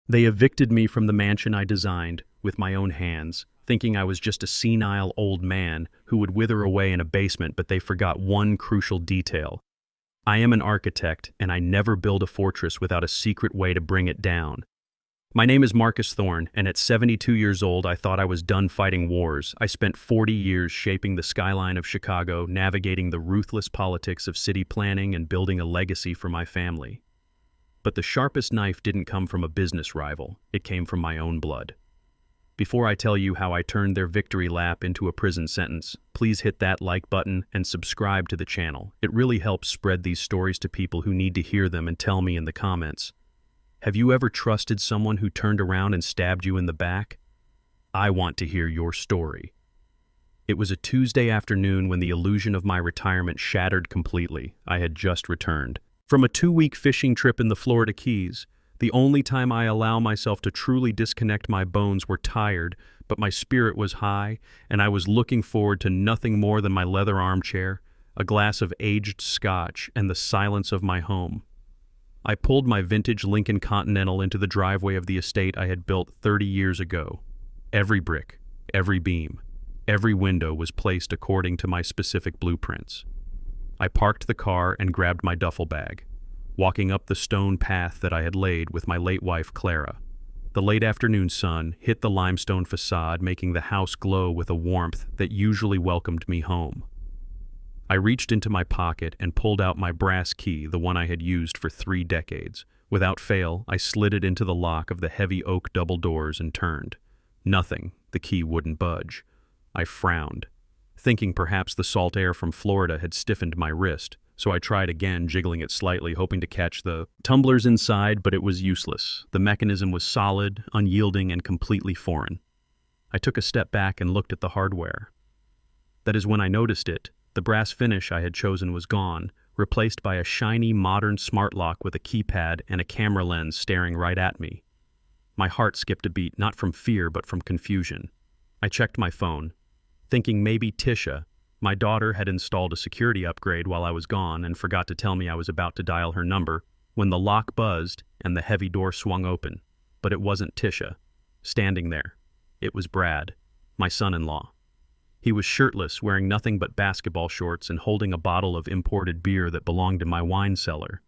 They evicted me from the mansion I designed with my own hands, thinking I was just a senile old man who would wither away in a basement, but they forgot one crucial detail. I am an architect, and I never build a fortress without a secret way to bring it down. My name is Marcus Thorne, and at 72 years old, I thought I was done fighting wars. I spent 40 years shaping the skyline of Chicago, navigating the ruthless politics of city planning and building a legacy for my family. But the sharpest knife didn't come from a business rival. It came from my own blood. Before I tell you how I turned their victory lap into a prison sentence, please hit that like button and subscribe to the channel. It really helps spread these stories to people who need to hear them, and tell me in the comments. Have you ever trusted someone who turned around and stabbed you in the back? I want to hear your story. It was a Tuesday afternoon when the illusion of my retirement shattered completely. I had just returned from a 2-week fishing trip in the Florida Keys. The only time I allow myself to truly disconnect. My bones were tired, but my spirit was high, and I was looking forward to nothing more than my leather armchair, a glass of aged scotch, and the silence of my home. I pulled my vintage Lincoln Continental into the driveway of the estate I had built 30 years ago. Every brick, every beam, every window was placed according to my specific blueprints. I parked the car and grabbed my duffel bag, walking up the stone path that I had laid with my late wife Clara. The late afternoon sun hit the limestone facade, making the house glow with a warmth that usually welcomed me home. I reached into my pocket and pulled out my brass key, the one I had used for 3 decades. Without fail, I slid it into the lock of the heavy oak double doors and turned. Nothing. The key wouldn't budge. I frowned, thinking perhaps the salt air from Florida had stiffened my wrist, so I tried again, jiggling it slightly, hoping to catch the tumblers inside, but it was useless. The mechanism was solid, unyielding, and completely foreign. I took a step back and looked at the hardware. That is when I noticed it. The brass finish I had chosen was gone, replaced by a shiny, modern smart lock with a keypad and a camera lens staring right at me. My heart skipped a beat, not from fear, but from confusion. I checked my phone, thinking maybe Tisha, my daughter, had installed a security upgrade while I was gone and forgot to tell me I was about to dial her number, when the lock buzzed and the heavy door swung open. But it wasn't Tisha standing there. It was Brad, my son-in-law. He was shirtless, wearing nothing but basketball shorts and holding a bottle of imported beer that belonged to my wine cellar.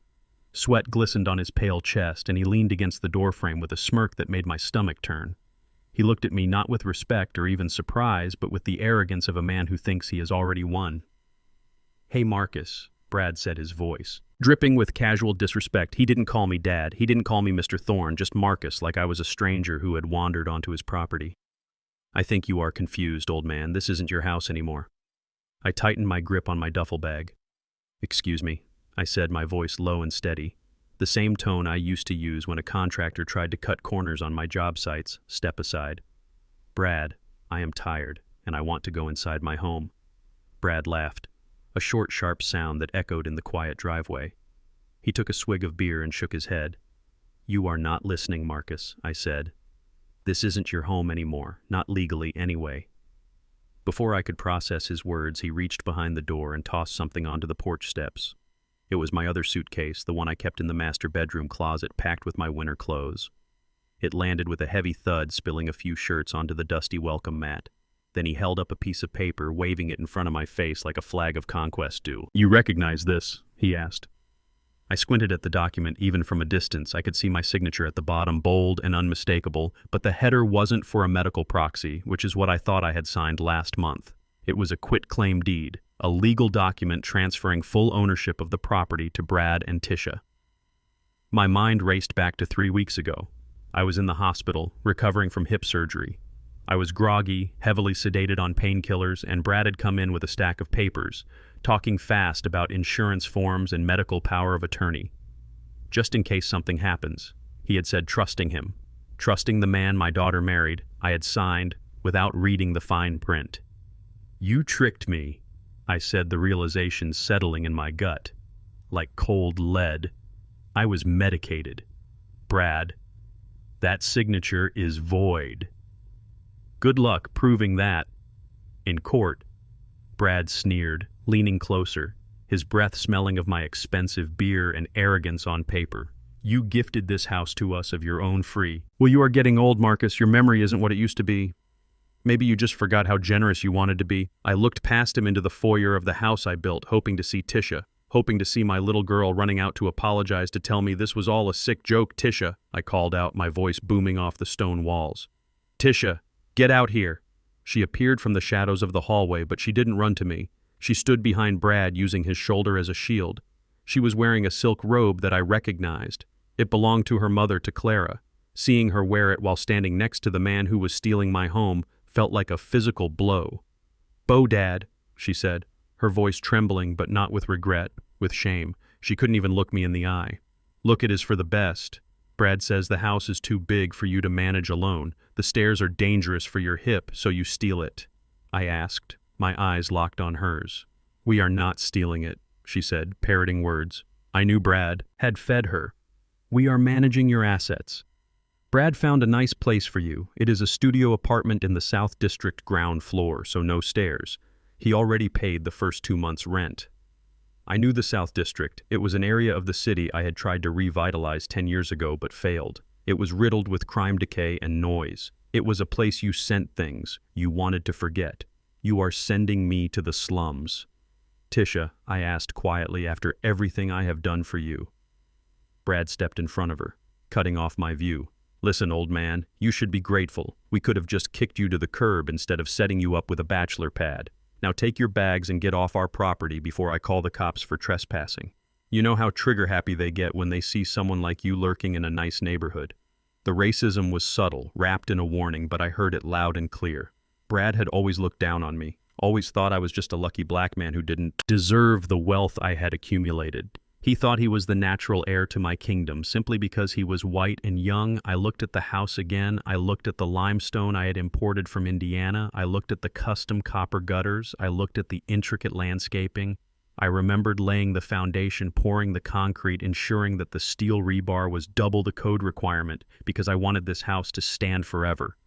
Sweat glistened on his pale chest, and he leaned against the doorframe with a smirk that made my stomach turn. He looked at me not with respect or even surprise, but with the arrogance of a man who thinks he has already won. "Hey, Marcus," Brad said, his voice dripping with casual disrespect. He didn't call me Dad. He didn't call me Mr. Thorne, just Marcus, like I was a stranger who had wandered onto his property. "I think you are confused, old man. This isn't your house anymore." I tightened my grip on my duffel bag. "Excuse me," I said, my voice low and steady, the same tone I used to use when a contractor tried to cut corners on my job sites. "Step aside." "Brad, I am tired, and I want to go inside my home." Brad laughed, a short, sharp sound that echoed in the quiet driveway. He took a swig of beer and shook his head. "You are not listening, Marcus," I said. "This isn't your home anymore, not legally anyway." Before I could process his words, he reached behind the door and tossed something onto the porch steps. It was my other suitcase, the one I kept in the master bedroom closet, packed with my winter clothes. It landed with a heavy thud, spilling a few shirts onto the dusty welcome mat. Then he held up a piece of paper, waving it in front of my face like a flag of conquest do. "You recognize this?" he asked. I squinted at the document. Even from a distance, I could see my signature at the bottom, bold and unmistakable, but the header wasn't for a medical proxy, which is what I thought I had signed last month. It was a quitclaim deed, a legal document transferring full ownership of the property to Brad and Tisha. My mind raced back to 3 weeks ago. I was in the hospital, recovering from hip surgery. I was groggy, heavily sedated on painkillers, and Brad had come in with a stack of papers, talking fast about insurance forms and medical power of attorney. "Just in case something happens," he had said, trusting him. Trusting the man my daughter married, I had signed without reading the fine print. "You tricked me," I said, the realization settling in my gut like cold lead. I was medicated. "Brad, that signature is void." "Good luck proving that in court," Brad sneered, leaning closer, his breath smelling of my expensive beer and arrogance on paper. You gifted this house to us of your own free. Well, you are getting old, Marcus. Your memory isn't what it used to be. Maybe you just forgot how generous you wanted to be. I looked past him into the foyer of the house I built, hoping to see Tisha, hoping to see my little girl running out to apologize, to tell me this was all a sick joke. Tisha, I called out, my voice booming off the stone walls. Tisha, get out here. She appeared from the shadows of the hallway, but she didn't run to me. She stood behind Brad, using his shoulder as a shield. She was wearing a silk robe that I recognized. It belonged to her mother, to Clara. Seeing her wear it while standing next to the man who was stealing my home felt like a physical blow. "Bo, Dad," she said, her voice trembling, but not with regret, with shame. She couldn't even look me in the eye. "Look, it is for the best. Brad says the house is too big for you to manage alone. The stairs are dangerous for your hip, so you steal it." I asked, my eyes locked on hers. "We are not stealing it," she said, parroting words. I knew Brad had fed her. "We are managing your assets. Brad found a nice place for you. It is a studio apartment in the South District ground floor, so no stairs. He already paid the first 2 months' rent." I knew the South District. It was an area of the city I had tried to revitalize 10 years ago but failed. It was riddled with crime, decay, and noise. It was a place you sent things you wanted to forget. "You are sending me to the slums." "Tisha," I asked quietly, "after everything I have done for you." Brad stepped in front of her, cutting off my view. "Listen, old man, you should be grateful. We could have just kicked you to the curb instead of setting you up with a bachelor pad. Now take your bags and get off our property before I call the cops for trespassing. You know how trigger-happy they get when they see someone like you lurking in a nice neighborhood." The racism was subtle, wrapped in a warning, but I heard it loud and clear. Brad had always looked down on me, always thought I was just a lucky black man who didn't deserve the wealth I had accumulated. He thought he was the natural heir to my kingdom simply because he was white and young. I looked at the house again. I looked at the limestone I had imported from Indiana. I looked at the custom copper gutters. I looked at the intricate landscaping. I remembered laying the foundation, pouring the concrete, ensuring that the steel rebar was double the code requirement because I wanted this house to stand forever.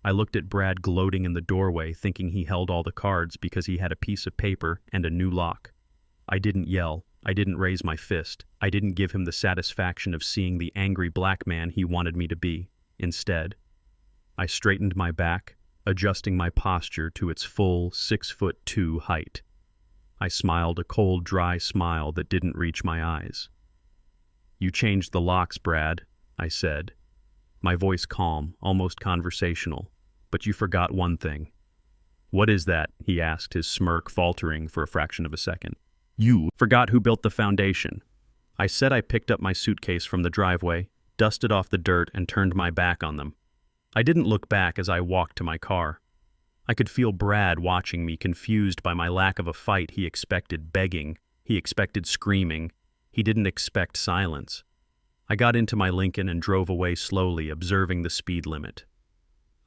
I looked at Brad gloating in the doorway, thinking he held all the cards because he had a piece of paper and a new lock. I didn't yell. I didn't raise my fist. I didn't give him the satisfaction of seeing the angry black man he wanted me to be. Instead, I straightened my back, adjusting my posture to its full 6'2" height. I smiled, a cold, dry smile that didn't reach my eyes. "You changed the locks, Brad," I said, my voice calm, almost conversational. "But you forgot one thing." "What is that?" he asked, his smirk faltering for a fraction of a second. "You forgot who built the foundation." I said. I picked up my suitcase from the driveway, dusted off the dirt, and turned my back on them. I didn't look back as I walked to my car. I could feel Brad watching me, confused by my lack of a fight. He expected begging. He expected screaming. He didn't expect silence. I got into my Lincoln and drove away slowly, observing the speed limit.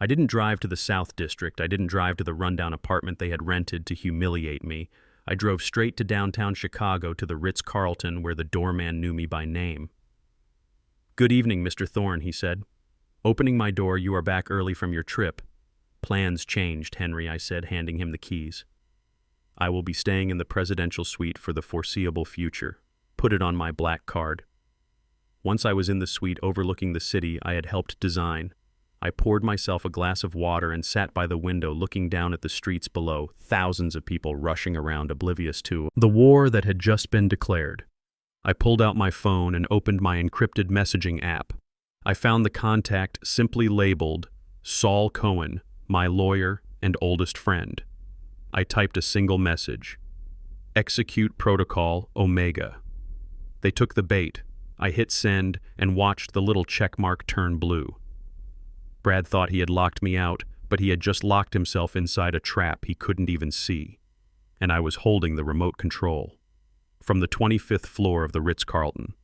I didn't drive to the South District. I didn't drive to the rundown apartment they had rented to humiliate me. I drove straight to downtown Chicago, to the Ritz-Carlton, where the doorman knew me by name. "Good evening, Mr. Thorne," he said. Opening my door. "You are back early from your trip." "Plans changed, Henry," I said, handing him the keys. "I will be staying in the presidential suite for the foreseeable future. Put it on my black card." Once I was in the suite overlooking the city I had helped design, I poured myself a glass of water and sat by the window looking down at the streets below, thousands of people rushing around, oblivious to the war that had just been declared. I pulled out my phone and opened my encrypted messaging app. I found the contact simply labeled Saul Cohen, my lawyer and oldest friend. I typed a single message: "Execute Protocol Omega." They took the bait. I hit send and watched the little checkmark turn blue. Brad thought he had locked me out, but he had just locked himself inside a trap he couldn't even see. And I was holding the remote control. From the 25th floor of the Ritz-Carlton,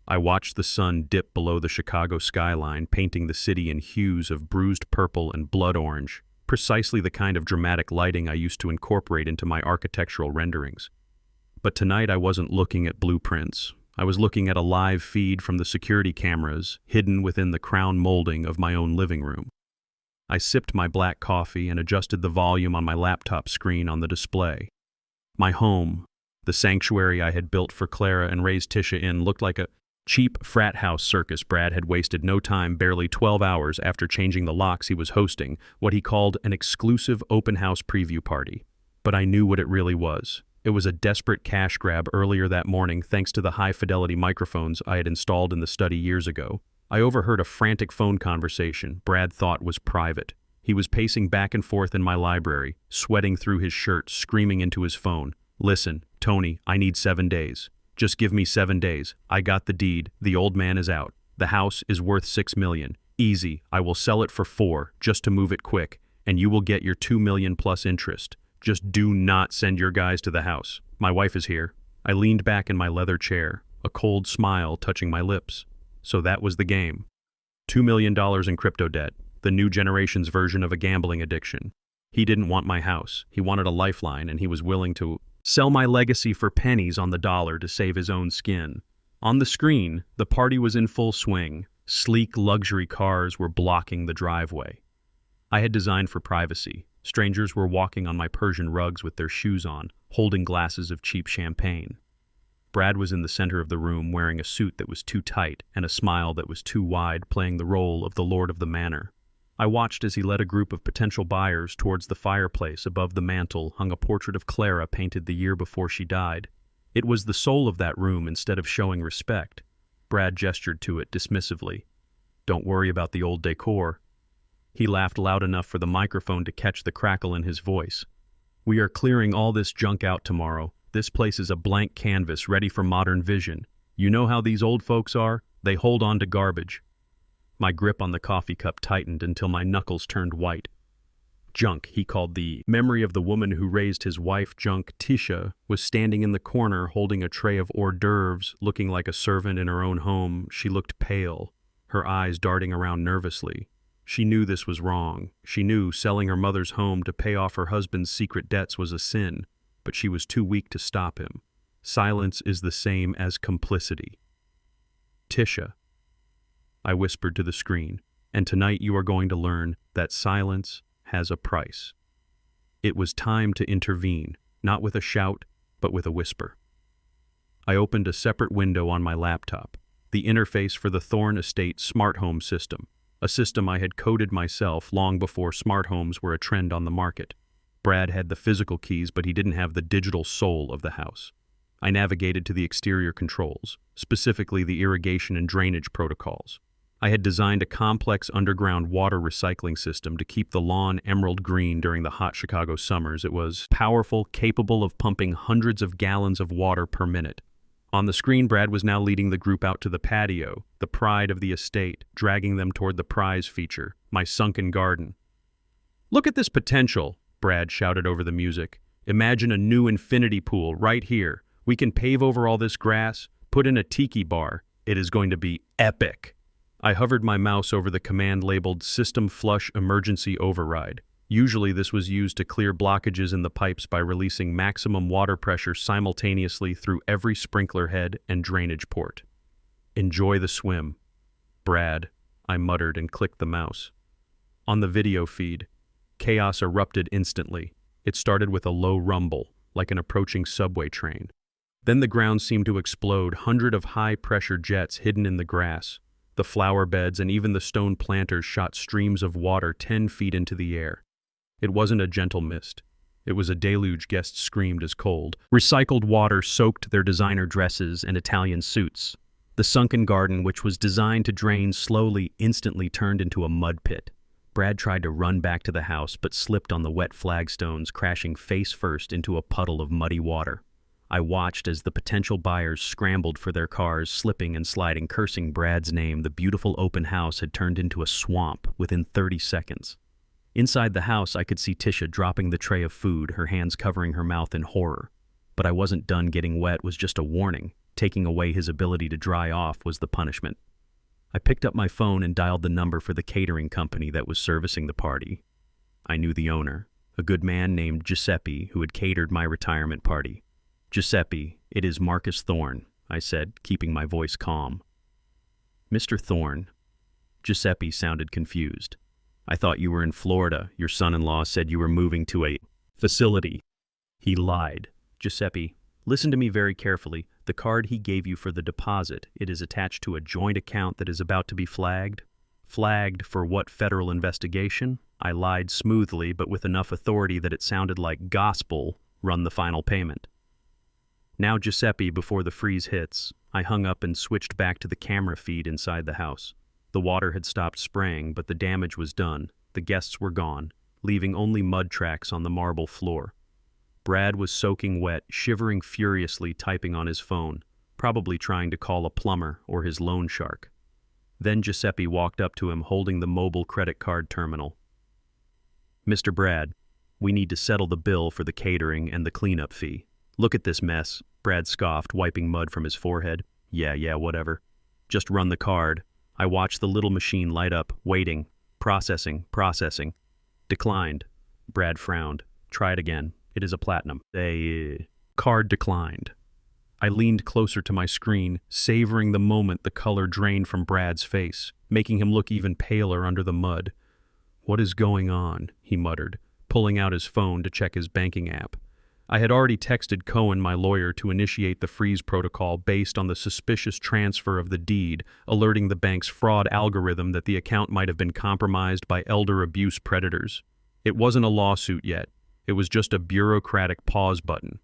I watched the sun dip below the Chicago skyline, painting the city in hues of bruised purple and blood orange, precisely the kind of dramatic lighting I used to incorporate into my architectural renderings. But tonight I wasn't looking at blueprints. I was looking at a live feed from the security cameras hidden within the crown molding of my own living room. I sipped my black coffee and adjusted the volume on my laptop screen on the display. My home, the sanctuary I had built for Clara and raised Tisha in, looked like a Cheap frat house circus. Brad had wasted no time. Barely 12 hours after changing the locks, he was hosting what he called an exclusive open house preview party. But I knew what it really was. It was a desperate cash grab earlier that morning thanks to the high-fidelity microphones I had installed in the study years ago. I overheard a frantic phone conversation Brad thought was private. He was pacing back and forth in my library, sweating through his shirt, screaming into his phone. "Listen, Tony, I need 7 days. Just give me 7 days. I got the deed. The old man is out. The house is worth $6 million. Easy. I will sell it for 4 just to move it quick, and you will get your $2 million plus interest. Just do not send your guys to the house. My wife is here." I leaned back in my leather chair, a cold smile touching my lips. So that was the game. $2 million in crypto debt, the new generation's version of a gambling addiction. He didn't want my house. He wanted a lifeline, and he was willing to sell my legacy for pennies on the dollar to save his own skin. On the screen, the party was in full swing. Sleek luxury cars were blocking the driveway. I had designed for privacy. Strangers were walking on my Persian rugs with their shoes on, holding glasses of cheap champagne. Brad was in the center of the room, wearing a suit that was too tight and a smile that was too wide, playing the role of the lord of the manor. I watched as he led a group of potential buyers towards the fireplace. Above the mantel hung a portrait of Clara painted the year before she died. It was the soul of that room. Instead of showing respect, Brad gestured to it dismissively. "Don't worry about the old decor." He laughed loud enough for the microphone to catch the crackle in his voice. "We are clearing all this junk out tomorrow. This place is a blank canvas ready for modern vision. You know how these old folks are? They hold on to garbage." My grip on the coffee cup tightened until my knuckles turned white. Junk, he called the memory of the woman who raised his wife junk. Tisha was standing in the corner holding a tray of hors d'oeuvres, looking like a servant in her own home. She looked pale, her eyes darting around nervously. She knew this was wrong. She knew selling her mother's home to pay off her husband's secret debts was a sin, but she was too weak to stop him. Silence is the same as complicity. "Tisha," I whispered to the screen, "and tonight you are going to learn that silence has a price." It was time to intervene, not with a shout, but with a whisper. I opened a separate window on my laptop, the interface for the Thorne Estate smart home system, a system I had coded myself long before smart homes were a trend on the market. Brad had the physical keys, but he didn't have the digital soul of the house. I navigated to the exterior controls, specifically the irrigation and drainage protocols. I had designed a complex underground water recycling system to keep the lawn emerald green during the hot Chicago summers. It was powerful, capable of pumping hundreds of gallons of water per minute. On the screen, Brad was now leading the group out to the patio, the pride of the estate, dragging them toward the prize feature, my sunken garden. "Look at this potential," Brad shouted over the music. "Imagine a new infinity pool right here. We can pave over all this grass, put in a tiki bar. It is going to be epic." I hovered my mouse over the command labeled System Flush Emergency Override. Usually this was used to clear blockages in the pipes by releasing maximum water pressure simultaneously through every sprinkler head and drainage port. "Enjoy the swim, Brad," I muttered and clicked the mouse. On the video feed, chaos erupted instantly. It started with a low rumble, like an approaching subway train. Then the ground seemed to explode, hundreds of high-pressure jets hidden in the grass. The flower beds and even the stone planters shot streams of water 10 feet into the air. It wasn't a gentle mist. It was a deluge, guests screamed as cold. Recycled water soaked their designer dresses and Italian suits. The sunken garden, which was designed to drain slowly, instantly turned into a mud pit. Brad tried to run back to the house, but slipped on the wet flagstones, crashing face first into a puddle of muddy water. I watched as the potential buyers scrambled for their cars, slipping and sliding, cursing Brad's name. The beautiful open house had turned into a swamp within 30 seconds. Inside the house, I could see Tisha dropping the tray of food, her hands covering her mouth in horror. But I wasn't done. Getting wet was just a warning. Taking away his ability to dry off was the punishment. I picked up my phone and dialed the number for the catering company that was servicing the party. I knew the owner, a good man named Giuseppe, who had catered my retirement party. "Giuseppe, it is Marcus Thorne," I said, keeping my voice calm. "Mr. Thorne." Giuseppe sounded confused. "I thought you were in Florida. Your son-in-law said you were moving to a facility." He lied. "Giuseppe, listen to me very carefully. The card he gave you for the deposit, it is attached to a joint account that is about to be flagged. Flagged for what federal investigation? I lied smoothly, but with enough authority that it sounded like gospel. Run the final payment. Now Giuseppe, before the freeze hits, I hung up and switched back to the camera feed inside the house. The water had stopped spraying, but the damage was done. The guests were gone, leaving only mud tracks on the marble floor. Brad was soaking wet, shivering furiously, typing on his phone, probably trying to call a plumber or his loan shark. Then Giuseppe walked up to him holding the mobile credit card terminal. "Mr. Brad, we need to settle the bill for the catering and the cleanup fee. Look at this mess," Brad scoffed, wiping mud from his forehead. Yeah, whatever. Just run the card." I watched the little machine light up, waiting. Processing. Declined. Brad frowned. "Try it again. It is a platinum." Card declined. I leaned closer to my screen, savoring the moment the color drained from Brad's face, making him look even paler under the mud. "What is going on?" he muttered, pulling out his phone to check his banking app. I had already texted Cohen, my lawyer, to initiate the freeze protocol based on the suspicious transfer of the deed, alerting the bank's fraud algorithm that the account might have been compromised by elder abuse predators. It wasn't a lawsuit yet. It was just a bureaucratic pause button.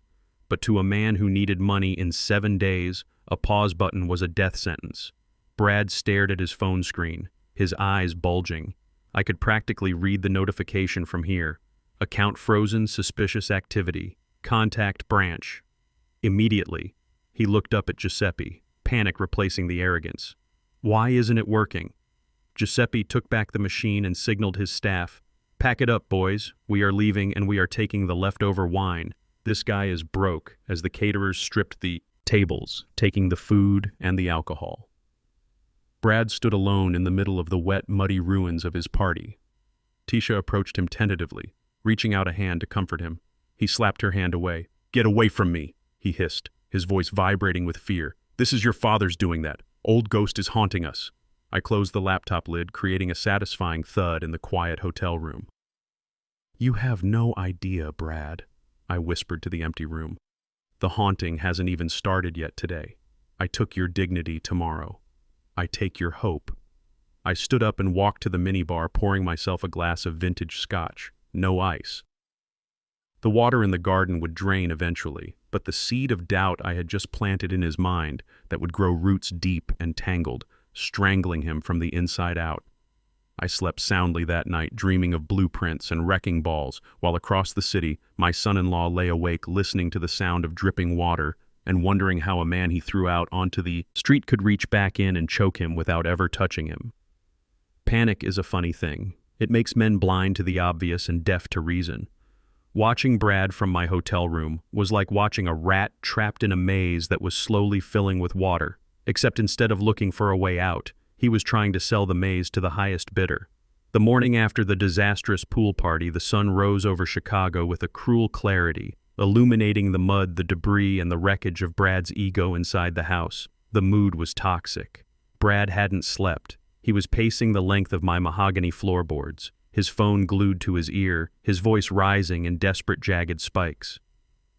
But to a man who needed money in 7 days, a pause button was a death sentence. Brad stared at his phone screen, his eyes bulging. I could practically read the notification from here. Account frozen, suspicious activity. Contact branch. Immediately, he looked up at Giuseppe, panic replacing the arrogance. "Why isn't it working?" Giuseppe took back the machine and signaled his staff. "Pack it up, boys. We are leaving and we are taking the leftover wine. This guy is broke," as the caterers stripped the tables, taking the food and the alcohol. Brad stood alone in the middle of the wet, muddy ruins of his party. Tisha approached him tentatively, reaching out a hand to comfort him. He slapped her hand away. "Get away from me," he hissed, his voice vibrating with fear. "This is your father's doing that. Old ghost is haunting us." I closed the laptop lid, creating a satisfying thud in the quiet hotel room. "You have no idea, Brad," I whispered to the empty room. "The haunting hasn't even started yet today. I took your dignity tomorrow. I take your hope." I stood up and walked to the minibar, pouring myself a glass of vintage scotch. No ice. The water in the garden would drain eventually, but the seed of doubt I had just planted in his mind that would grow roots deep and tangled, strangling him from the inside out. I slept soundly that night, dreaming of blueprints and wrecking balls, while across the city, my son-in-law lay awake listening to the sound of dripping water and wondering how a man he threw out onto the street could reach back in and choke him without ever touching him. Panic is a funny thing. It makes men blind to the obvious and deaf to reason. Watching Brad from my hotel room was like watching a rat trapped in a maze that was slowly filling with water, except instead of looking for a way out, he was trying to sell the maze to the highest bidder. The morning after the disastrous pool party, the sun rose over Chicago with a cruel clarity, illuminating the mud, the debris, and the wreckage of Brad's ego inside the house. The mood was toxic. Brad hadn't slept. He was pacing the length of my mahogany floorboards, his phone glued to his ear, his voice rising in desperate, jagged spikes.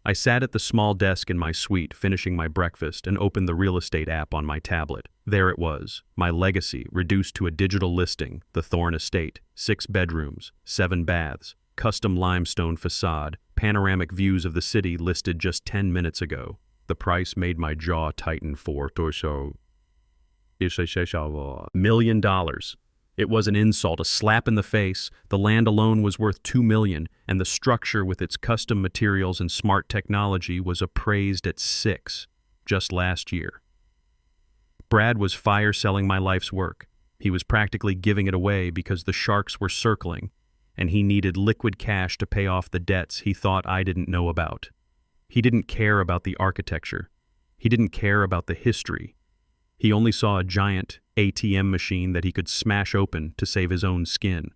I sat at the small desk in my suite, finishing my breakfast, and opened the real estate app on my tablet. There it was, my legacy, reduced to a digital listing, the Thorne estate, 6 bedrooms, 7 baths, custom limestone facade, panoramic views of the city listed just 10 minutes ago. The price made my jaw tighten. $1 million. It was an insult, a slap in the face. The land alone was worth $2 million, and the structure with its custom materials and smart technology was appraised at $6 million just last year. Brad was fire selling my life's work. He was practically giving it away because the sharks were circling, and he needed liquid cash to pay off the debts he thought I didn't know about. He didn't care about the architecture. He didn't care about the history. He only saw a giant ATM machine that he could smash open to save his own skin.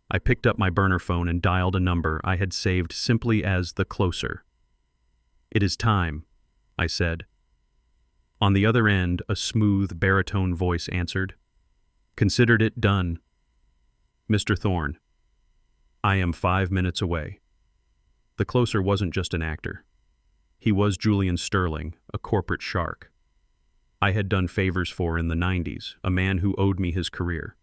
I picked up my burner phone and dialed a number I had saved simply as the closer. "It is time," I said. On the other end, a smooth, baritone voice answered. "Considered it done. Mr. Thorne, I am 5 minutes away." The closer wasn't just an actor. He was Julian Sterling, a corporate shark I had done favors for in the 90s, a man who owed me his career.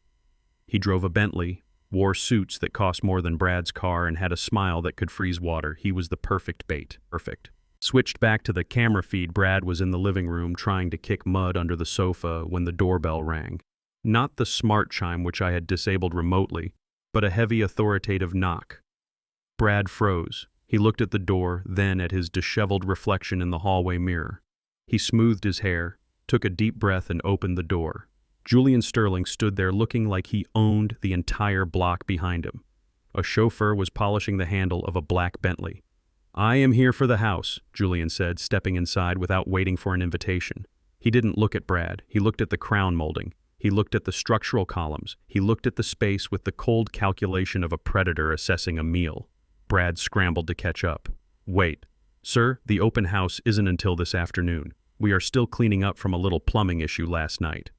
He drove a Bentley, wore suits that cost more than Brad's car, and had a smile that could freeze water. He was the perfect bait. Perfect. Switched back to the camera feed. Brad was in the living room trying to kick mud under the sofa when the doorbell rang. Not the smart chime, which I had disabled remotely, but a heavy authoritative knock. Brad froze. He looked at the door, then at his disheveled reflection in the hallway mirror. He smoothed his hair, took a deep breath, and opened the door. Julian Sterling stood there looking like he owned the entire block behind him. A chauffeur was polishing the handle of a black Bentley. "I am here for the house," Julian said, stepping inside without waiting for an invitation. He didn't look at Brad. He looked at the crown molding. He looked at the structural columns. He looked at the space with the cold calculation of a predator assessing a meal. Brad scrambled to catch up. "Wait. Sir, the open house isn't until this afternoon. We are still cleaning up from a little plumbing issue last night."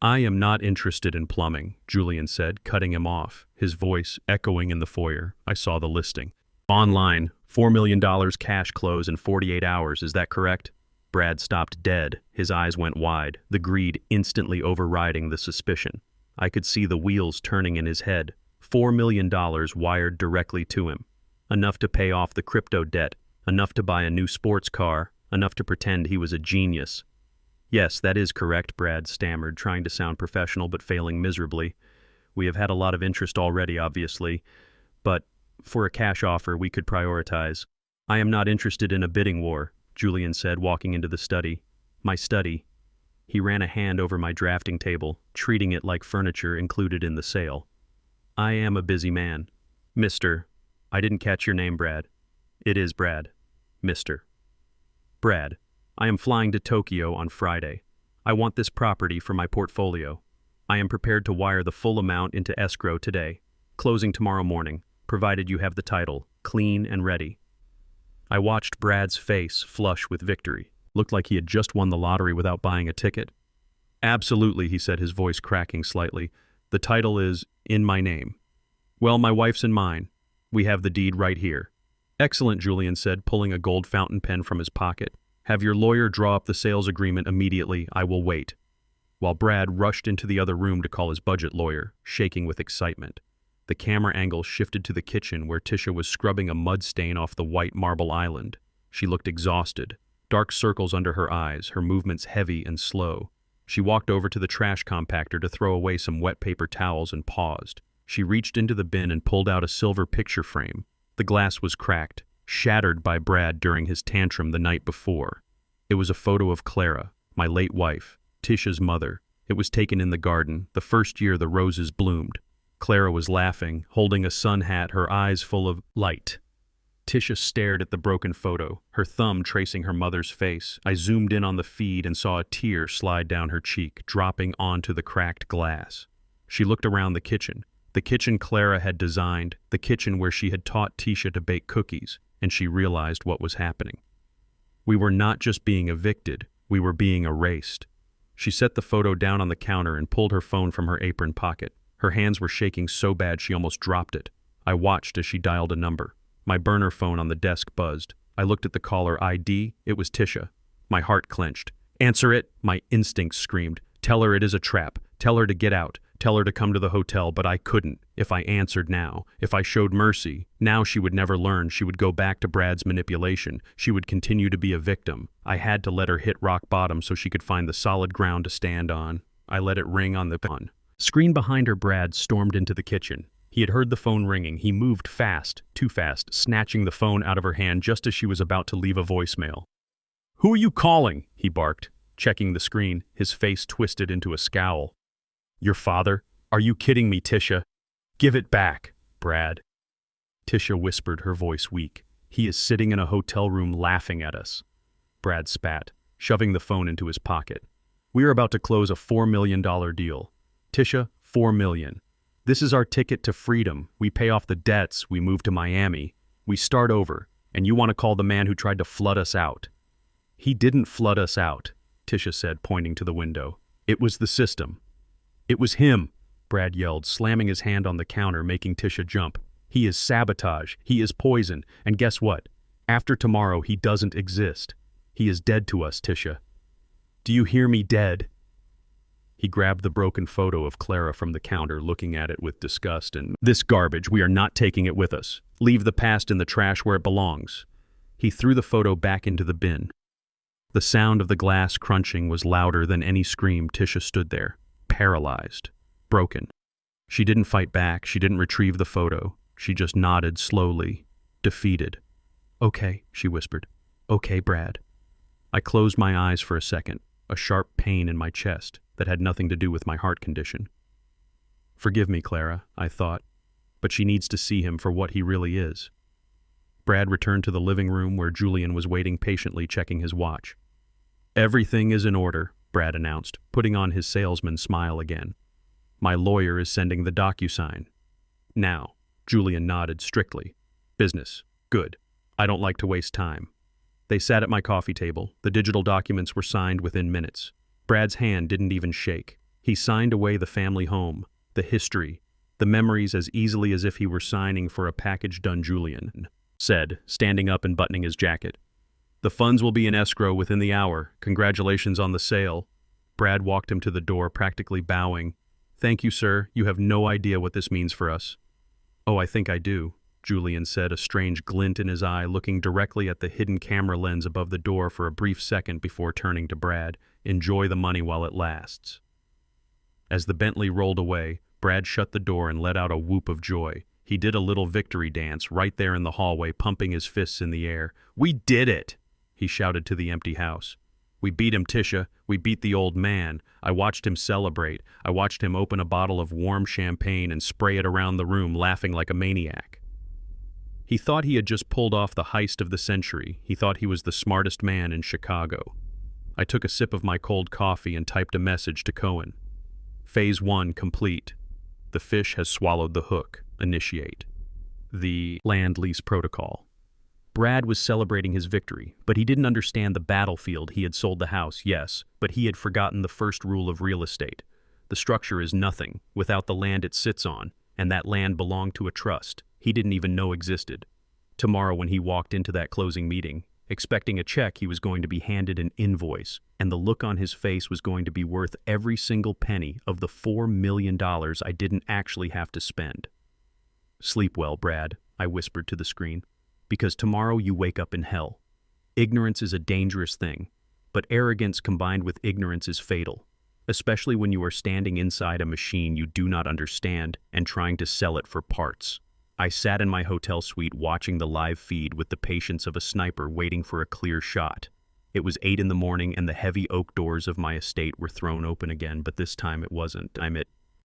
"I am not interested in plumbing," Julian said, cutting him off, his voice echoing in the foyer. "I saw the listing. Online, $4 million cash close in 48 hours, is that correct?" Brad stopped dead. His eyes went wide, the greed instantly overriding the suspicion. I could see the wheels turning in his head. $4 million wired directly to him. Enough to pay off the crypto debt, enough to buy a new sports car, enough to pretend he was a genius. "Yes, that is correct," Brad stammered, trying to sound professional but failing miserably. "We have had a lot of interest already, obviously, but for a cash offer, we could prioritize." "I am not interested in a bidding war," Julian said, walking into the study. "My study." He ran a hand over my drafting table, treating it like furniture included in the sale. "I am a busy man. Mr. I didn't catch your name, Brad." "It is Brad. Mr. Brad. I am flying to Tokyo on Friday. I want this property for my portfolio. I am prepared to wire the full amount into escrow today, closing tomorrow morning, provided you have the title, clean and ready." I watched Brad's face flush with victory. Looked like he had just won the lottery without buying a ticket. "Absolutely," he said, his voice cracking slightly. "The title is in my name." "Well, my wife's and mine. We have the deed right here." "Excellent," Julian said, pulling a gold fountain pen from his pocket. "Have your lawyer draw up the sales agreement immediately. I will wait." While Brad rushed into the other room to call his budget lawyer, shaking with excitement. The camera angle shifted to the kitchen where Tisha was scrubbing a mud stain off the white marble island. She looked exhausted, dark circles under her eyes, her movements heavy and slow. She walked over to the trash compactor to throw away some wet paper towels and paused. She reached into the bin and pulled out a silver picture frame. The glass was cracked, shattered by Brad during his tantrum the night before. It was a photo of Clara, my late wife, Tisha's mother. It was taken in the garden, the first year the roses bloomed. Clara was laughing, holding a sun hat, her eyes full of light. Tisha stared at the broken photo, her thumb tracing her mother's face. I zoomed in on the feed and saw a tear slide down her cheek, dropping onto the cracked glass. She looked around the kitchen Clara had designed, the kitchen where she had taught Tisha to bake cookies, and she realized what was happening. We were not just being evicted, we were being erased. She set the photo down on the counter and pulled her phone from her apron pocket. Her hands were shaking so bad she almost dropped it. I watched as she dialed a number. My burner phone on the desk buzzed. I looked at the caller ID. It was Tisha. My heart clenched. "Answer it," my instincts screamed. "Tell her it is a trap. Tell her to get out. Tell her to come to the hotel," but I couldn't. If I answered now, if I showed mercy, now she would never learn. She would go back to Brad's manipulation. She would continue to be a victim. I had to let her hit rock bottom so she could find the solid ground to stand on. I let it ring on the phone. Screen behind her, Brad stormed into the kitchen. He had heard the phone ringing. He moved fast, too fast, snatching the phone out of her hand just as she was about to leave a voicemail. "Who are you calling?" he barked, checking the screen, his face twisted into a scowl. "Your father? Are you kidding me, Tisha? Give it back, Brad." Tisha whispered, her voice weak. "He is sitting in a hotel room laughing at us." Brad spat, shoving the phone into his pocket. "We are about to close a $4 million deal. Tisha, $4 million. This is our ticket to freedom. We pay off the debts, we move to Miami. We start over, and you want to call the man who tried to flood us out." "He didn't flood us out," Tisha said, pointing to the window. "It was the system." "It was him," Brad yelled, slamming his hand on the counter, making Tisha jump. "He is sabotage. He is poison. And guess what? After tomorrow, he doesn't exist. He is dead to us, Tisha. Do you hear me, dead? He grabbed the broken photo of Clara from the counter, looking at it with disgust. And this garbage, we are not taking it with us. Leave the past in the trash where it belongs. He threw the photo back into the bin. The sound of the glass crunching was louder than any scream. Tisha stood there, paralyzed, broken. She didn't fight back. She didn't retrieve the photo. She just nodded slowly, defeated. Okay, she whispered. Okay, Brad. I closed my eyes for a second, a sharp pain in my chest that had nothing to do with my heart condition. Forgive me, Clara, I thought, but she needs to see him for what he really is. Brad returned to the living room where Julian was waiting patiently, checking his watch. Everything is in order, Brad announced, putting on his salesman smile again. My lawyer is sending the DocuSign. Now, Julian nodded strictly. Business. Good. I don't like to waste time. They sat at my coffee table. The digital documents were signed within minutes. Brad's hand didn't even shake. He signed away the family home, the history, the memories as easily as if he were signing for a package done. Julian said, standing up and buttoning his jacket. The funds will be in escrow within the hour. Congratulations on the sale. Brad walked him to the door, practically bowing. Thank you, sir. You have no idea what this means for us. Oh, I think I do, Julian said, a strange glint in his eye, looking directly at the hidden camera lens above the door for a brief second before turning to Brad. Enjoy the money while it lasts. As the Bentley rolled away, Brad shut the door and let out a whoop of joy. He did a little victory dance right there in the hallway, pumping his fists in the air. We did it! He shouted to the empty house. We beat him, Tisha. We beat the old man. I watched him celebrate. I watched him open a bottle of warm champagne and spray it around the room, laughing like a maniac. He thought he had just pulled off the heist of the century. He thought he was the smartest man in Chicago. I took a sip of my cold coffee and typed a message to Cohen. Phase 1 complete. The fish has swallowed the hook. Initiate. The land lease protocol. Brad was celebrating his victory, but he didn't understand the battlefield. He had sold the house, yes, but he had forgotten the first rule of real estate. The structure is nothing without the land it sits on, and that land belonged to a trust he didn't even know existed. Tomorrow when he walked into that closing meeting, expecting a check, he was going to be handed an invoice, and the look on his face was going to be worth every single penny of the $4 million I didn't actually have to spend. Sleep well, Brad, I whispered to the screen, because tomorrow you wake up in hell. Ignorance is a dangerous thing, but arrogance combined with ignorance is fatal, especially when you are standing inside a machine you do not understand and trying to sell it for parts. I sat in my hotel suite watching the live feed with the patience of a sniper waiting for a clear shot. It was 8 in the morning and the heavy oak doors of my estate were thrown open again, but this time it wasn't.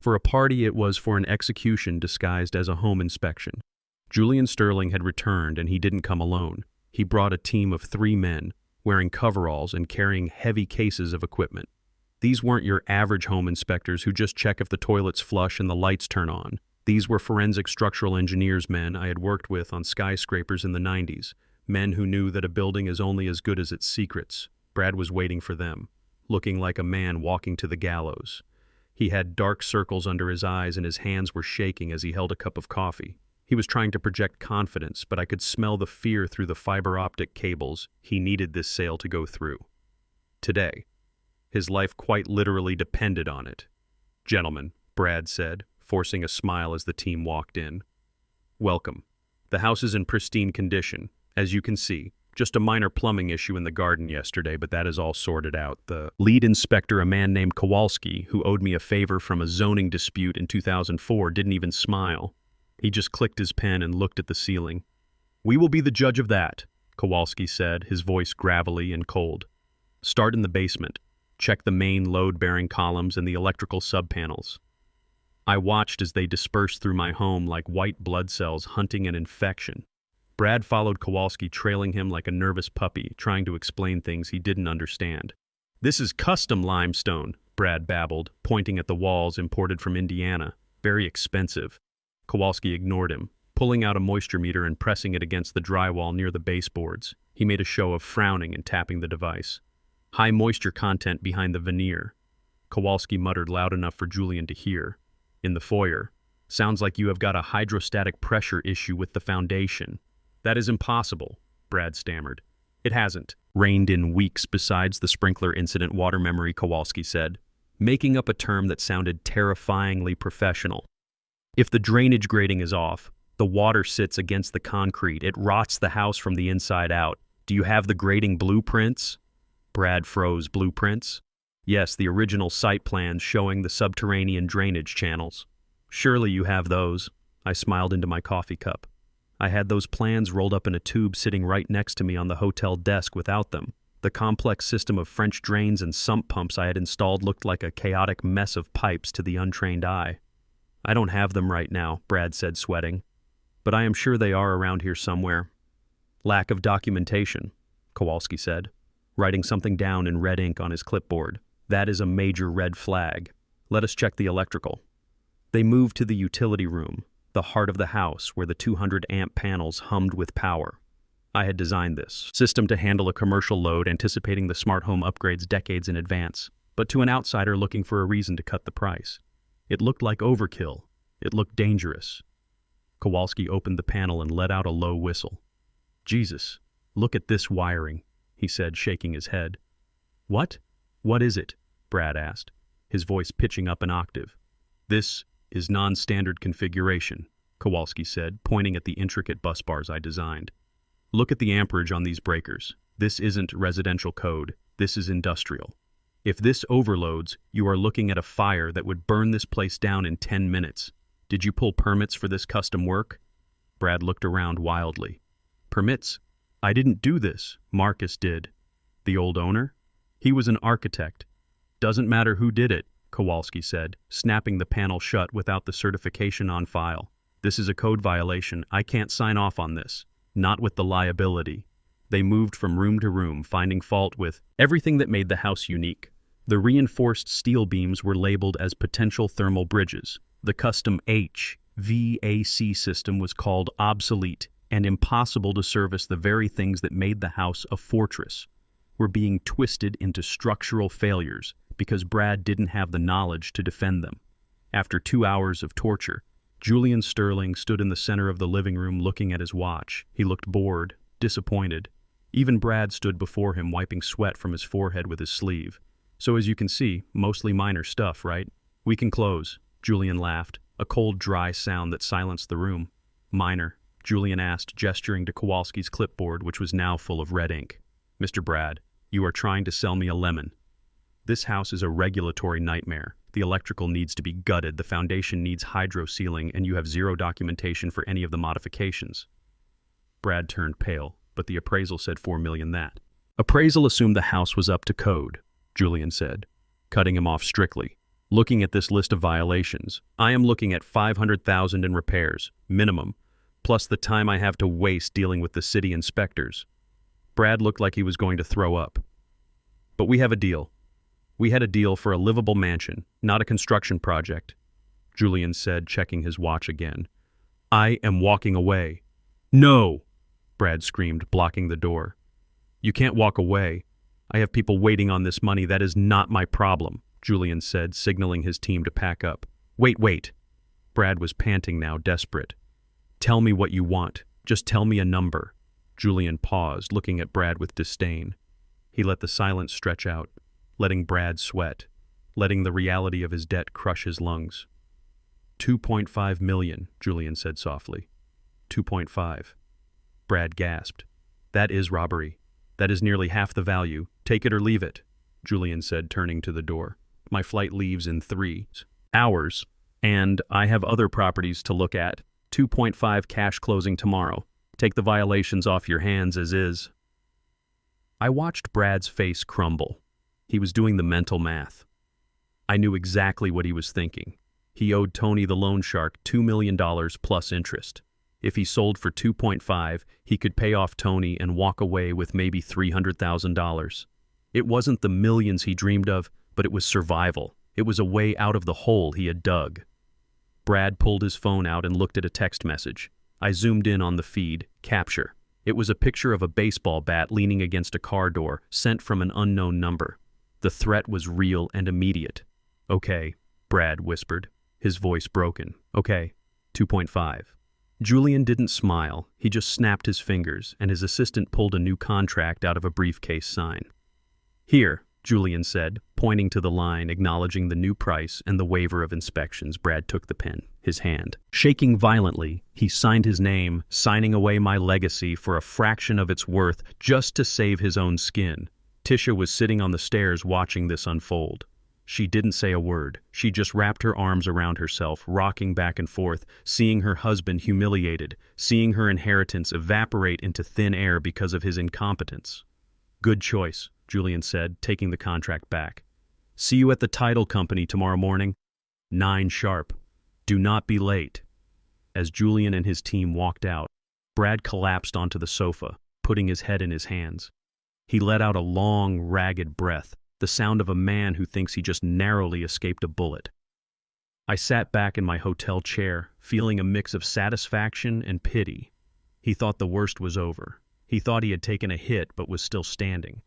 For a party, it was for an execution disguised as a home inspection. Julian Sterling had returned, and he didn't come alone. He brought a team of 3 men, wearing coveralls and carrying heavy cases of equipment. These weren't your average home inspectors who just check if the toilets flush and the lights turn on. These were forensic structural engineers men I had worked with on skyscrapers in the 90s, men who knew that a building is only as good as its secrets. Brad was waiting for them, looking like a man walking to the gallows. He had dark circles under his eyes and his hands were shaking as he held a cup of coffee. He was trying to project confidence, but I could smell the fear through the fiber optic cables. He needed this sale to go through. Today. His life quite literally depended on it. Gentlemen, Brad said, forcing a smile as the team walked in. Welcome. The house is in pristine condition, as you can see. Just a minor plumbing issue in the garden yesterday, but that is all sorted out. The lead inspector, a man named Kowalski, who owed me a favor from a zoning dispute in 2004, didn't even smile. He just clicked his pen and looked at the ceiling. We will be the judge of that, Kowalski said, his voice gravelly and cold. Start in the basement. Check the main load-bearing columns and the electrical subpanels. I watched as they dispersed through my home like white blood cells hunting an infection. Brad followed Kowalski, trailing him like a nervous puppy, trying to explain things he didn't understand. This is custom limestone, Brad babbled, pointing at the walls imported from Indiana. Very expensive. Kowalski ignored him, pulling out a moisture meter and pressing it against the drywall near the baseboards. He made a show of frowning and tapping the device. High moisture content behind the veneer. Kowalski muttered loud enough for Julian to hear. In the foyer. Sounds like you have got a hydrostatic pressure issue with the foundation. That is impossible. Brad stammered. It hasn't. Rained in weeks besides the sprinkler incident, water memory, Kowalski said, making up a term that sounded terrifyingly professional. If the drainage grating is off, the water sits against the concrete. It rots the house from the inside out. Do you have the grating blueprints? Brad froze. Blueprints? Yes, the original site plans showing the subterranean drainage channels. Surely you have those. I smiled into my coffee cup. I had those plans rolled up in a tube sitting right next to me on the hotel desk without them. The complex system of French drains and sump pumps I had installed looked like a chaotic mess of pipes to the untrained eye. I don't have them right now, Brad said, sweating. But I am sure they are around here somewhere. Lack of documentation, Kowalski said, writing something down in red ink on his clipboard. That is a major red flag. Let us check the electrical. They moved to the utility room, the heart of the house where the 200-amp panels hummed with power. I had designed this system to handle a commercial load, anticipating the smart home upgrades decades in advance, but to an outsider looking for a reason to cut the price. It looked like overkill. It looked dangerous. Kowalski opened the panel and let out a low whistle. Jesus, look at this wiring, he said, shaking his head. What? What is it? Brad asked, his voice pitching up an octave. This is non-standard configuration, Kowalski said, pointing at the intricate bus bars I designed. Look at the amperage on these breakers. This isn't residential code. This is industrial. If this overloads, you are looking at a fire that would burn this place down in 10 minutes. Did you pull permits for this custom work? Brad looked around wildly. Permits? I didn't do this. Marcus did. The old owner? He was an architect. Doesn't matter who did it, Kowalski said, snapping the panel shut without the certification on file. This is a code violation. I can't sign off on this. Not with the liability. They moved from room to room, finding fault with everything that made the house unique. The reinforced steel beams were labeled as potential thermal bridges. The custom HVAC system was called obsolete and impossible to service. The very things that made the house a fortress were being twisted into structural failures because Brad didn't have the knowledge to defend them. After 2 hours of torture, Julian Sterling stood in the center of the living room looking at his watch. He looked bored, disappointed. Even Brad stood before him, wiping sweat from his forehead with his sleeve. So as you can see, mostly minor stuff, right? We can close. Julian laughed, a cold, dry sound that silenced the room. Minor, Julian asked, gesturing to Kowalski's clipboard, which was now full of red ink. Mr. Brad, you are trying to sell me a lemon. This house is a regulatory nightmare. The electrical needs to be gutted, the foundation needs hydro sealing, and you have zero documentation for any of the modifications. Brad turned pale, but the appraisal said $4 million. That appraisal assumed the house was up to code, Julian said, cutting him off strictly. Looking at this list of violations, I am looking at $500,000 in repairs, minimum, plus the time I have to waste dealing with the city inspectors. Brad looked like he was going to throw up. But we have a deal. We had a deal for a livable mansion, not a construction project, Julian said, checking his watch again. I am walking away. No, Brad screamed, blocking the door. You can't walk away. I have people waiting on this money. That is not my problem, Julian said, signaling his team to pack up. Wait. Brad was panting now, desperate. Tell me what you want. Just tell me a number. Julian paused, looking at Brad with disdain. He let the silence stretch out, letting Brad sweat, letting the reality of his debt crush his lungs. 2.5 million, Julian said softly. 2.5. Brad gasped. That is robbery. That is nearly half the value. Take it or leave it, Julian said, turning to the door. My flight leaves in 3 hours, and I have other properties to look at. 2.5 cash closing tomorrow. Take the violations off your hands as is. I watched Brad's face crumble. He was doing the mental math. I knew exactly what he was thinking. He owed Tony the loan shark $2 million plus interest. If he sold for 2.5, he could pay off Tony and walk away with maybe $300,000. It wasn't the millions he dreamed of, but it was survival. It was a way out of the hole he had dug. Brad pulled his phone out and looked at a text message. I zoomed in on the feed. Capture. It was a picture of a baseball bat leaning against a car door, sent from an unknown number. The threat was real and immediate. Okay, Brad whispered, his voice broken. Okay, 2.5. Julian didn't smile, he just snapped his fingers, and his assistant pulled a new contract out of a briefcase sign. "Here," Julian said, pointing to the line, acknowledging the new price and the waiver of inspections. Brad took the pen, his hand shaking violently. He signed his name, signing away my legacy for a fraction of its worth just to save his own skin. Tisha was sitting on the stairs watching this unfold. She didn't say a word. She just wrapped her arms around herself, rocking back and forth, seeing her husband humiliated, seeing her inheritance evaporate into thin air because of his incompetence. "Good choice," Julian said, taking the contract back. "See you at the title company tomorrow morning, 9 sharp. Do not be late." As Julian and his team walked out, Brad collapsed onto the sofa, putting his head in his hands. He let out a long, ragged breath, the sound of a man who thinks he just narrowly escaped a bullet. I sat back in my hotel chair, feeling a mix of satisfaction and pity. He thought the worst was over. He thought he had taken a hit but was still standing.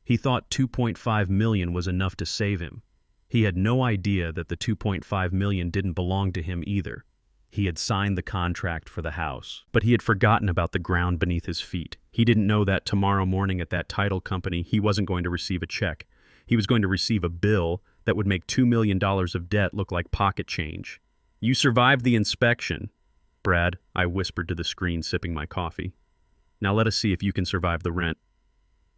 He thought $2.5 million was enough to save him. He had no idea that the $2.5 million didn't belong to him either. He had signed the contract for the house, but he had forgotten about the ground beneath his feet. He didn't know that tomorrow morning at that title company he wasn't going to receive a check. He was going to receive a bill that would make $2 million of debt look like pocket change. "You survived the inspection, Brad," I whispered to the screen, sipping my coffee. "Now let us see if you can survive the rent."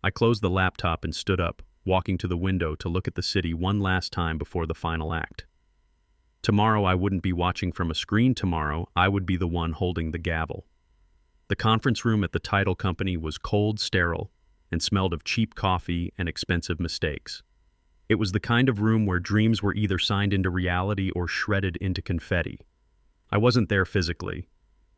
I closed the laptop and stood up, walking to the window to look at the city one last time before the final act. Tomorrow I wouldn't be watching from a screen. Tomorrow I would be the one holding the gavel. The conference room at the title company was cold, sterile, and smelled of cheap coffee and expensive mistakes. It was the kind of room where dreams were either signed into reality or shredded into confetti. I wasn't there physically,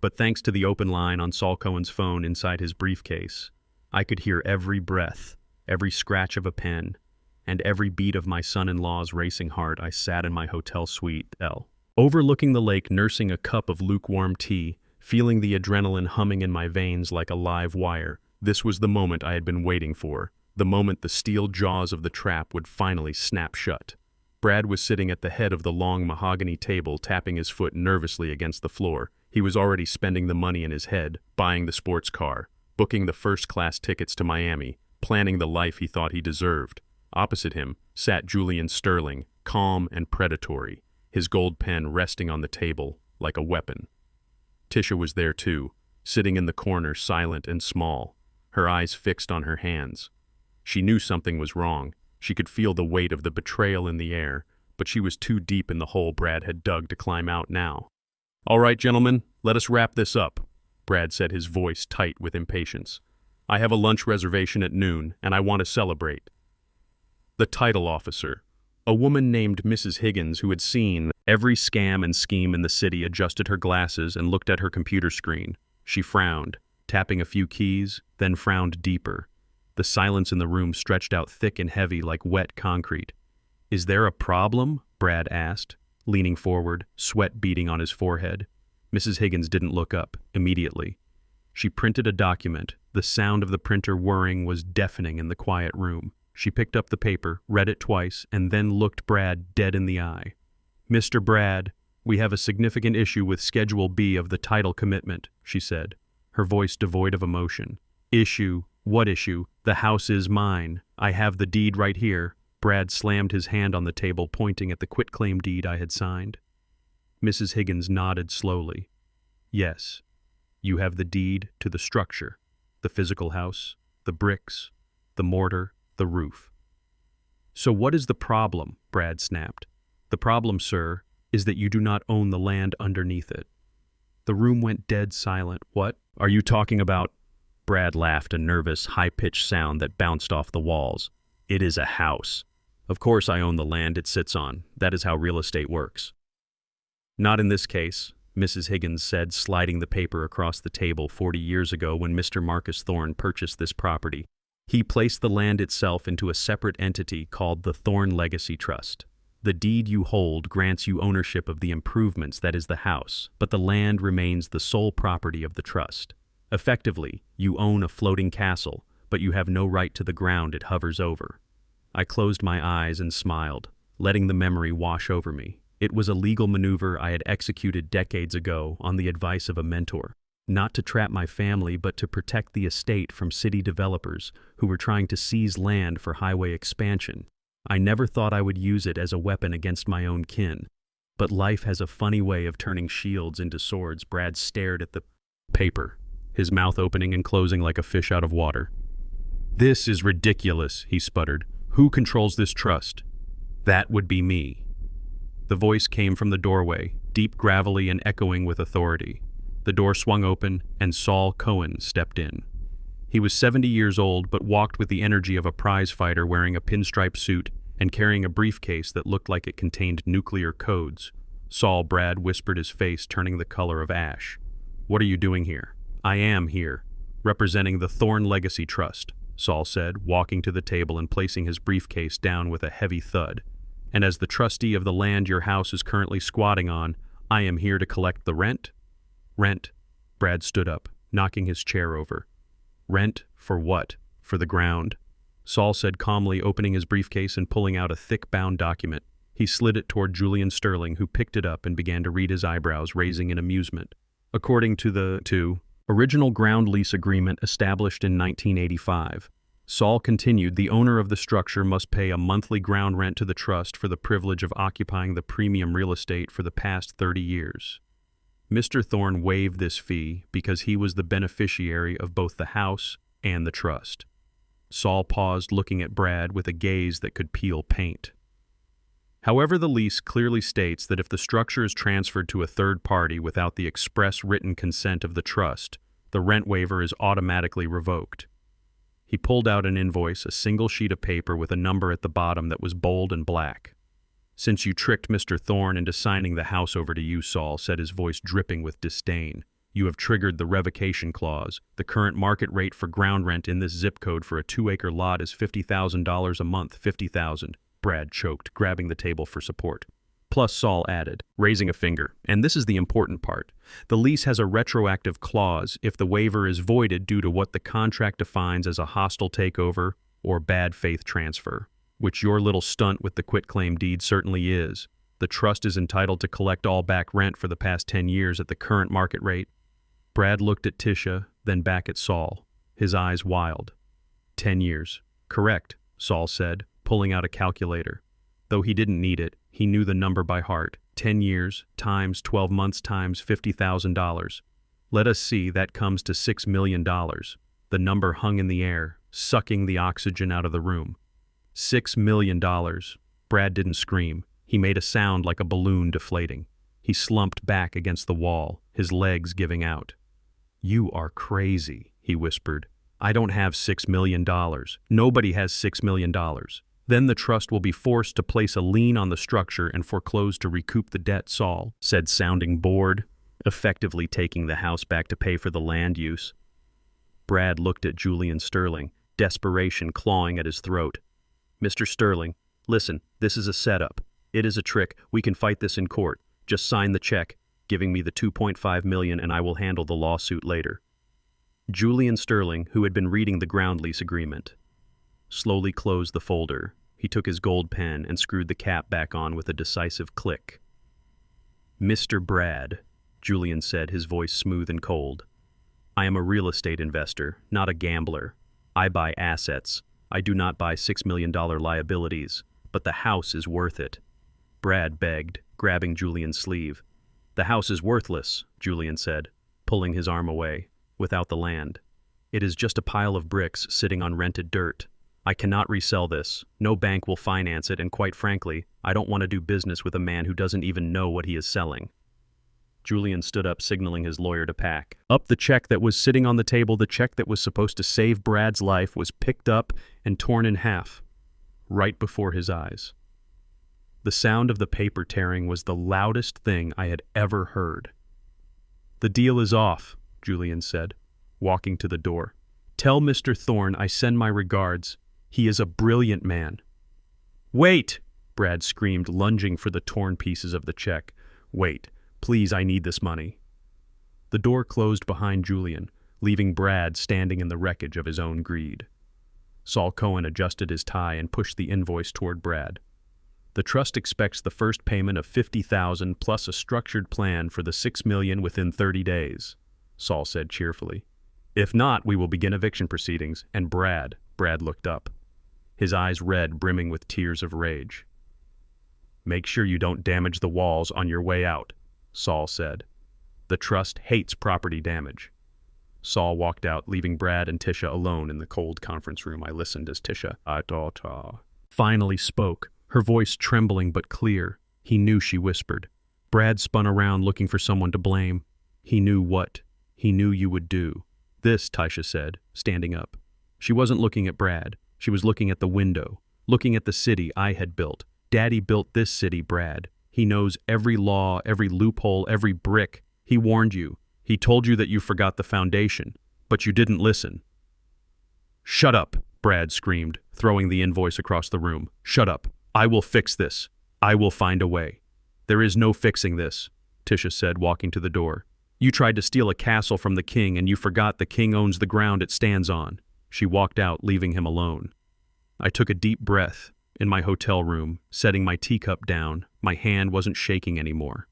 but thanks to the open line on Saul Cohen's phone inside his briefcase, I could hear every breath, every scratch of a pen, and every beat of my son-in-law's racing heart. I sat in my hotel suite, overlooking the lake, nursing a cup of lukewarm tea, feeling the adrenaline humming in my veins like a live wire. This was the moment I had been waiting for, the moment the steel jaws of the trap would finally snap shut. Brad was sitting at the head of the long mahogany table, tapping his foot nervously against the floor. He was already spending the money in his head, buying the sports car, booking the first-class tickets to Miami, planning the life he thought he deserved. Opposite him sat Julian Sterling, calm and predatory, his gold pen resting on the table like a weapon. Tisha was there too, sitting in the corner, silent and small, her eyes fixed on her hands. She knew something was wrong. She could feel the weight of the betrayal in the air, but she was too deep in the hole Brad had dug to climb out now. "All right, gentlemen, let us wrap this up," Brad said, his voice tight with impatience. "I have a lunch reservation at noon, and I want to celebrate." The title officer, a woman named Mrs. Higgins who had seen every scam and scheme in the city, adjusted her glasses and looked at her computer screen. She frowned, tapping a few keys, then frowned deeper. The silence in the room stretched out thick and heavy like wet concrete. "Is there a problem?" Brad asked, leaning forward, sweat beading on his forehead. Mrs. Higgins didn't look up immediately. She printed a document. The sound of the printer whirring was deafening in the quiet room. She picked up the paper, read it twice, and then looked Brad dead in the eye. "Mr. Brad, we have a significant issue with Schedule B of the title commitment," she said, her voice devoid of emotion. "Issue? What issue? The house is mine. I have the deed right here." Brad slammed his hand on the table, pointing at the quitclaim deed I had signed. Mrs. Higgins nodded slowly. "Yes, you have the deed to the structure, the physical house, the bricks, the mortar, the roof." "So what is the problem?" Brad snapped. "The problem, sir, is that you do not own the land underneath it." The room went dead silent. "What are you talking about?" Brad laughed, a nervous, high-pitched sound that bounced off the walls. "It is a house. Of course I own the land it sits on. That is how real estate works." "Not in this case," Mrs. Higgins said, sliding the paper across the table. 40 years ago, when Mr. Marcus Thorne purchased this property, he placed the land itself into a separate entity called the Thorne Legacy Trust. The deed you hold grants you ownership of the improvements, that is the house, but the land remains the sole property of the trust. Effectively, you own a floating castle, but you have no right to the ground it hovers over. I closed my eyes and smiled, letting the memory wash over me. It was a legal maneuver I had executed decades ago on the advice of a mentor, not to trap my family but to protect the estate from city developers who were trying to seize land for highway expansion. I never thought I would use it as a weapon against my own kin, but life has a funny way of turning shields into swords. Brad stared at the paper, his mouth opening and closing like a fish out of water. "This is ridiculous," he sputtered. "Who controls this trust?" "That would be me." The voice came from the doorway, deep, gravelly, and echoing with authority. The door swung open, and Saul Cohen stepped in. He was 70 years old, but walked with the energy of a prize fighter, wearing a pinstripe suit and carrying a briefcase that looked like it contained nuclear codes. "Saul," Brad whispered, his face turning the color of ash. "What are you doing here?" "I am here, representing the Thorne Legacy Trust," Saul said, walking to the table and placing his briefcase down with a heavy thud. "And as the trustee of the land your house is currently squatting on, I am here to collect the rent." "Rent?" Brad stood up, knocking his chair over. "Rent for what?" "For the ground," Saul said calmly, opening his briefcase and pulling out a thick bound document. He slid it toward Julian Sterling, who picked it up and began to read, his eyebrows raising in amusement. "According to the original ground lease agreement established in 1985, Saul continued, the owner of the structure must pay a monthly ground rent to the trust for the privilege of occupying the premium real estate for the past 30 years. Mr. Thorne waived this fee because he was the beneficiary of both the house and the trust." Saul paused, looking at Brad with a gaze that could peel paint. "However, the lease clearly states that if the structure is transferred to a third party without the express written consent of the trust, the rent waiver is automatically revoked." He pulled out an invoice, a single sheet of paper with a number at the bottom that was bold and black. "Since you tricked Mr. Thorne into signing the house over to you," Saul said, his voice dripping with disdain, "you have triggered the revocation clause. The current market rate for ground rent in this zip code for a 2-acre lot is $50,000 a month." "50,000, Brad choked, grabbing the table for support. "Plus," Saul added, raising a finger, "and this is the important part. The lease has a retroactive clause if the waiver is voided due to what the contract defines as a hostile takeover or bad faith transfer, which your little stunt with the quitclaim deed certainly is. The trust is entitled to collect all back rent for the past 10 years at the current market rate." Brad looked at Tisha, then back at Saul, his eyes wild. 10 years. "Correct," Saul said, pulling out a calculator. Though he didn't need it, he knew the number by heart. 10 years times 12 months times $50,000. "Let us see, that comes to $6 million. The number hung in the air, sucking the oxygen out of the room. $6 million. Brad didn't scream. He made a sound like a balloon deflating. He slumped back against the wall, his legs giving out. "You are crazy," he whispered. "I don't have $6 million. Nobody has $6 million. Then the trust will be forced to place a lien on the structure and foreclose to recoup the debt," Saul said, sounding bored, effectively taking the house back to pay for the land use. Brad looked at Julian Sterling, desperation clawing at his throat. "Mr. Sterling, listen, this is a setup. It is a trick. We can fight this in court. Just sign the check, giving me the $2.5 million, and I will handle the lawsuit later." Julian Sterling, who had been reading the ground lease agreement, slowly closed the folder. He took his gold pen and screwed the cap back on with a decisive click. "Mr. Brad," Julian said, his voice smooth and cold, "I am a real estate investor, not a gambler. I buy assets. I do not buy $6 million liabilities, but the house is worth it." Brad begged, grabbing Julian's sleeve. "The house is worthless," Julian said, pulling his arm away, "without the land. It is just a pile of bricks sitting on rented dirt. I cannot resell this. No bank will finance it, and quite frankly, I don't want to do business with a man who doesn't even know what he is selling." Julian stood up, signaling his lawyer to pack up the check that was sitting on the table. The check that was supposed to save Brad's life was picked up and torn in half, right before his eyes. The sound of the paper tearing was the loudest thing I had ever heard. "The deal is off," Julian said, walking to the door. "Tell Mr. Thorne I send my regards. He is a brilliant man." "Wait!" Brad screamed, lunging for the torn pieces of the check. "Wait. Please, I need this money." The door closed behind Julian, leaving Brad standing in the wreckage of his own greed. Saul Cohen adjusted his tie and pushed the invoice toward Brad. The trust expects the first payment of $50,000 plus a structured plan for the $6 million within 30 days, Saul said cheerfully. If not, we will begin eviction proceedings, and Brad looked up, his eyes red, brimming with tears of rage. Make sure you don't damage the walls on your way out, Saul said. The trust hates property damage. Saul walked out, leaving Brad and Tisha alone in the cold conference room. I listened as Tisha finally spoke, her voice trembling but clear. He knew she whispered. Brad spun around, looking for someone to blame. He knew what? He knew you would do. This, Tisha said, standing up. She wasn't looking at Brad. She was looking at the window, looking at the city I had built. Daddy built this city, Brad. He knows every law, every loophole, every brick. He warned you. He told you that you forgot the foundation, but you didn't listen. Shut up, Brad screamed, throwing the invoice across the room. Shut up. I will fix this. I will find a way. There is no fixing this, Tisha said, walking to the door. You tried to steal a castle from the king, and you forgot the king owns the ground it stands on. She walked out, leaving him alone. I took a deep breath in my hotel room, setting my teacup down. My hand wasn't shaking anymore.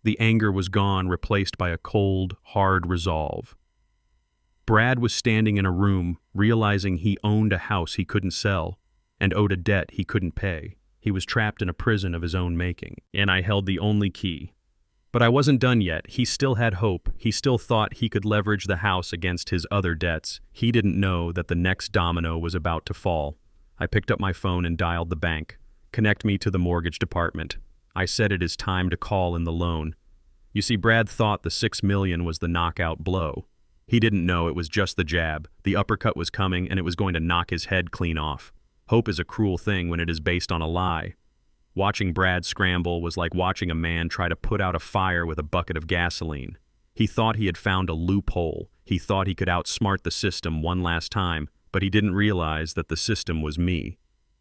The anger was gone, replaced by a cold, hard resolve. Brad was standing in a room, realizing he owned a house he couldn't sell and owed a debt he couldn't pay. He was trapped in a prison of his own making, and I held the only key. But I wasn't done yet. He still had hope. He still thought he could leverage the house against his other debts. He didn't know that the next domino was about to fall. I picked up my phone and dialed the bank. Connect me to the mortgage department. I said it is time to call in the loan. You see, Brad thought the $6 million was the knockout blow. He didn't know it was just the jab. The uppercut was coming, and it was going to knock his head clean off. Hope is a cruel thing when it is based on a lie. Watching Brad scramble was like watching a man try to put out a fire with a bucket of gasoline. He thought he had found a loophole. He thought he could outsmart the system one last time, but he didn't realize that the system was me.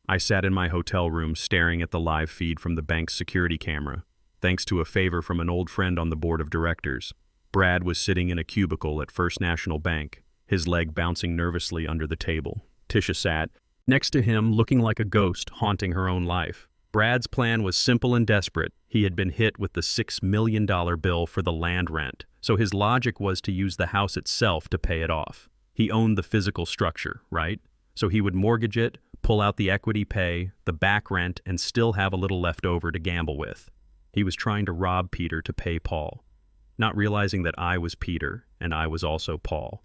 I sat in my hotel room staring at the live feed from the bank's security camera. Thanks to a favor from an old friend on the board of directors, Brad was sitting in a cubicle at First National Bank, his leg bouncing nervously under the table. Tisha sat next to him, looking like a ghost haunting her own life. Brad's plan was simple and desperate. He had been hit with the $6 million bill for the land rent, so his logic was to use the house itself to pay it off. He owned the physical structure, right? So he would mortgage it, pull out the equity pay, the back rent, and still have a little left over to gamble with. He was trying to rob Peter to pay Paul, not realizing that I was Peter and I was also Paul.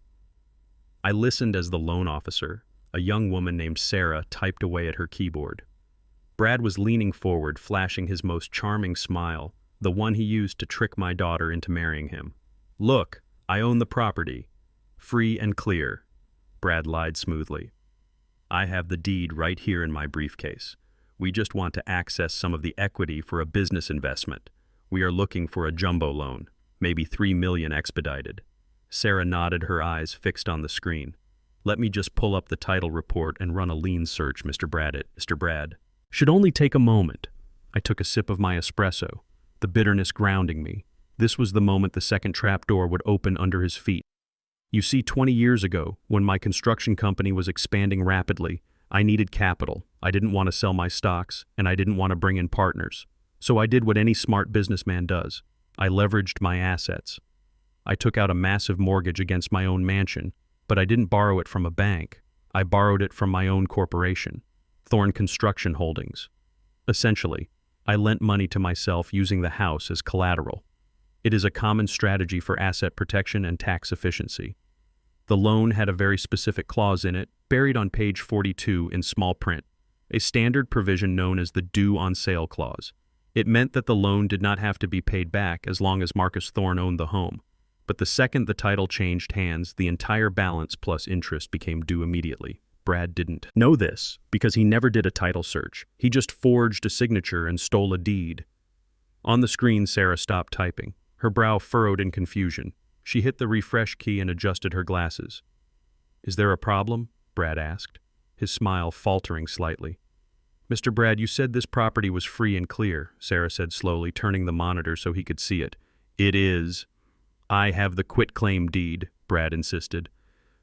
I listened as the loan officer, a young woman named Sarah, typed away at her keyboard. Brad was leaning forward, flashing his most charming smile, the one he used to trick my daughter into marrying him. Look, I own the property. Free and clear. Brad lied smoothly. I have the deed right here in my briefcase. We just want to access some of the equity for a business investment. We are looking for a jumbo loan, maybe $3 million expedited. Sarah nodded, her eyes fixed on the screen. Let me just pull up the title report and run a lien search, Mr. Brad. Should only take a moment. I took a sip of my espresso, the bitterness grounding me. This was the moment the second trapdoor would open under his feet. You see, 20 years ago, when my construction company was expanding rapidly, I needed capital. I didn't want to sell my stocks, and I didn't want to bring in partners. So I did what any smart businessman does. I leveraged my assets. I took out a massive mortgage against my own mansion, but I didn't borrow it from a bank. I borrowed it from my own corporation, Thorne Construction Holdings. Essentially, I lent money to myself using the house as collateral. It is a common strategy for asset protection and tax efficiency. The loan had a very specific clause in it, buried on page 42 in small print, a standard provision known as the due on sale clause. It meant that the loan did not have to be paid back as long as Marcus Thorne owned the home. But the second the title changed hands, the entire balance plus interest became due immediately. Brad didn't know this because he never did a title search. He just forged a signature and stole a deed. On the screen, Sarah stopped typing, her brow furrowed in confusion. She hit the refresh key and adjusted her glasses. Is there a problem? Brad asked, his smile faltering slightly. Mr. Brad, you said this property was free and clear, Sarah said slowly, turning the monitor so he could see it. It is. I have the quitclaim deed, Brad insisted.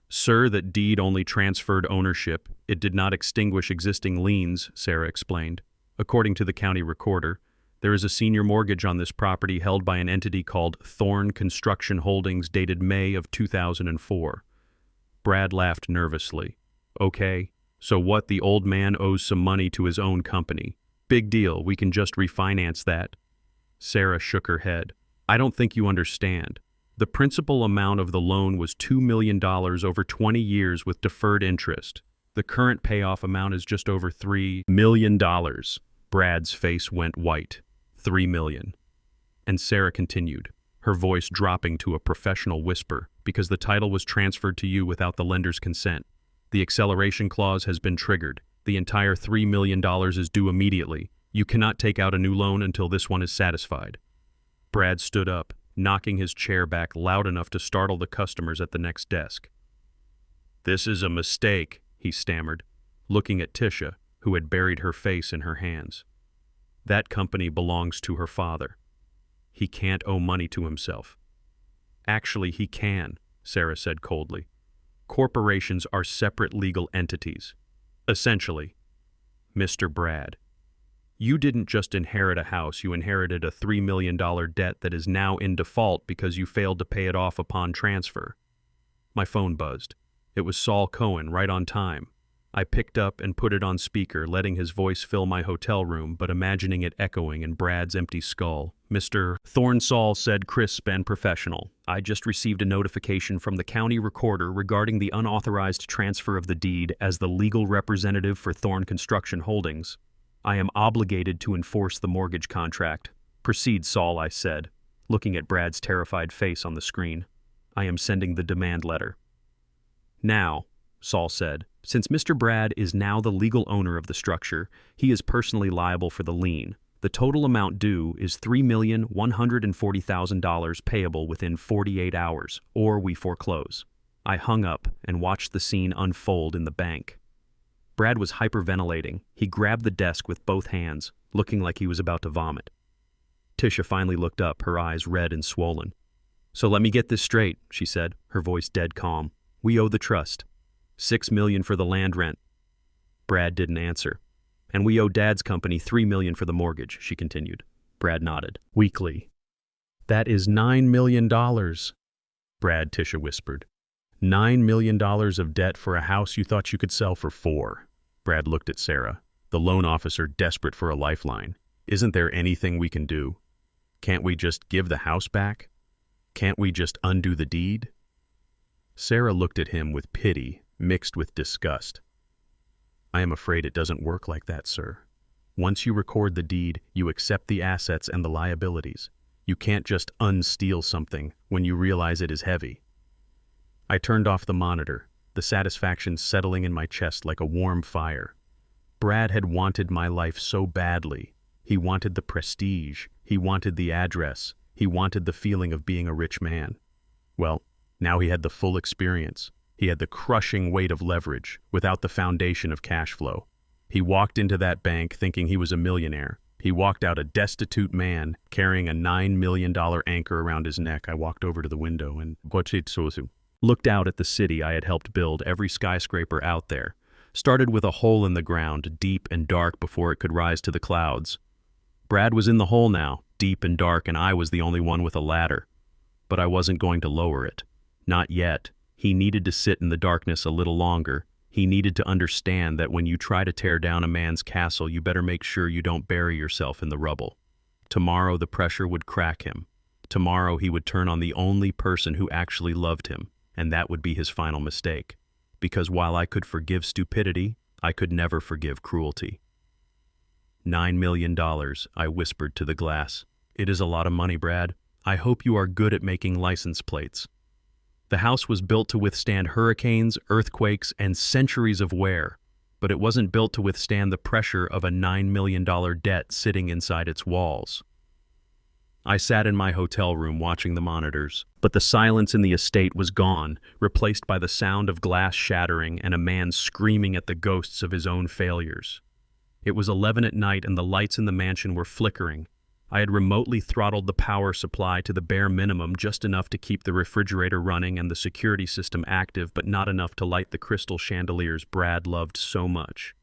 Sir, that deed only transferred ownership. It did not extinguish existing liens, Sarah explained. According to the county recorder, there is a senior mortgage on this property held by an entity called Thorne Construction Holdings dated May of 2004. Brad laughed nervously. Okay, so what, the old man owes some money to his own company. Big deal, we can just refinance that. Sarah shook her head. I don't think you understand. The principal amount of the loan was $2 million over 20 years with deferred interest. The current payoff amount is just over $3 million. Brad's face went white. $3 million. And Sarah continued, her voice dropping to a professional whisper, because the title was transferred to you without the lender's consent. The acceleration clause has been triggered. The entire $3 million is due immediately. You cannot take out a new loan until this one is satisfied. Brad stood up, knocking his chair back loud enough to startle the customers at the next desk. This is a mistake, he stammered, looking at Tisha, who had buried her face in her hands. That company belongs to her father. He can't owe money to himself. Actually, he can, Sarah said coldly. Corporations are separate legal entities. Essentially, Mr. Brad, you didn't just inherit a house, you inherited a $3 million debt that is now in default because you failed to pay it off upon transfer. My phone buzzed. It was Saul Cohen, right on time. I picked up and put it on speaker, letting his voice fill my hotel room, but imagining it echoing in Brad's empty skull. Mr. Thorne, Saul said, crisp and professional. I just received a notification from the county recorder regarding the unauthorized transfer of the deed as the legal representative for Thorne Construction Holdings. I am obligated to enforce the mortgage contract. Proceed, Saul, I said, looking at Brad's terrified face on the screen. I am sending the demand letter. Now, Saul said, since Mr. Brad is now the legal owner of the structure, he is personally liable for the lien. The total amount due is $3,140,000 payable within 48 hours, or we foreclose. I hung up and watched the scene unfold in the bank. Brad was hyperventilating. He grabbed the desk with both hands, looking like he was about to vomit. Tisha finally looked up, her eyes red and swollen. So let me get this straight, she said, her voice dead calm. We owe the trust. $6 million for the land rent. Brad didn't answer. And we owe Dad's company $3 million for the mortgage, she continued. Brad nodded. Weakly. That is $9 million. Brad, Tisha whispered. $9 million of debt for a house you thought you could sell for $4 million. Brad looked at Sarah, the loan officer desperate for a lifeline. Isn't there anything we can do? Can't we just give the house back? Can't we just undo the deed? Sarah looked at him with pity, mixed with disgust. I am afraid it doesn't work like that, sir. Once you record the deed, you accept the assets and the liabilities. You can't just unsteal something when you realize it is heavy. I turned off the monitor, the satisfaction settling in my chest like a warm fire. Brad had wanted my life so badly. He wanted the prestige. He wanted the address. He wanted the feeling of being a rich man. Well, now he had the full experience. He had the crushing weight of leverage without the foundation of cash flow. He walked into that bank thinking he was a millionaire. He walked out a destitute man carrying a $9 million anchor around his neck. I walked over to the window and looked out at the city I had helped build, every skyscraper out there. Started with a hole in the ground, deep and dark before it could rise to the clouds. Brad was in the hole now, deep and dark, and I was the only one with a ladder. But I wasn't going to lower it. Not yet. He needed to sit in the darkness a little longer. He needed to understand that when you try to tear down a man's castle, you better make sure you don't bury yourself in the rubble. Tomorrow the pressure would crack him. Tomorrow he would turn on the only person who actually loved him, and that would be his final mistake. Because while I could forgive stupidity, I could never forgive cruelty. $9 million, I whispered to the glass. It is a lot of money, Brad. I hope you are good at making license plates. The house was built to withstand hurricanes, earthquakes, and centuries of wear, but it wasn't built to withstand the pressure of a $9 million debt sitting inside its walls. I sat in my hotel room watching the monitors, but the silence in the estate was gone, replaced by the sound of glass shattering and a man screaming at the ghosts of his own failures. It was 11 at night and the lights in the mansion were flickering. I had remotely throttled the power supply to the bare minimum, just enough to keep the refrigerator running and the security system active, but not enough to light the crystal chandeliers Brad loved so much.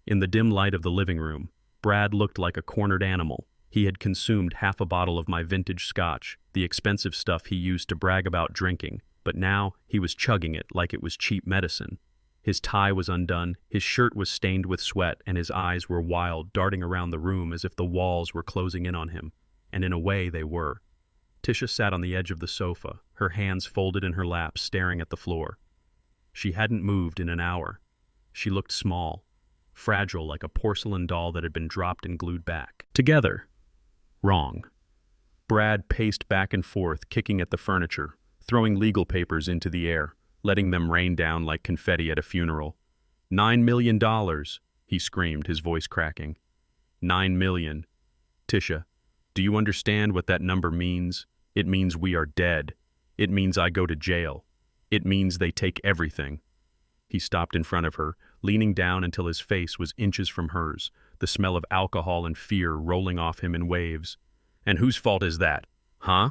In the dim light of the living room, Brad looked like a cornered animal. He had consumed half a bottle of my vintage scotch, the expensive stuff he used to brag about drinking, but now he was chugging it like it was cheap medicine. His tie was undone, his shirt was stained with sweat, and his eyes were wild, darting around the room as if the walls were closing in on him. And in a way they were. Tisha sat on the edge of the sofa, her hands folded in her lap, staring at the floor. She hadn't moved in an hour. She looked small, fragile like a porcelain doll that had been dropped and glued back together. Wrong. Brad paced back and forth, kicking at the furniture, throwing legal papers into the air, letting them rain down like confetti at a funeral. $9 million, he screamed, his voice cracking. 9 million. Tisha, do you understand what that number means? It means we are dead. It means I go to jail. It means they take everything. He stopped in front of her, leaning down until his face was inches from hers, the smell of alcohol and fear rolling off him in waves. And whose fault is that? Huh?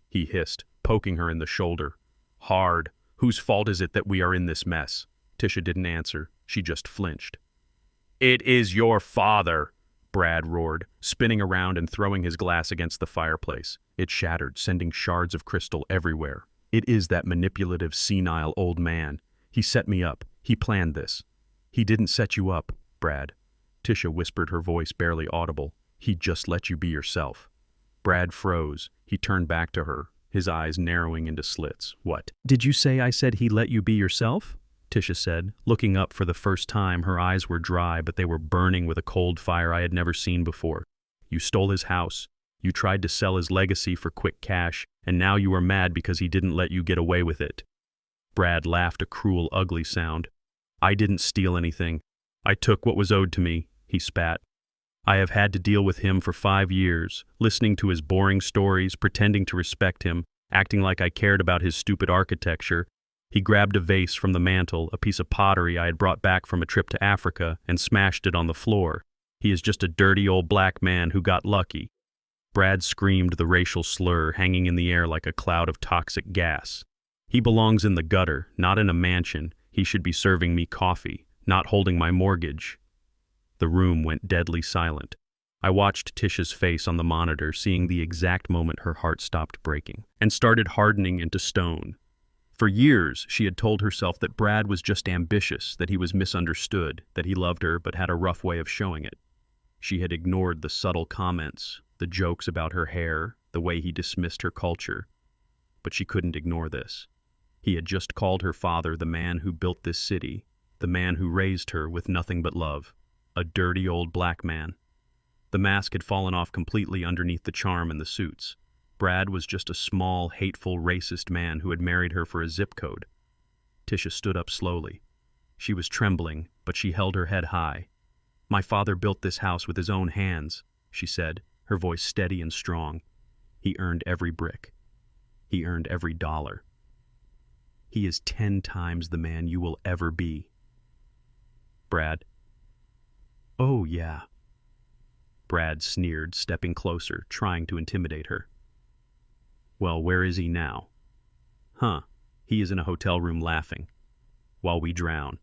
He hissed, poking her in the shoulder. Hard. Whose fault is it that we are in this mess? Tisha didn't answer. She just flinched. It is your father, Brad roared, spinning around and throwing his glass against the fireplace. It shattered, sending shards of crystal everywhere. It is that manipulative, senile old man. He set me up. He planned this. He didn't set you up, Brad. Tisha whispered, her voice barely audible. He just let you be yourself. Brad froze. He turned back to her, his eyes narrowing into slits. What? Did you say I said he let you be yourself? Tisha said, looking up for the first time. Her eyes were dry, but they were burning with a cold fire I had never seen before. You stole his house. You tried to sell his legacy for quick cash, and now you are mad because he didn't let you get away with it. Brad laughed, a cruel, ugly sound. I didn't steal anything. I took what was owed to me, he spat. I have had to deal with him for 5 years, listening to his boring stories, pretending to respect him, acting like I cared about his stupid architecture. He grabbed a vase from the mantel, a piece of pottery I had brought back from a trip to Africa, and smashed it on the floor. He is just a dirty old black man who got lucky. Brad screamed, the racial slur hanging in the air like a cloud of toxic gas. He belongs in the gutter, not in a mansion. He should be serving me coffee, not holding my mortgage. The room went deadly silent. I watched Tisha's face on the monitor, seeing the exact moment her heart stopped breaking and started hardening into stone. For years, she had told herself that Brad was just ambitious, that he was misunderstood, that he loved her but had a rough way of showing it. She had ignored the subtle comments, the jokes about her hair, the way he dismissed her culture. But she couldn't ignore this. He had just called her father the man who built this city, the man who raised her with nothing but love. A dirty old black man. The mask had fallen off completely underneath the charm and the suits. Brad was just a small, hateful, racist man who had married her for a zip code. Tisha stood up slowly. She was trembling, but she held her head high. My father built this house with his own hands, she said, her voice steady and strong. He earned every brick. He earned every dollar. He is 10 times the man you will ever be. Brad. Oh, yeah. Brad sneered, stepping closer, trying to intimidate her. Well, where is he now? Huh, he is in a hotel room laughing. While we drown.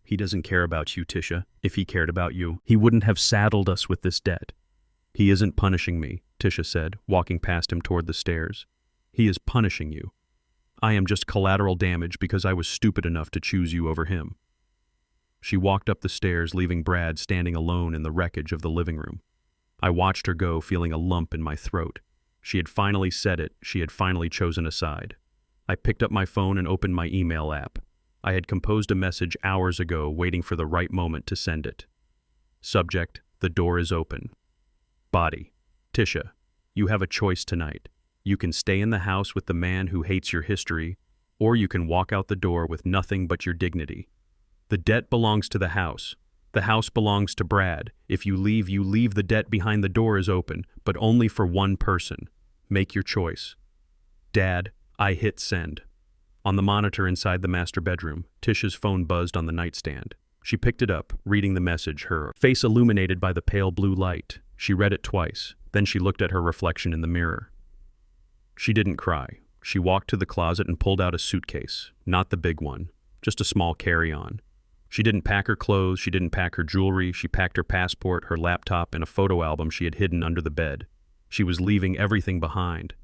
He doesn't care about you, Tisha. If he cared about you, he wouldn't have saddled us with this debt. He isn't punishing me, Tisha said, walking past him toward the stairs. He is punishing you. I am just collateral damage because I was stupid enough to choose you over him. She walked up the stairs, leaving Brad standing alone in the wreckage of the living room. I watched her go, feeling a lump in my throat. She had finally said it. She had finally chosen a side. I picked up my phone and opened my email app. I had composed a message hours ago, waiting for the right moment to send it. Subject, the door is open. Body, Tisha, you have a choice tonight. You can stay in the house with the man who hates your history, or you can walk out the door with nothing but your dignity. The debt belongs to the house. The house belongs to Brad. If you leave, the debt behind the door is open, but only for one person. Make your choice. Dad, I hit send. On the monitor inside the master bedroom, Tisha's phone buzzed on the nightstand. She picked it up, reading the message, her face illuminated by the pale blue light. She read it twice, then she looked at her reflection in the mirror. She didn't cry. She walked to the closet and pulled out a suitcase, not the big one, just a small carry-on. She didn't pack her clothes, she didn't pack her jewelry, she packed her passport, her laptop, and a photo album she had hidden under the bed. She was leaving everything behind.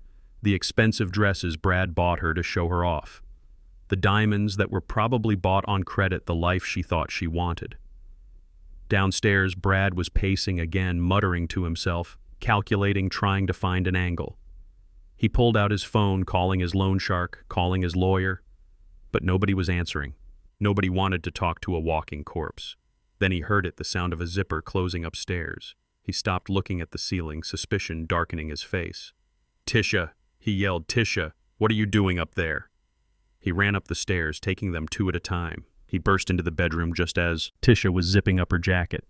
The expensive dresses Brad bought her to show her off. The diamonds that were probably bought on credit, the life she thought she wanted. Downstairs, Brad was pacing again, muttering to himself, calculating, trying to find an angle. He pulled out his phone, calling his loan shark, calling his lawyer, but nobody was answering. Nobody wanted to talk to a walking corpse. Then he heard it, the sound of a zipper closing upstairs. He stopped looking at the ceiling, suspicion darkening his face. "Tisha!" he yelled. "Tisha, what are you doing up there?" He ran up the stairs, taking them two at a time. He burst into the bedroom just as Tisha was zipping up her jacket.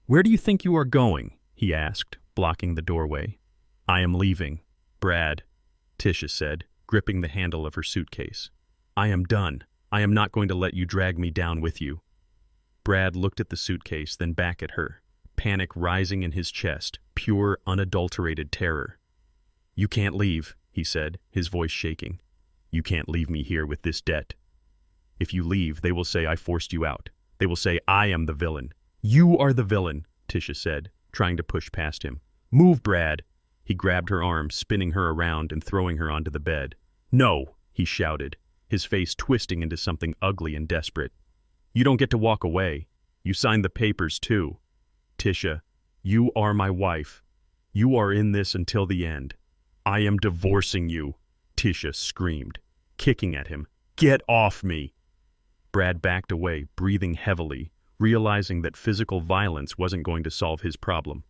"Where do you think you are going?" he asked, blocking the doorway. "I am leaving, Brad," Tisha said, gripping the handle of her suitcase. "I am done. I am not going to let you drag me down with you." Brad looked at the suitcase, then back at her, panic rising in his chest, pure, unadulterated terror. "You can't leave," he said, his voice shaking. "You can't leave me here with this debt. If you leave, they will say I forced you out. They will say I am the villain." "You are the villain," Tisha said, trying to push past him. "Move, Brad." He grabbed her arm, spinning her around and throwing her onto the bed. "No," he shouted, his face twisting into something ugly and desperate. "You don't get to walk away. You signed the papers, too. Tisha, you are my wife. You are in this until the end. I am divorcing you," Tisha screamed, kicking at him. "Get off me!" Brad backed away, breathing heavily, realizing that physical violence wasn't going to solve his problem.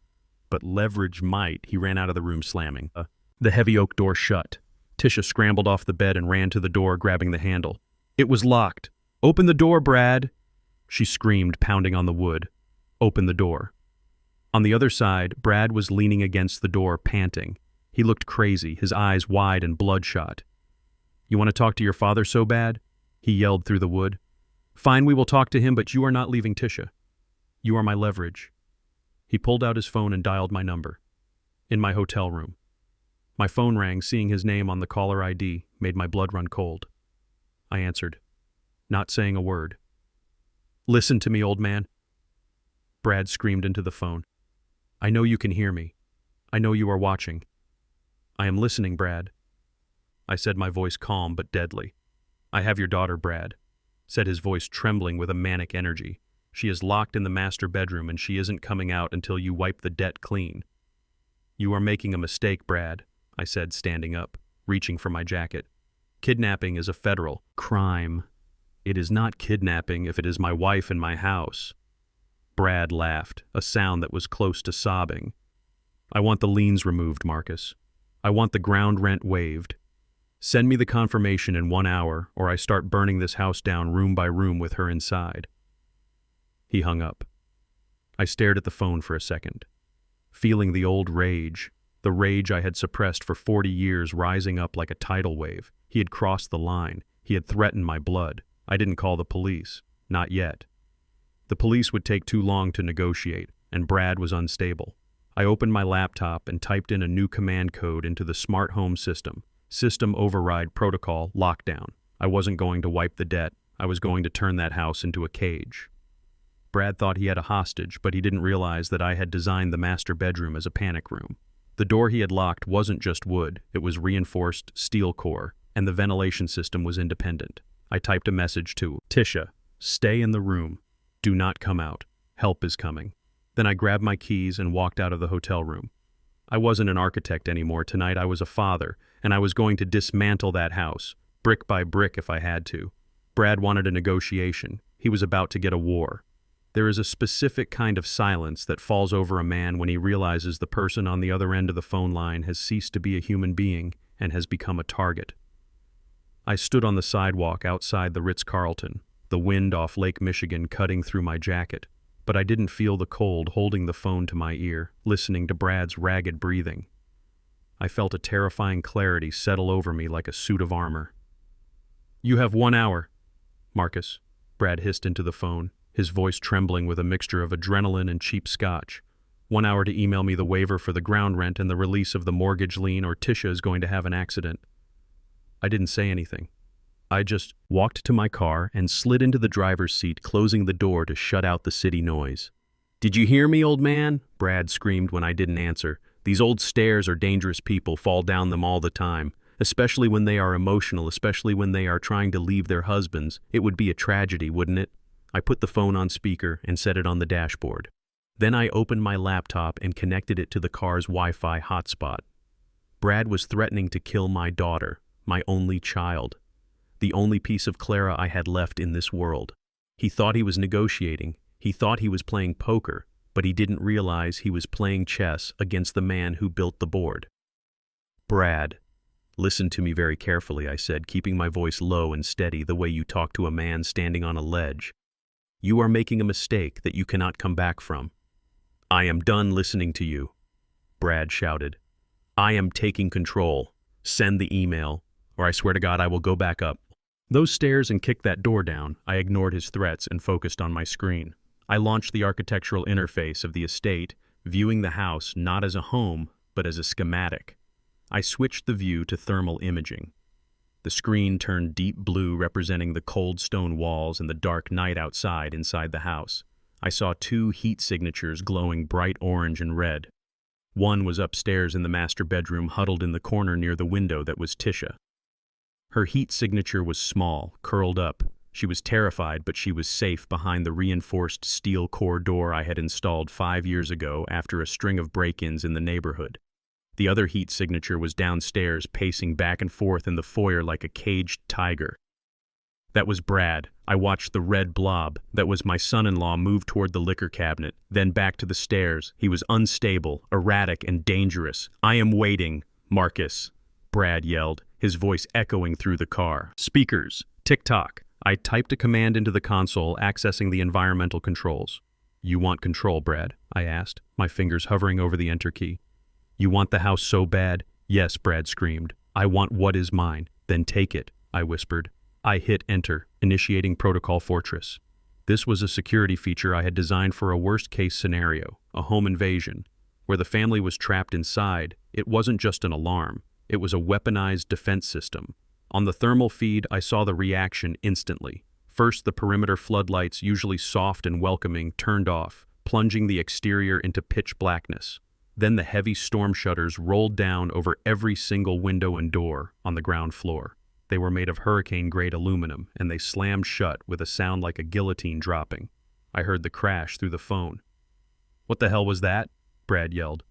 But leverage might. He ran out of the room slamming. The heavy oak door shut. Tisha scrambled off the bed and ran to the door, grabbing the handle. It was locked. "Open the door, Brad!" she screamed, pounding on the wood. "Open the door." On the other side, Brad was leaning against the door, panting. He looked crazy, his eyes wide and bloodshot. "You want to talk to your father so bad?" he yelled through the wood. "Fine, we will talk to him, but you are not leaving Tisha. You are my leverage." He pulled out his phone and dialed my number. In my hotel room. My phone rang, seeing his name on the caller ID made my blood run cold. I answered, not saying a word. "Listen to me, old man." Brad screamed into the phone. "I know you can hear me. I know you are watching." "I am listening, Brad." I said, my voice calm but deadly. "I have your daughter, Brad," said his voice trembling with a manic energy. "She is locked in the master bedroom and she isn't coming out until you wipe the debt clean." "You are making a mistake, Brad," I said, standing up, reaching for my jacket. "Kidnapping is a federal crime. It is not kidnapping if it is my wife in my house." Brad laughed, a sound that was close to sobbing. "I want the liens removed, Marcus. I want the ground rent waived. Send me the confirmation in 1 hour, or I start burning this house down room by room with her inside." He hung up. I stared at the phone for a second, feeling the old rage, the rage I had suppressed for 40 years rising up like a tidal wave. He had crossed the line. He had threatened my blood. I didn't call the police. Not yet. The police would take too long to negotiate, and Brad was unstable. I opened my laptop and typed in a new command code into the smart home system. System override protocol lockdown. I wasn't going to wipe the debt. I was going to turn that house into a cage. Brad thought he had a hostage, but he didn't realize that I had designed the master bedroom as a panic room. The door he had locked wasn't just wood, it was reinforced steel core, and the ventilation system was independent. I typed a message to Tisha, "Stay in the room. Do not come out. Help is coming." Then I grabbed my keys and walked out of the hotel room. I wasn't an architect anymore. Tonight I was a father, and I was going to dismantle that house, brick by brick if I had to. Brad wanted a negotiation. He was about to get a war. There is a specific kind of silence that falls over a man when he realizes the person on the other end of the phone line has ceased to be a human being and has become a target. I stood on the sidewalk outside the Ritz-Carlton, the wind off Lake Michigan cutting through my jacket, but I didn't feel the cold holding the phone to my ear, listening to Brad's ragged breathing. I felt a terrifying clarity settle over me like a suit of armor. "You have 1 hour, Marcus," Brad hissed into the phone, his voice trembling with a mixture of adrenaline and cheap scotch. 1 hour to email me the waiver for the ground rent and the release of the mortgage lien, or Tisha is going to have an accident. I didn't say anything. I just walked to my car and slid into the driver's seat, closing the door to shut out the city noise. "Did you hear me, old man?" Brad screamed when I didn't answer. "These old stairs are dangerous. People fall down them all the time, especially when they are emotional, especially when they are trying to leave their husbands. It would be a tragedy, wouldn't it?" I put the phone on speaker and set it on the dashboard. Then I opened my laptop and connected it to the car's Wi-Fi hotspot. Brad was threatening to kill my daughter, my only child, the only piece of Clara I had left in this world. He thought he was negotiating. He thought he was playing poker, but he didn't realize he was playing chess against the man who built the board. "Brad, listen to me very carefully," I said, keeping my voice low and steady, the way you talk to a man standing on a ledge. "You are making a mistake that you cannot come back from." "I am done listening to you," Brad shouted. "I am taking control. Send the email, or I swear to God I will go back up those stairs and kick that door down." I ignored his threats and focused on my screen. I launched the architectural interface of the estate, viewing the house not as a home, but as a schematic. I switched the view to thermal imaging. The screen turned deep blue, representing the cold stone walls and the dark night outside inside the house. I saw 2 heat signatures glowing bright orange and red. One was upstairs in the master bedroom, huddled in the corner near the window that was Tisha. Her heat signature was small, curled up. She was terrified, but she was safe behind the reinforced steel core door I had installed 5 years ago after a string of break-ins in the neighborhood. The other heat signature was downstairs, pacing back and forth in the foyer like a caged tiger. That was Brad. I watched the red blob, that was my son-in-law, move toward the liquor cabinet, then back to the stairs. He was unstable, erratic, and dangerous. "I am waiting, Marcus," Brad yelled, his voice echoing through the car. Speakers. Tick-tock. I typed a command into the console, accessing the environmental controls. "You want control, Brad?" I asked, my fingers hovering over the enter key. "You want the house so bad?" "Yes," Brad screamed. "I want what is mine." "Then take it," I whispered. I hit enter, initiating Protocol Fortress. This was a security feature I had designed for a worst-case scenario, a home invasion. Where the family was trapped inside, it wasn't just an alarm. It was a weaponized defense system. On the thermal feed, I saw the reaction instantly. First, the perimeter floodlights, usually soft and welcoming, turned off, plunging the exterior into pitch blackness. Then the heavy storm shutters rolled down over every single window and door on the ground floor. They were made of hurricane-grade aluminum, and they slammed shut with a sound like a guillotine dropping. I heard the crash through the phone. "What the hell was that?" Brad yelled.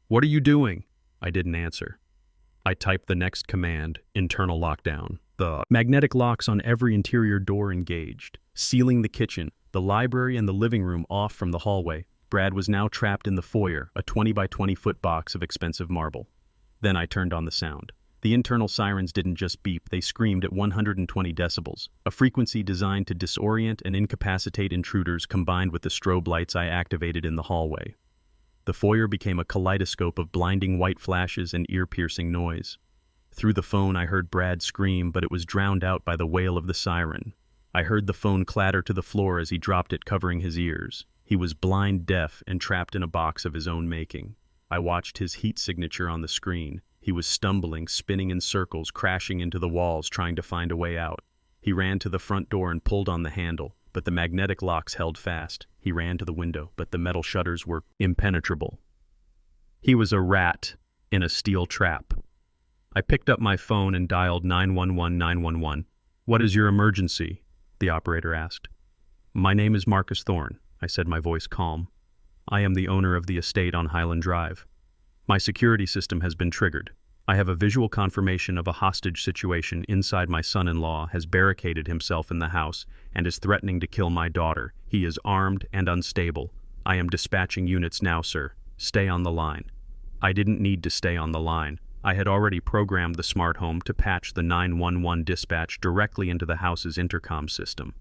"What are you doing?" I didn't answer. I typed the next command, internal lockdown. The magnetic locks on every interior door engaged, sealing the kitchen, the library, and the living room off from the hallway. Brad was now trapped in the foyer, a 20 by 20 foot box of expensive marble. Then I turned on the sound. The internal sirens didn't just beep, they screamed at 120 decibels, a frequency designed to disorient and incapacitate intruders combined with the strobe lights I activated in the hallway. The foyer became a kaleidoscope of blinding white flashes and ear-piercing noise. Through the phone I heard Brad scream, but it was drowned out by the wail of the siren. I heard the phone clatter to the floor as he dropped it, covering his ears. He was blind deaf and trapped in a box of his own making. I watched his heat signature on the screen. He was stumbling, spinning in circles, crashing into the walls, trying to find a way out. He ran to the front door and pulled on the handle, but the magnetic locks held fast. He ran to the window, but the metal shutters were impenetrable. He was a rat in a steel trap. I picked up my phone and dialed 911-911. "What is your emergency?" the operator asked. "My name is Marcus Thorne," I said, my voice calm. "I am the owner of the estate on Highland Drive. My security system has been triggered. I have a visual confirmation of a hostage situation inside. My son-in-law has barricaded himself in the house and is threatening to kill my daughter. He is armed and unstable. I am dispatching units now, sir. Stay on the line." I didn't need to stay on the line. I had already programmed the smart home to patch the 911 dispatch directly into the house's intercom system.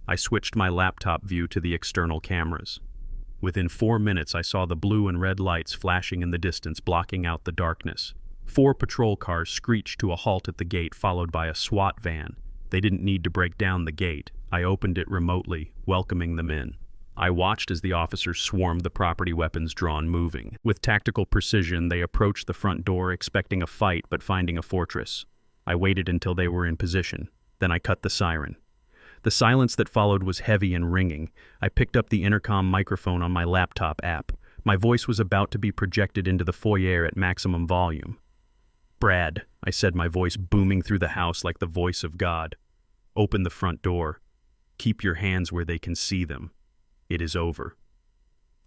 I switched my laptop view to the external cameras. Within 4 minutes, I saw the blue and red lights flashing in the distance, blocking out the darkness. 4 patrol cars screeched to a halt at the gate, followed by a SWAT van. They didn't need to break down the gate. I opened it remotely, welcoming them in. I watched as the officers swarmed the property, weapons drawn, moving. With tactical precision, they approached the front door, expecting a fight but finding a fortress. I waited until they were in position. Then I cut the siren. The silence that followed was heavy and ringing. I picked up the intercom microphone on my laptop app. My voice was about to be projected into the foyer at maximum volume. "Brad," I said, my voice booming through the house like the voice of God. "Open the front door. Keep your hands where they can see them. It is over."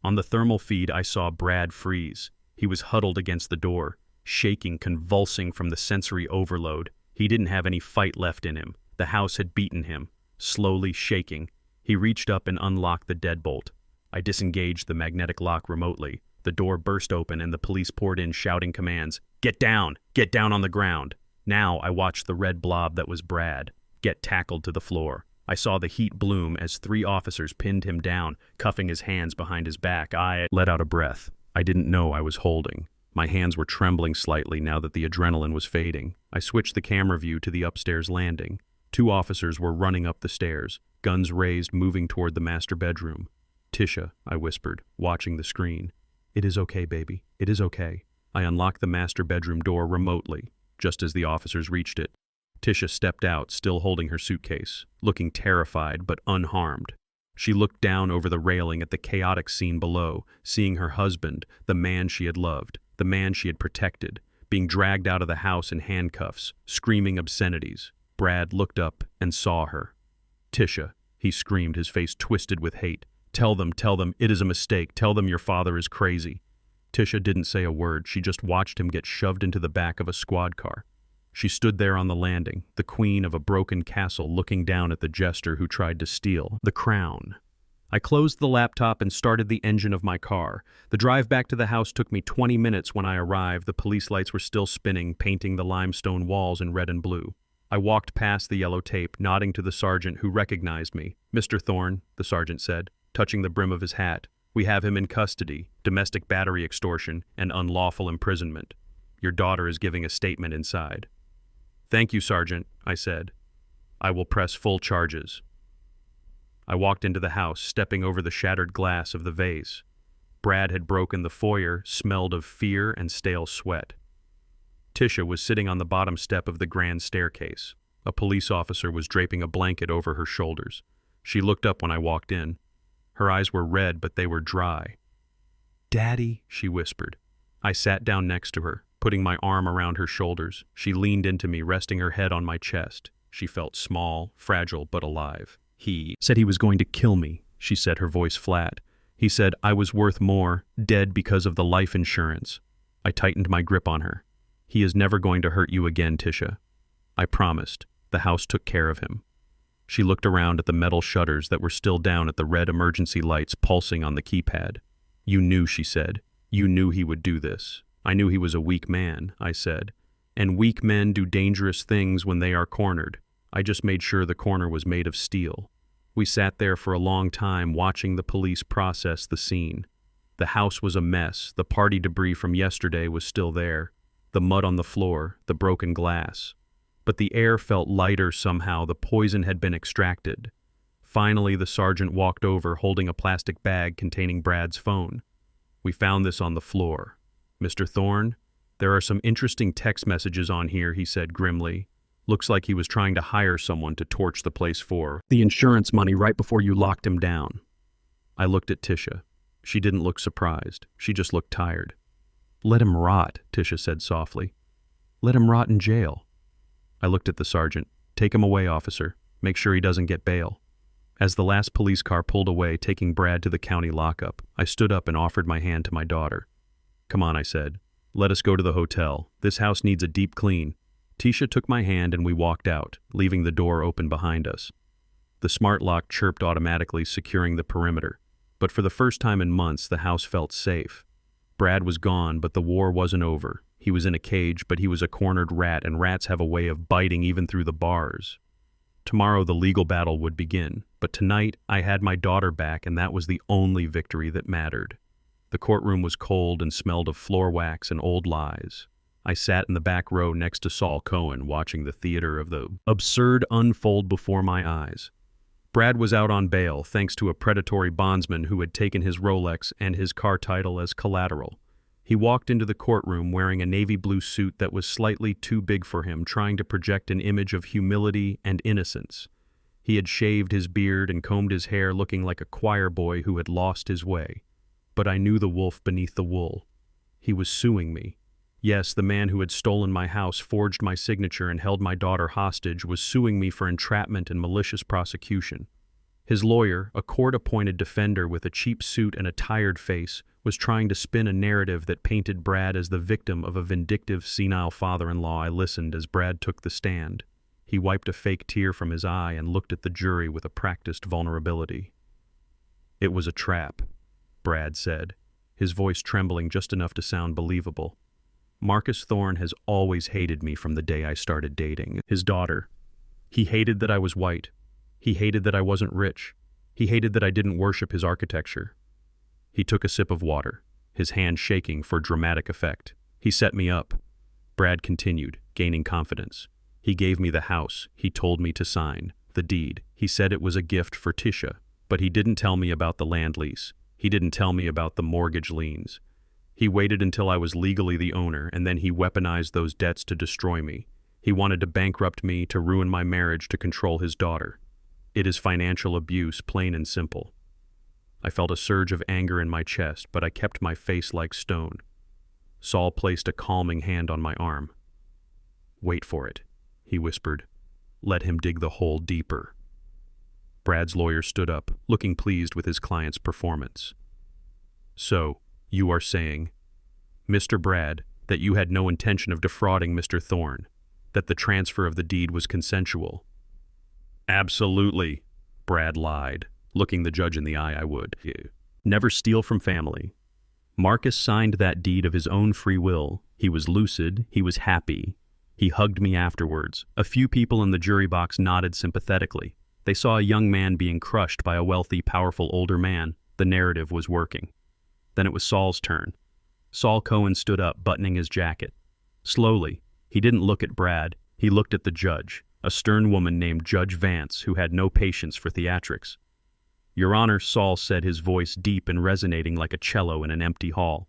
On the thermal feed, I saw Brad freeze. He was huddled against the door, shaking, convulsing from the sensory overload. He didn't have any fight left in him. The house had beaten him. Slowly shaking, he reached up and unlocked the deadbolt. I disengaged the magnetic lock remotely. The door burst open and the police poured in, shouting commands. Get down on the ground." Now I watched the red blob that was Brad get tackled to the floor. I saw the heat bloom as 3 officers pinned him down, cuffing his hands behind his back. I let out a breath. I didn't know I was holding. My hands were trembling slightly now that the adrenaline was fading. I switched the camera view to the upstairs landing. 2 officers were running up the stairs, guns raised, moving toward the master bedroom. "Tisha," I whispered, watching the screen. "It is okay, baby. It is okay." I unlocked the master bedroom door remotely, just as the officers reached it. Tisha stepped out, still holding her suitcase, looking terrified but unharmed. She looked down over the railing at the chaotic scene below, seeing her husband, the man she had loved, the man she had protected, being dragged out of the house in handcuffs, screaming obscenities. Brad looked up and saw her. "Tisha," he screamed, his face twisted with hate. Tell them, it is a mistake. Tell them your father is crazy." Tisha didn't say a word. She just watched him get shoved into the back of a squad car. She stood there on the landing, the queen of a broken castle, looking down at the jester who tried to steal the crown. I closed the laptop and started the engine of my car. The drive back to the house took me 20 minutes. When I arrived, the police lights were still spinning, painting the limestone walls in red and blue. I walked past the yellow tape, nodding to the sergeant who recognized me. "Mr. Thorne," the sergeant said, touching the brim of his hat, "we have him in custody, domestic battery extortion, and unlawful imprisonment. Your daughter is giving a statement inside." "Thank you, Sergeant," I said. "I will press full charges." I walked into the house, stepping over the shattered glass of the vase. Brad had broken. The foyer smelled of fear and stale sweat. Tisha was sitting on the bottom step of the grand staircase. A police officer was draping a blanket over her shoulders. She looked up when I walked in. Her eyes were red, but they were dry. "Daddy," she whispered. I sat down next to her, putting my arm around her shoulders. She leaned into me, resting her head on my chest. She felt small, fragile, but alive. "He said he was going to kill me," she said, her voice flat. "He said I was worth more, dead because of the life insurance." I tightened my grip on her. "He is never going to hurt you again, Tisha." I promised. The house took care of him. She looked around at the metal shutters that were still down, at the red emergency lights pulsing on the keypad. "You knew," she said. "You knew he would do this." "I knew he was a weak man," I said. "And weak men do dangerous things when they are cornered. I just made sure the corner was made of steel." We sat there for a long time, watching the police process the scene. The house was a mess. The party debris from yesterday was still there. The mud on the floor, the broken glass. But the air felt lighter somehow. The poison had been extracted. Finally, the sergeant walked over, holding a plastic bag containing Brad's phone. "We found this on the floor. Mr. Thorne, there are some interesting text messages on here," he said grimly. "Looks like he was trying to hire someone to torch the place for the insurance money right before you locked him down." I looked at Tisha. She didn't look surprised. She just looked tired. "Let him rot," Tisha said softly. "Let him rot in jail." I looked at the sergeant. "Take him away, officer. Make sure he doesn't get bail." As the last police car pulled away, taking Brad to the county lockup, I stood up and offered my hand to my daughter. "Come on," I said. "Let us go to the hotel. This house needs a deep clean." Tisha took my hand and we walked out, leaving the door open behind us. The smart lock chirped automatically, securing the perimeter. But for the first time in months, the house felt safe. Brad was gone, but the war wasn't over. He was in a cage, but he was a cornered rat, and rats have a way of biting even through the bars. Tomorrow the legal battle would begin, but tonight I had my daughter back, and that was the only victory that mattered. The courtroom was cold and smelled of floor wax and old lies. I sat in the back row next to Saul Cohen, watching the theater of the absurd unfold before my eyes. Brad was out on bail thanks to a predatory bondsman who had taken his Rolex and his car title as collateral. He walked into the courtroom wearing a navy blue suit that was slightly too big for him, trying to project an image of humility and innocence. He had shaved his beard and combed his hair, looking like a choir boy who had lost his way. But I knew the wolf beneath the wool. He was suing me. Yes, the man who had stolen my house, forged my signature, and held my daughter hostage was suing me for entrapment and malicious prosecution. His lawyer, a court-appointed defender with a cheap suit and a tired face, was trying to spin a narrative that painted Brad as the victim of a vindictive, senile father-in-law. I listened as Brad took the stand. He wiped a fake tear from his eye and looked at the jury with a practiced vulnerability. "It was a trap," Brad said, his voice trembling just enough to sound believable. "Marcus Thorne has always hated me from the day I started dating his daughter. He hated that I was white. He hated that I wasn't rich. He hated that I didn't worship his architecture." He took a sip of water, his hand shaking for dramatic effect. "He set me up," Brad continued, gaining confidence. "He gave me the house he told me to sign, the deed. He said it was a gift for Tisha, but he didn't tell me about the land lease. He didn't tell me about the mortgage liens. He waited until I was legally the owner, and then he weaponized those debts to destroy me. He wanted to bankrupt me, to ruin my marriage, to control his daughter. It is financial abuse, plain and simple." I felt a surge of anger in my chest, but I kept my face like stone. Saul placed a calming hand on my arm. "Wait for it," he whispered. "Let him dig the hole deeper." Brad's lawyer stood up, looking pleased with his client's performance. "So, you are saying, Mr. Brad, that you had no intention of defrauding Mr. Thorne, that the transfer of the deed was consensual?" "Absolutely," Brad lied, looking the judge in the eye. "I would never steal from family. Marcus signed that deed of his own free will. He was lucid, he was happy. He hugged me afterwards." A few people in the jury box nodded sympathetically. They saw a young man being crushed by a wealthy, powerful older man. The narrative was working. Then it was Saul's turn. Saul Cohen stood up, buttoning his jacket. Slowly, he didn't look at Brad, he looked at the judge, a stern woman named Judge Vance who had no patience for theatrics. "Your Honor," Saul said, his voice deep and resonating like a cello in an empty hall.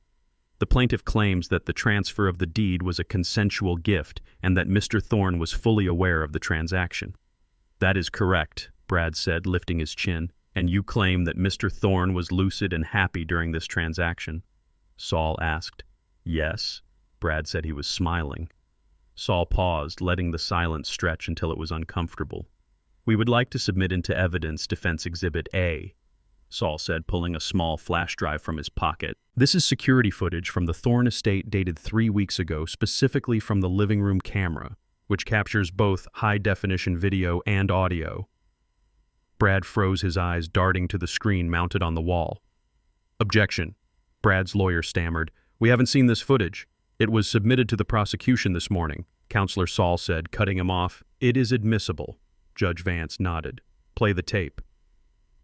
"The plaintiff claims that the transfer of the deed was a consensual gift and that Mr. Thorne was fully aware of the transaction." "That is correct," Brad said, lifting his chin. "And you claim that Mr. Thorne was lucid and happy during this transaction?" Saul asked. "Yes," Brad said. He was smiling. Saul paused, letting the silence stretch until it was uncomfortable. "We would like to submit into evidence Defense Exhibit A," Saul said, pulling a small flash drive from his pocket. "This is security footage from the Thorne estate dated 3 weeks ago, specifically from the living room camera, which captures both high-definition video and audio." Brad froze, his eyes darting to the screen mounted on the wall. "Objection," Brad's lawyer stammered. "We haven't seen this footage. It was submitted to the prosecution this morning," Counselor Saul said, cutting him off. "It is admissible." Judge Vance nodded. "Play the tape."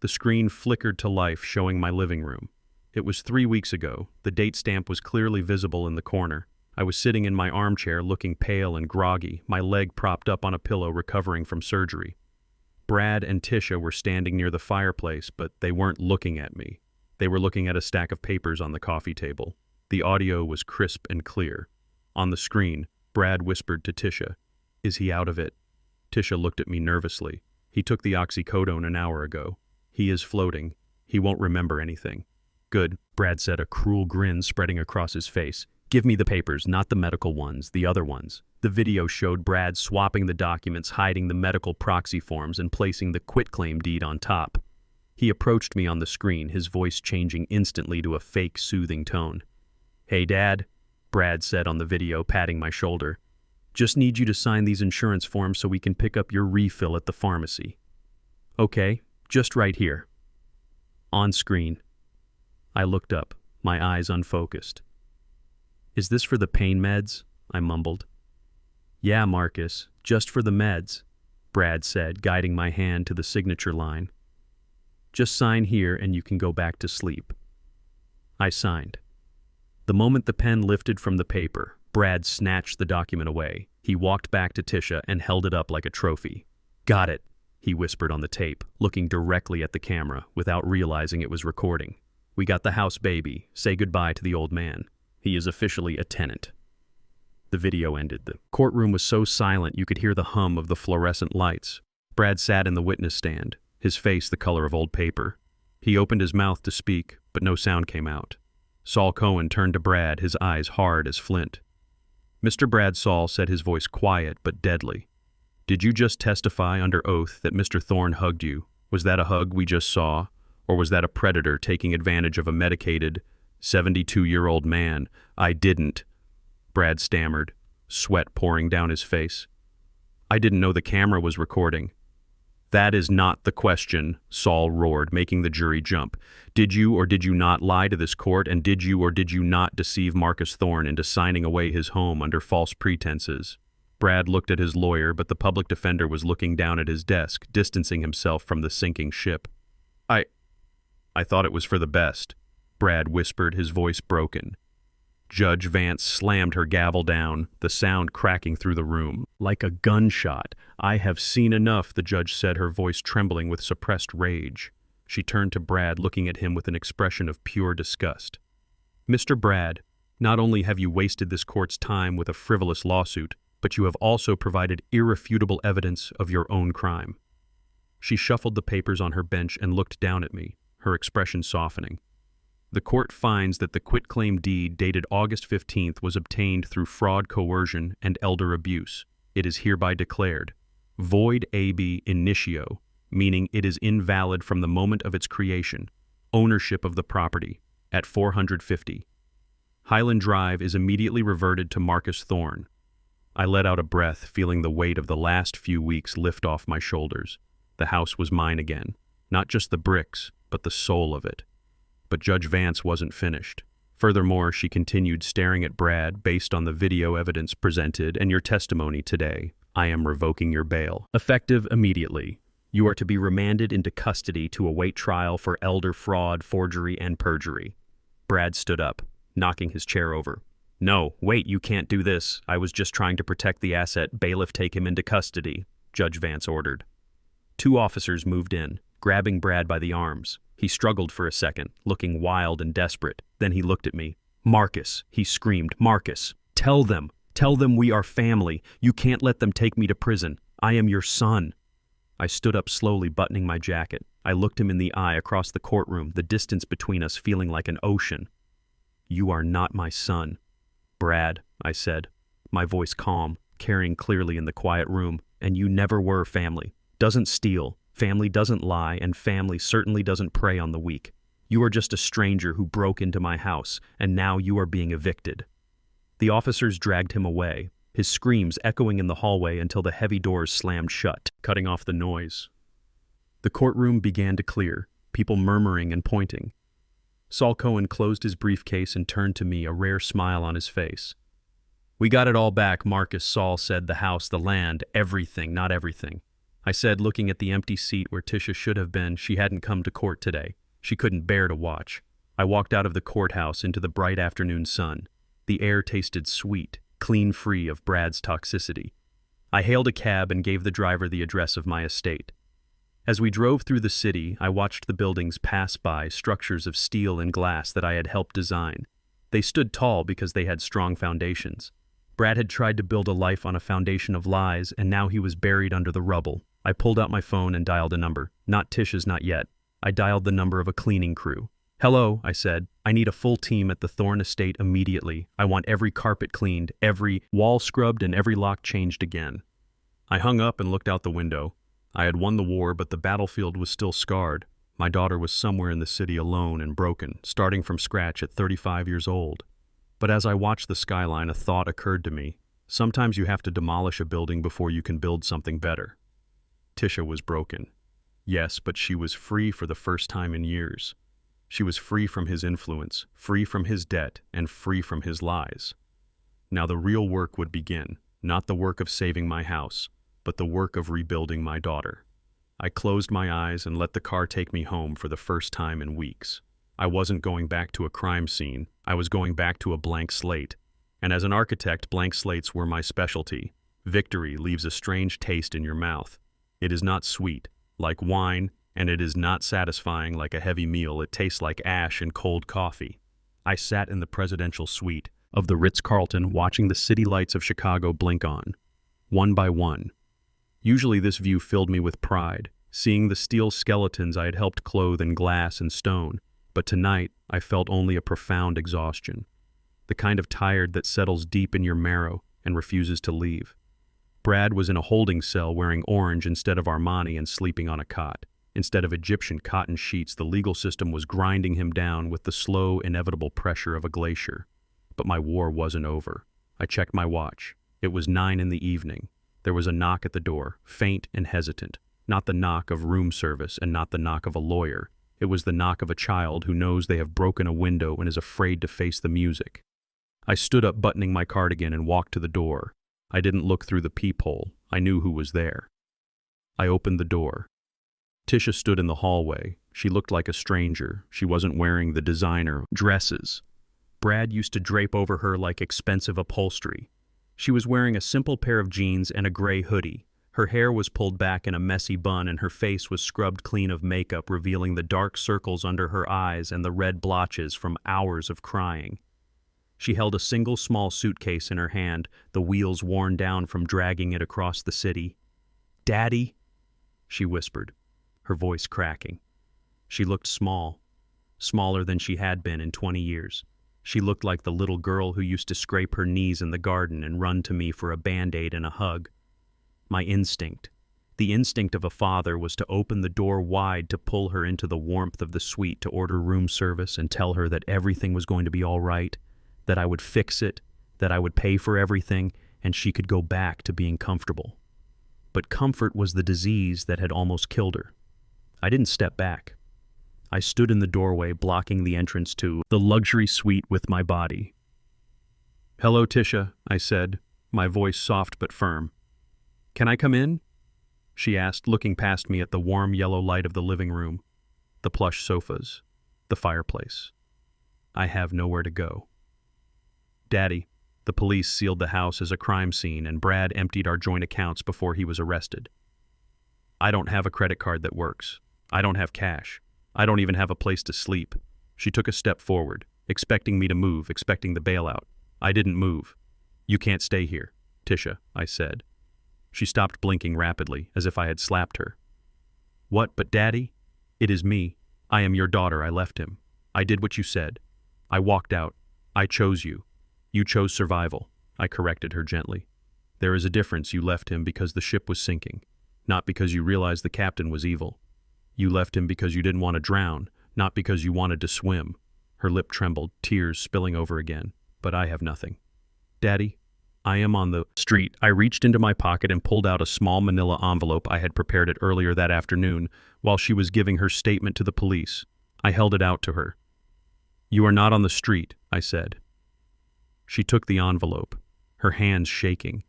The screen flickered to life, showing my living room. It was 3 weeks ago. The date stamp was clearly visible in the corner. I was sitting in my armchair, looking pale and groggy, my leg propped up on a pillow, recovering from surgery. Brad and Tisha were standing near the fireplace, but they weren't looking at me. They were looking at a stack of papers on the coffee table. The audio was crisp and clear. On the screen, Brad whispered to Tisha, "Is he out of it?" Tisha looked at me nervously. "He took the oxycodone an hour ago. He is floating. He won't remember anything." "Good," Brad said, a cruel grin spreading across his face. "Give me the papers, not the medical ones, the other ones." The video showed Brad swapping the documents, hiding the medical proxy forms, and placing the quitclaim deed on top. He approached me on the screen, his voice changing instantly to a fake, soothing tone. "Hey, Dad," Brad said on the video, patting my shoulder. "Just need you to sign these insurance forms so we can pick up your refill at the pharmacy." "Okay, just right here." On screen. I looked up, my eyes unfocused. "Is this for the pain meds?" I mumbled. "Yeah, Marcus, just for the meds," Brad said, guiding my hand to the signature line. "Just sign here and you can go back to sleep." I signed. The moment the pen lifted from the paper, Brad snatched the document away. He walked back to Tisha and held it up like a trophy. "Got it," he whispered on the tape, looking directly at the camera without realizing it was recording. "We got the house, baby. Say goodbye to the old man." He is officially a tenant. The video ended. The courtroom was so silent you could hear the hum of the fluorescent lights. Brad sat in the witness stand, his face the color of old paper. He opened his mouth to speak, but no sound came out. Saul Cohen turned to Brad, his eyes hard as flint. Mr. Brad Saul said, his voice quiet but deadly. "Did you just testify under oath that Mr. Thorne hugged you? Was that a hug we just saw? Or was that a predator taking advantage of a medicated, 72-year-old man?" "I didn't," Brad stammered, sweat pouring down his face. "I didn't know the camera was recording." "That is not the question," Saul roared, making the jury jump. "Did you or did you not lie to this court, and did you or did you not deceive Marcus Thorne into signing away his home under false pretenses?" Brad looked at his lawyer, but the public defender was looking down at his desk, distancing himself from the sinking ship. I thought it was for the best," Brad whispered, his voice broken. Judge Vance slammed her gavel down, the sound cracking through the room. "Like a gunshot. I have seen enough," the judge said, her voice trembling with suppressed rage. She turned to Brad, looking at him with an expression of pure disgust. "Mr. Brad, not only have you wasted this court's time with a frivolous lawsuit, but you have also provided irrefutable evidence of your own crime." She shuffled the papers on her bench and looked down at me, her expression softening. "The court finds that the quitclaim deed dated August 15th was obtained through fraud, coercion, and elder abuse. It is hereby declared void ab initio, meaning it is invalid from the moment of its creation, ownership of the property, at 450. Highland Drive is immediately reverted to Marcus Thorne." I let out a breath, feeling the weight of the last few weeks lift off my shoulders. The house was mine again, not just the bricks, but the soul of it. But Judge Vance wasn't finished. Furthermore, she continued, staring at Brad, "Based on the video evidence presented and your testimony today, I am revoking your bail. Effective immediately. You are to be remanded into custody to await trial for elder fraud, forgery, and perjury." Brad stood up, knocking his chair over. "No, wait, you can't do this. I was just trying to protect the asset. Bailiff, take him into custody," Judge Vance ordered. 2 officers moved in, grabbing Brad by the arms. He struggled for a second, looking wild and desperate. Then he looked at me. "Marcus," he screamed, "Marcus, tell them we are family. You can't let them take me to prison. I am your son." I stood up slowly, buttoning my jacket. I looked him in the eye across the courtroom, the distance between us feeling like an ocean. "You are not my son, Brad," I said, my voice calm, carrying clearly in the quiet room. "And you never were. Family doesn't steal, family doesn't lie, and family certainly doesn't prey on the weak. You are just a stranger who broke into my house, and now you are being evicted." The officers dragged him away, his screams echoing in the hallway until the heavy doors slammed shut, cutting off the noise. The courtroom began to clear, people murmuring and pointing. Saul Cohen closed his briefcase and turned to me, a rare smile on his face. "We got it all back," Marcus. Saul said. "The house, the land, everything, not everything." I said, looking at the empty seat where Tisha should have been. She hadn't come to court today. She couldn't bear to watch. I walked out of the courthouse into the bright afternoon sun. The air tasted sweet, clean, free of Brad's toxicity. I hailed a cab and gave the driver the address of my estate. As we drove through the city, I watched the buildings pass by, structures of steel and glass that I had helped design. They stood tall because they had strong foundations. Brad had tried to build a life on a foundation of lies, and now he was buried under the rubble. I pulled out my phone and dialed a number. Not Tisha's, not yet. I dialed the number of a cleaning crew. "Hello," I said. "I need a full team at the Thorne estate immediately. I want every carpet cleaned, every wall scrubbed, and every lock changed again." I hung up and looked out the window. I had won the war, but the battlefield was still scarred. My daughter was somewhere in the city, alone and broken, starting from scratch at 35 years old. But as I watched the skyline, a thought occurred to me. Sometimes you have to demolish a building before you can build something better. Tisha was broken. Yes, but she was free for the first time in years. She was free from his influence, free from his debt, and free from his lies. Now the real work would begin, not the work of saving my house, but the work of rebuilding my daughter. I closed my eyes and let the car take me home for the first time in weeks. I wasn't going back to a crime scene. I was going back to a blank slate. And as an architect, blank slates were my specialty. Victory leaves a strange taste in your mouth. It is not sweet, like wine, and it is not satisfying like a heavy meal. It tastes like ash and cold coffee. I sat in the presidential suite of the Ritz-Carlton watching the city lights of Chicago blink on, one by one. Usually this view filled me with pride, seeing the steel skeletons I had helped clothe in glass and stone, but tonight I felt only a profound exhaustion, the kind of tired that settles deep in your marrow and refuses to leave. Brad was in a holding cell wearing orange instead of Armani and sleeping on a cot. Instead of Egyptian cotton sheets, the legal system was grinding him down with the slow, inevitable pressure of a glacier. But my war wasn't over. I checked my watch. It was 9 in the evening. There was a knock at the door, faint and hesitant. Not the knock of room service and not the knock of a lawyer. It was the knock of a child who knows they have broken a window and is afraid to face the music. I stood up buttoning my cardigan and walked to the door. I didn't look through the peephole. I knew who was there. I opened the door. Tisha stood in the hallway. She looked like a stranger. She wasn't wearing the designer dresses Brad used to drape over her like expensive upholstery. She was wearing a simple pair of jeans and a gray hoodie. Her hair was pulled back in a messy bun and her face was scrubbed clean of makeup, revealing the dark circles under her eyes and the red blotches from hours of crying. She held a single small suitcase in her hand, the wheels worn down from dragging it across the city. "Daddy," she whispered, her voice cracking. She looked small, smaller than she had been in 20 years. She looked like the little girl who used to scrape her knees in the garden and run to me for a Band-Aid and a hug. My instinct, the instinct of a father, was to open the door wide to pull her into the warmth of the suite, to order room service and tell her that everything was going to be all right, that I would fix it, that I would pay for everything, and she could go back to being comfortable. But comfort was the disease that had almost killed her. I didn't step back. I stood in the doorway, blocking the entrance to the luxury suite with my body. "Hello, Tisha," I said, my voice soft but firm. "Can I come in?" she asked, looking past me at the warm yellow light of the living room, the plush sofas, the fireplace. "I have nowhere to go." "Daddy, the police sealed the house as a crime scene and Brad emptied our joint accounts before he was arrested. I don't have a credit card that works. I don't have cash. I don't even have a place to sleep." She took a step forward, expecting me to move, expecting the bailout. I didn't move. "You can't stay here, Tisha," I said. She stopped blinking rapidly, as if I had slapped her. "What, but Daddy? It is me. I am your daughter. I left him. I did what you said. I walked out. I chose you. You chose survival," I corrected her gently. "There is a difference. You left him because the ship was sinking, not because you realized the captain was evil. You left him because you didn't want to drown, not because you wanted to swim." Her lip trembled, tears spilling over again. "But I have nothing. Daddy, I am on the street." I reached into my pocket and pulled out a small manila envelope. I had prepared it earlier that afternoon while she was giving her statement to the police. I held it out to her. "You are not on the street," I said. She took the envelope, her hands shaking.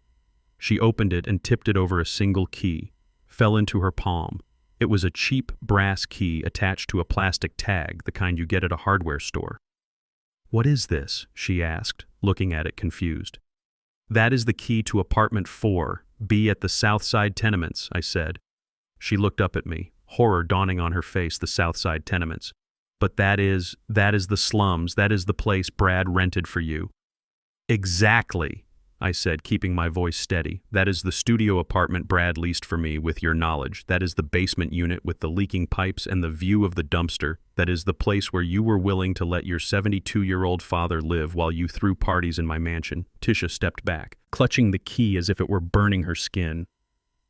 She opened it and tipped it over a single key, fell into her palm. It was a cheap brass key attached to a plastic tag, the kind you get at a hardware store. "What is this?" she asked, looking at it confused. "That is the key to apartment 4B at the Southside Tenements," I said. She looked up at me, horror dawning on her face. "The Southside Tenements. But that is the slums. That is the place Brad rented for you." "Exactly," I said, keeping my voice steady. "That is the studio apartment Brad leased for me with your knowledge. That is the basement unit with the leaking pipes and the view of the dumpster. That is the place where you were willing to let your 72-year-old father live while you threw parties in my mansion." Tisha stepped back, clutching the key as if it were burning her skin.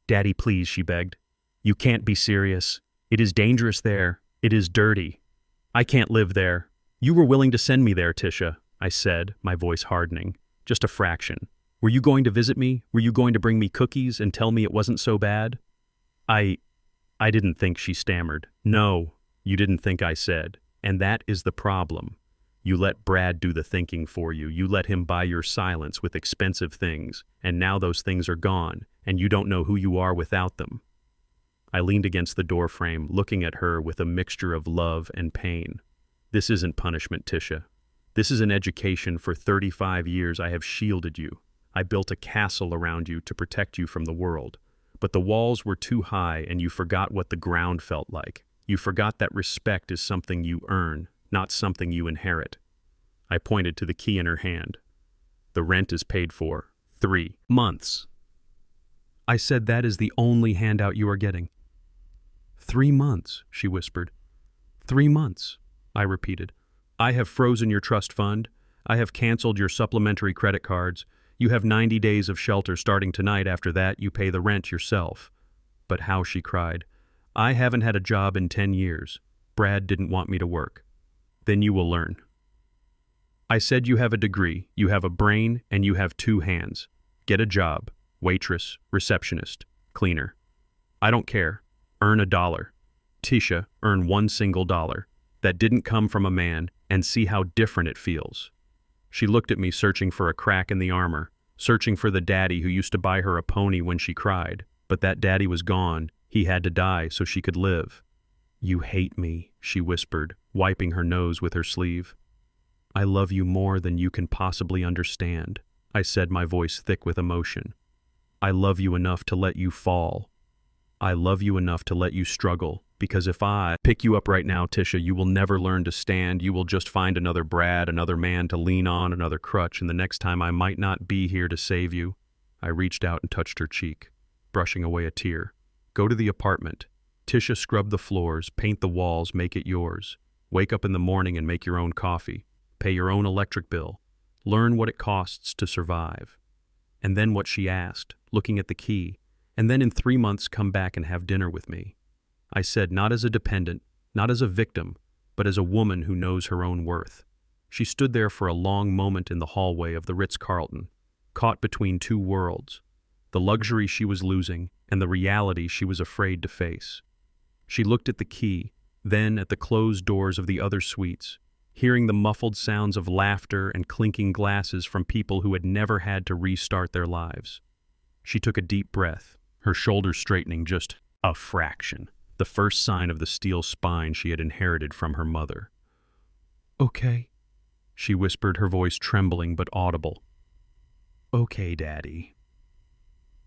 "Daddy, please," she begged. "You can't be serious. It is dangerous there. It is dirty. I can't live there." "You were willing to send me there, Tisha," I said, my voice hardening. "Just a fraction. Were you going to visit me? Were you going to bring me cookies and tell me it wasn't so bad?" I didn't think," she stammered. "No, you didn't think," I said. "And that is the problem. You let Brad do the thinking for you. You let him buy your silence with expensive things, and now those things are gone, and you don't know who you are without them." I leaned against the door frame, looking at her with a mixture of love and pain. "This isn't punishment, Tisha. This is an education. For 35 years I have shielded you. I built a castle around you to protect you from the world. But the walls were too high and you forgot what the ground felt like. You forgot that respect is something you earn, not something you inherit. I pointed to the key in her hand. The rent is paid for 3 months. I said, that is the only handout you are getting. 3 months, she whispered. 3 months, I repeated. I have frozen your trust fund. I have canceled your supplementary credit cards. You have 90 days of shelter starting tonight. After that, you pay the rent yourself. But how, she cried. I haven't had a job in 10 years. Brad didn't want me to work. Then you will learn. I said, you have a degree, you have a brain, and you have 2 hands. Get a job. Waitress, receptionist, cleaner. I don't care. Earn $1. Tisha, earn $1 single. That didn't come from a man, and see how different it feels. She looked at me, searching for a crack in the armor, searching for the daddy who used to buy her a pony when she cried. But that daddy was gone. He had to die so she could live. You hate me, she whispered, wiping her nose with her sleeve. I love you more than you can possibly understand, I said, my voice thick with emotion. I love you enough to let you fall. I love you enough to let you struggle, because if I pick you up right now, Tisha, you will never learn to stand. You will just find another Brad, another man to lean on, another crutch, and the next time I might not be here to save you. I reached out and touched her cheek, brushing away a tear. Go to the apartment. Tisha, scrub the floors, paint the walls, make it yours. Wake up in the morning and make your own coffee. Pay your own electric bill. Learn what it costs to survive. And then what she asked, looking at the key. And then in 3 months come back and have dinner with me. I said, not as a dependent, not as a victim, but as a woman who knows her own worth. She stood there for a long moment in the hallway of the Ritz-Carlton, caught between 2 worlds, the luxury she was losing and the reality she was afraid to face. She looked at the key, then at the closed doors of the other suites, hearing the muffled sounds of laughter and clinking glasses from people who had never had to restart their lives. She took a deep breath, her shoulders straightening just a fraction, the first sign of the steel spine she had inherited from her mother. Okay, she whispered, her voice trembling but audible. Okay, Daddy.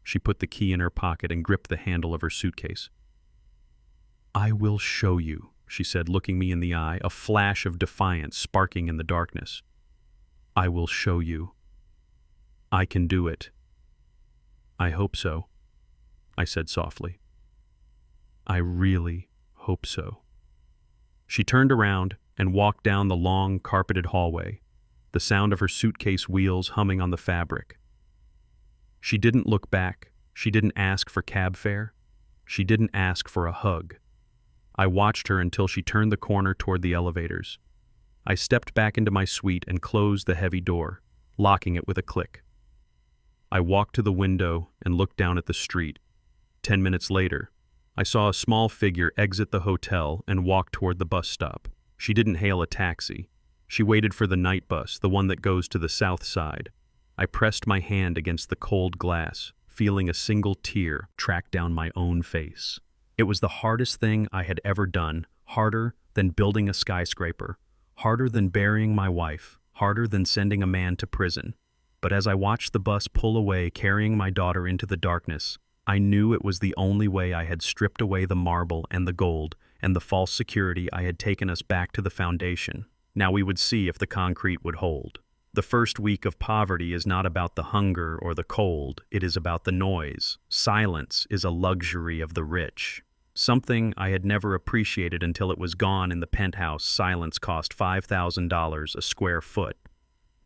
She put the key in her pocket and gripped the handle of her suitcase. I will show you, she said, looking me in the eye, a flash of defiance sparking in the darkness. I will show you. I can do it. I hope so, I said softly. I really hope so. She turned around and walked down the long, carpeted hallway, the sound of her suitcase wheels humming on the fabric. She didn't look back. She didn't ask for cab fare. She didn't ask for a hug. I watched her until she turned the corner toward the elevators. I stepped back into my suite and closed the heavy door, locking it with a click. I walked to the window and looked down at the street. 10 minutes later, I saw a small figure exit the hotel and walk toward the bus stop. She didn't hail a taxi. She waited for the night bus, the one that goes to the south side. I pressed my hand against the cold glass, feeling a single tear track down my own face. It was the hardest thing I had ever done, harder than building a skyscraper, harder than burying my wife, harder than sending a man to prison. But as I watched the bus pull away, carrying my daughter into the darkness, I knew it was the only way I had stripped away the marble and the gold and the false security I had taken us back to the foundation. Now we would see if the concrete would hold. The first week of poverty is not about the hunger or the cold, it is about the noise. Silence is a luxury of the rich. Something I had never appreciated until it was gone. In the penthouse, silence cost $5,000 a square foot.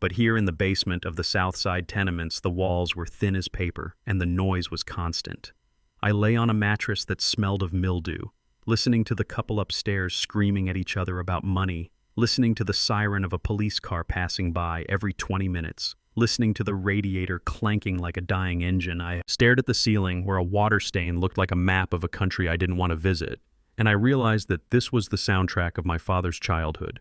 But here in the basement of the Southside tenements, the walls were thin as paper, and the noise was constant. I lay on a mattress that smelled of mildew, listening to the couple upstairs screaming at each other about money, listening to the siren of a police car passing by every 20 minutes, listening to the radiator clanking like a dying engine. I stared at the ceiling where a water stain looked like a map of a country I didn't want to visit, and I realized that this was the soundtrack of my father's childhood.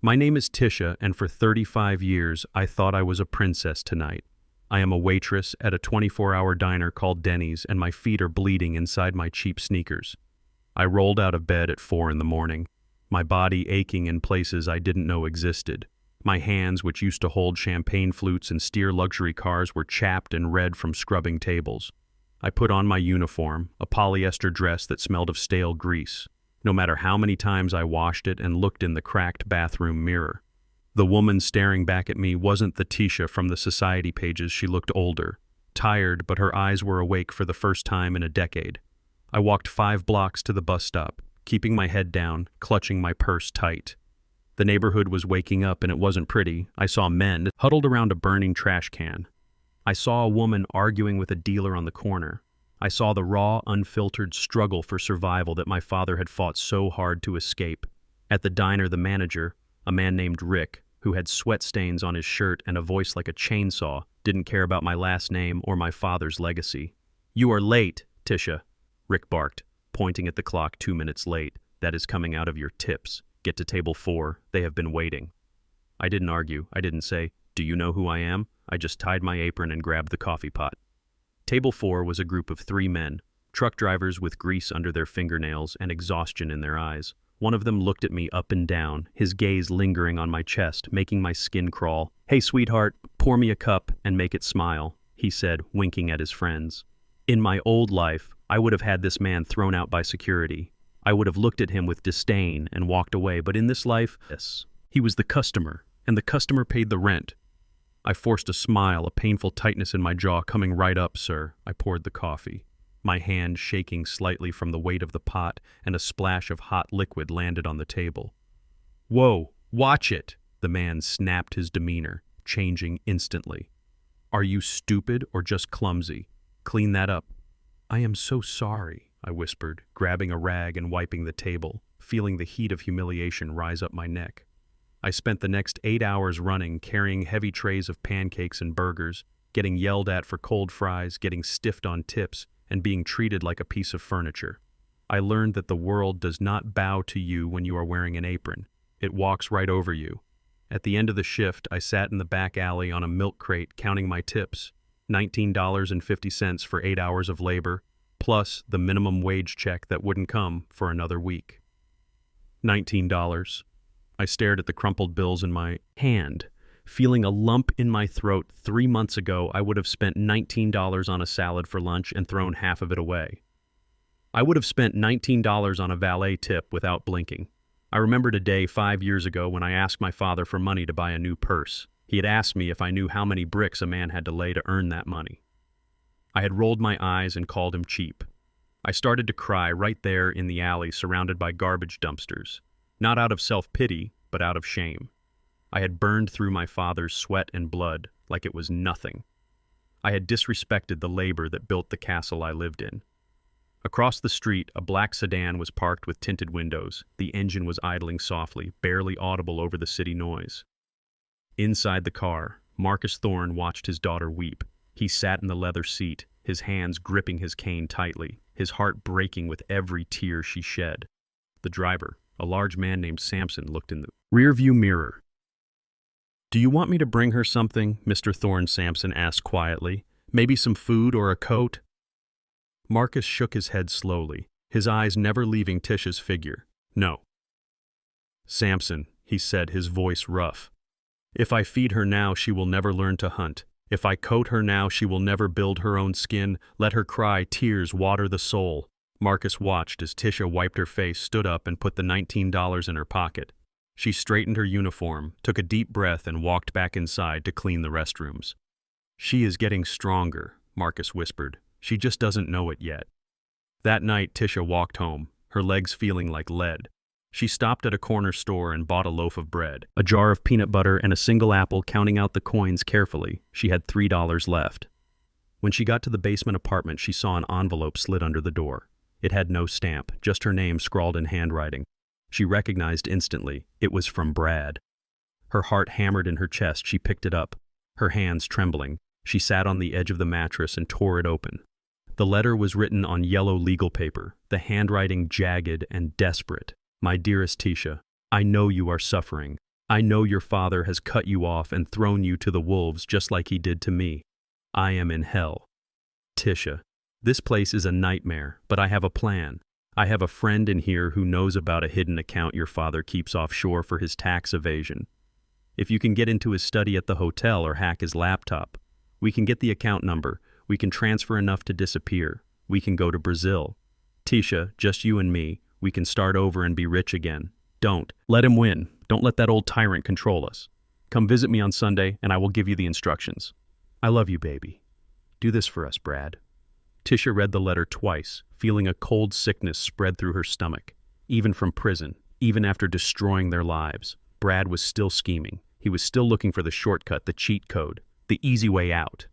My name is Tisha, and for 35 years I thought I was a princess tonight. I am a waitress at a 24-hour diner called Denny's, and my feet are bleeding inside my cheap sneakers. I rolled out of bed at 4 in the morning, my body aching in places I didn't know existed. My hands, which used to hold champagne flutes and steer luxury cars, were chapped and red from scrubbing tables. I put on my uniform, a polyester dress that smelled of stale grease. No matter how many times I washed it and looked in the cracked bathroom mirror, The woman staring back at me wasn't the Tisha from the society pages. She looked older, tired, but her eyes were awake for the first time in a decade. I walked 5 blocks to the bus stop, keeping my head down, clutching my purse tight. The neighborhood was waking up and it wasn't pretty. I saw men huddled around a burning trash can. I saw a woman arguing with a dealer on the corner. I saw the raw, unfiltered struggle for survival that my father had fought so hard to escape. At the diner, the manager, a man named Rick, who had sweat stains on his shirt and a voice like a chainsaw, didn't care about my last name or my father's legacy. "You are late, Tisha," Rick barked, pointing at the clock 2 minutes late. "That is coming out of your tips. Get to table 4. They have been waiting." I didn't argue. I didn't say, "Do you know who I am?" I just tied my apron and grabbed the coffee pot. Table 4 was a group of 3 men, truck drivers with grease under their fingernails and exhaustion in their eyes. One of them looked at me up and down, his gaze lingering on my chest, making my skin crawl. "Hey, sweetheart, pour me a cup and make it smile," he said, winking at his friends. In my old life, I would have had this man thrown out by security. I would have looked at him with disdain and walked away, but in this life, yes, he was the customer, and the customer paid the rent. I forced a smile, a painful tightness in my jaw coming right up, sir. I poured the coffee, my hand shaking slightly from the weight of the pot, and a splash of hot liquid landed on the table. "Whoa, watch it!" The man snapped, his demeanor changing instantly. "Are you stupid or just clumsy? Clean that up." "I am so sorry," I whispered, grabbing a rag and wiping the table, feeling the heat of humiliation rise up my neck. I spent the next 8 hours running, carrying heavy trays of pancakes and burgers, getting yelled at for cold fries, getting stiffed on tips, and being treated like a piece of furniture. I learned that the world does not bow to you when you are wearing an apron. It walks right over you. At the end of the shift, I sat in the back alley on a milk crate counting my tips, $19.50 for 8 hours of labor, plus the minimum wage check that wouldn't come for another week. $19. I stared at the crumpled bills in my hand, feeling a lump in my throat. 3 months ago, I would have spent $19 on a salad for lunch and thrown half of it away. I would have spent $19 on a valet tip without blinking. I remembered a day 5 years ago when I asked my father for money to buy a new purse. He had asked me if I knew how many bricks a man had to lay to earn that money. I had rolled my eyes and called him cheap. I started to cry right there in the alley surrounded by garbage dumpsters, not out of self-pity, but out of shame. I had burned through my father's sweat and blood like it was nothing. I had disrespected the labor that built the castle I lived in. Across the street, a black sedan was parked with tinted windows. The engine was idling softly, barely audible over the city noise. Inside the car, Marcus Thorne watched his daughter weep. He sat in the leather seat, his hands gripping his cane tightly, his heart breaking with every tear she shed. The driver, a large man named Samson, looked in the rearview mirror. "Do you want me to bring her something?" Mr. Thorne, Samson asked quietly. "Maybe some food or a coat?" Marcus shook his head slowly, his eyes never leaving Tisha's figure. "No." "Samson," he said, his voice rough. "If I feed her now, she will never learn to hunt. If I coat her now, she will never build her own skin. Let her cry, tears water the soul." Marcus watched as Tisha wiped her face, stood up, and put the $19 in her pocket. She straightened her uniform, took a deep breath, and walked back inside to clean the restrooms. "She is getting stronger," Marcus whispered. "She just doesn't know it yet." That night, Tisha walked home, her legs feeling like lead. She stopped at a corner store and bought a loaf of bread, a jar of peanut butter, and a single apple. Counting out the coins carefully, she had $3 left. When she got to the basement apartment, she saw an envelope slid under the door. It had no stamp, just her name scrawled in handwriting. She recognized instantly it was from Brad. Her heart hammered in her chest. She picked it up, her hands trembling. She sat on the edge of the mattress and tore it open. The letter was written on yellow legal paper, the handwriting jagged and desperate. "My dearest Tisha, I know you are suffering. I know your father has cut you off and thrown you to the wolves just like he did to me. I am in hell. Tisha, this place is a nightmare, but I have a plan. I have a friend in here who knows about a hidden account your father keeps offshore for his tax evasion. If you can get into his study at the hotel or hack his laptop, we can get the account number. We can transfer enough to disappear. We can go to Brazil. Tisha, just you and me. We can start over and be rich again. Don't let him win. Don't let that old tyrant control us." Come visit me on Sunday, and I will give you the instructions. I love you, baby. Do this for us, Brad. Tisha read the letter twice, feeling a cold sickness spread through her stomach. Even from prison, even after destroying their lives, Brad was still scheming. He was still looking for the shortcut, the cheat code, the easy way out.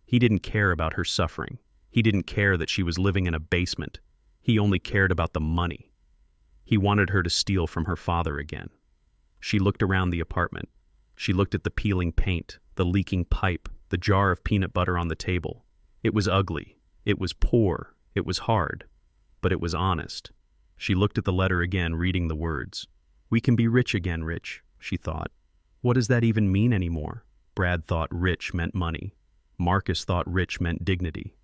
He didn't care about her suffering. He didn't care that she was living in a basement. He only cared about the money. He wanted her to steal from her father again. She looked around the apartment. She looked at the peeling paint, the leaking pipe, the jar of peanut butter on the table. It was ugly. It was poor. It was hard. But it was honest. She looked at the letter again, reading the words. We can be rich again, Rich, she thought. What does that even mean anymore? Brad thought rich meant money. Marcus thought rich meant dignity.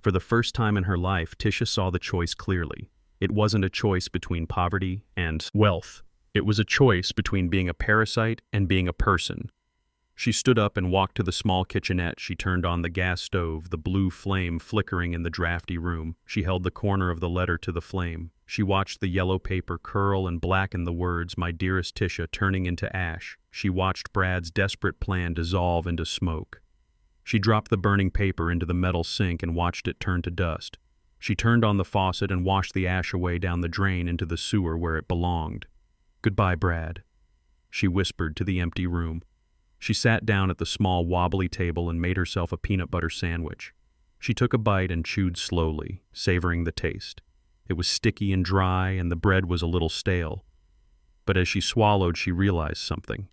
For the first time in her life, Tisha saw the choice clearly. It wasn't a choice between poverty and wealth. It was a choice between being a parasite and being a person. She stood up and walked to the small kitchenette. She turned on the gas stove, the blue flame flickering in the drafty room. She held the corner of the letter to the flame. She watched the yellow paper curl and blacken the words, "My dearest Tisha," turning into ash. She watched Brad's desperate plan dissolve into smoke. She dropped the burning paper into the metal sink and watched it turn to dust. She turned on the faucet and washed the ash away down the drain into the sewer where it belonged. Goodbye, Brad, she whispered to the empty room. She sat down at the small wobbly table and made herself a peanut butter sandwich. She took a bite and chewed slowly, savoring the taste. It was sticky and dry, and the bread was a little stale. But as she swallowed, she realized something.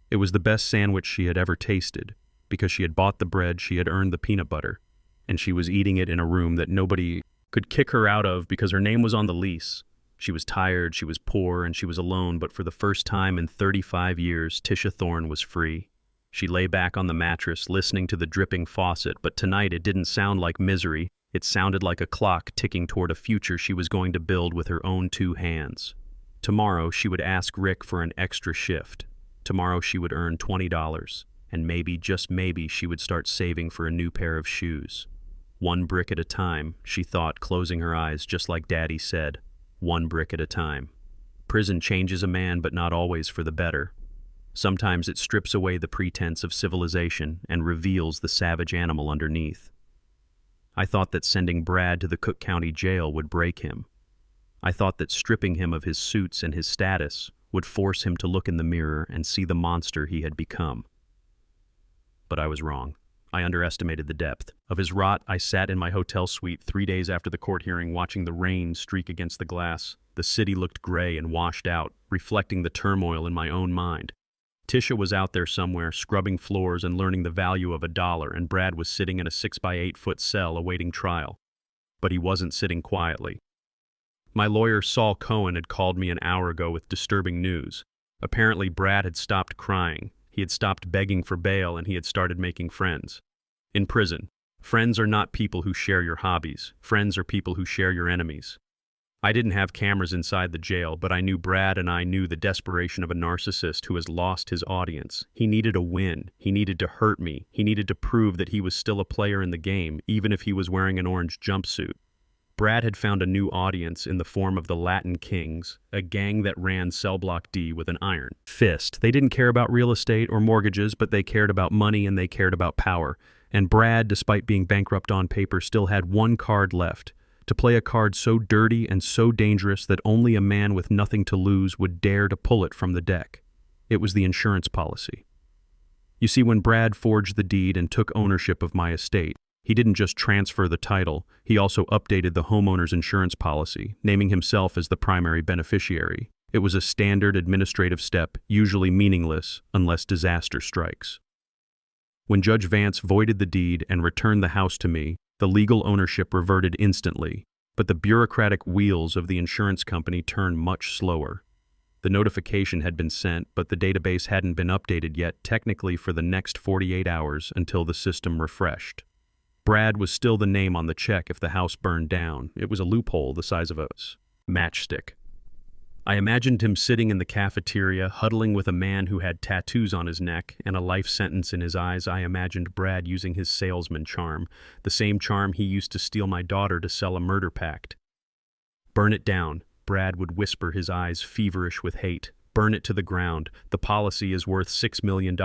It was the best sandwich she had ever tasted, because she had bought the bread, she had earned the peanut butter, and she was eating it in a room that nobody could kick her out of because her name was on the lease. She was tired, she was poor, and she was alone, but for the first time in 35 years, Tisha Thorne was free. She lay back on the mattress, listening to the dripping faucet, but tonight it didn't sound like misery. It sounded like a clock ticking toward a future she was going to build with her own 2 hands. Tomorrow, she would ask Rick for an extra shift. Tomorrow, she would earn $20, and maybe, just maybe, she would start saving for a new pair of shoes. One brick at a time, she thought, closing her eyes, just like Daddy said. One brick at a time. Prison changes a man, but not always for the better. Sometimes it strips away the pretense of civilization and reveals the savage animal underneath. I thought that sending Brad to the Cook County Jail would break him. I thought that stripping him of his suits and his status would force him to look in the mirror and see the monster he had become. But I was wrong. I underestimated the depth of his rot. I sat in my hotel suite 3 days after the court hearing, watching the rain streak against the glass. The city looked gray and washed out, reflecting the turmoil in my own mind. Tisha was out there somewhere, scrubbing floors and learning the value of $1, and Brad was sitting in a 6-by-8-foot cell awaiting trial. But he wasn't sitting quietly. My lawyer, Saul Cohen, had called me an hour ago with disturbing news. Apparently, Brad had stopped crying. He had stopped begging for bail, and he had started making friends. In prison, friends are not people who share your hobbies. Friends are people who share your enemies. I didn't have cameras inside the jail, but I knew Brad, and I knew the desperation of a narcissist who has lost his audience. He needed a win. He needed to hurt me. He needed to prove that he was still a player in the game, even if he was wearing an orange jumpsuit. Brad had found a new audience in the form of the Latin Kings, a gang that ran Cell Block D with an iron fist. They didn't care about real estate or mortgages, but they cared about money and they cared about power. And Brad, despite being bankrupt on paper, still had one card left, to play a card so dirty and so dangerous that only a man with nothing to lose would dare to pull it from the deck. It was the insurance policy. You see, when Brad forged the deed and took ownership of my estate, he didn't just transfer the title, he also updated the homeowner's insurance policy, naming himself as the primary beneficiary. It was a standard administrative step, usually meaningless unless disaster strikes. When Judge Vance voided the deed and returned the house to me, the legal ownership reverted instantly, but the bureaucratic wheels of the insurance company turned much slower. The notification had been sent, but the database hadn't been updated yet, technically for the next 48 hours until the system refreshed. Brad was still the name on the check if the house burned down. It was a loophole the size of a matchstick. I imagined him sitting in the cafeteria, huddling with a man who had tattoos on his neck and a life sentence in his eyes. I imagined Brad using his salesman charm, the same charm he used to steal my daughter to sell a murder pact. "Burn it down," Brad would whisper, his eyes feverish with hate. Burn it to the ground. The policy is worth $6 million.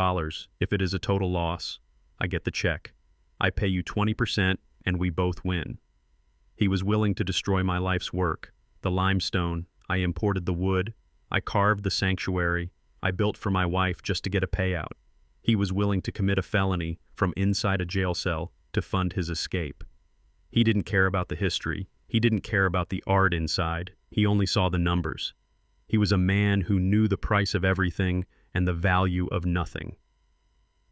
If it is a total loss, I get the check. I pay you 20% and we both win. He was willing to destroy my life's work. The limestone, I imported the wood, I carved the sanctuary, I built for my wife just to get a payout. He was willing to commit a felony from inside a jail cell to fund his escape. He didn't care about the history. He didn't care about the art inside. He only saw the numbers. He was a man who knew the price of everything and the value of nothing.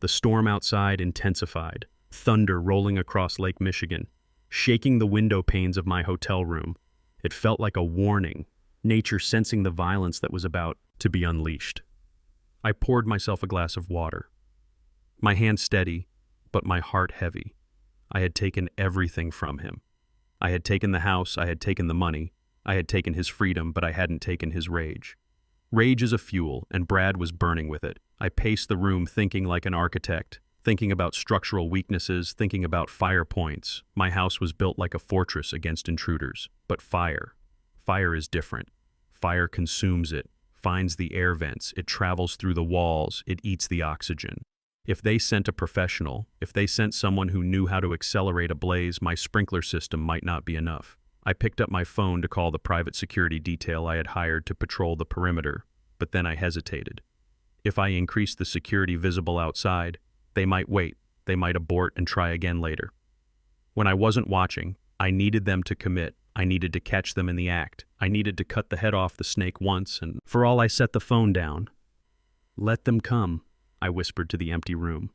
The storm outside intensified, thunder rolling across Lake Michigan, shaking the window panes of my hotel room. It felt like a warning, nature sensing the violence that was about to be unleashed. I poured myself a glass of water. My hand steady, but my heart heavy. I had taken everything from him. I had taken the house, I had taken the money, I had taken his freedom, but I hadn't taken his rage. Rage is a fuel, and Brad was burning with it. I paced the room thinking like an architect, thinking about structural weaknesses, thinking about fire points. My house was built like a fortress against intruders. But fire is different. Fire consumes it, finds the air vents, it travels through the walls, it eats the oxygen. If they sent a professional, if they sent someone who knew how to accelerate a blaze, my sprinkler system might not be enough. I picked up my phone to call the private security detail I had hired to patrol the perimeter, but then I hesitated. If I increased the security visible outside, they might wait, they might abort and try again later. When I wasn't watching, I needed them to commit. I needed to catch them in the act. I needed to cut the head off the snake once, and for all I set the phone down. "Let them come," I whispered to the empty room.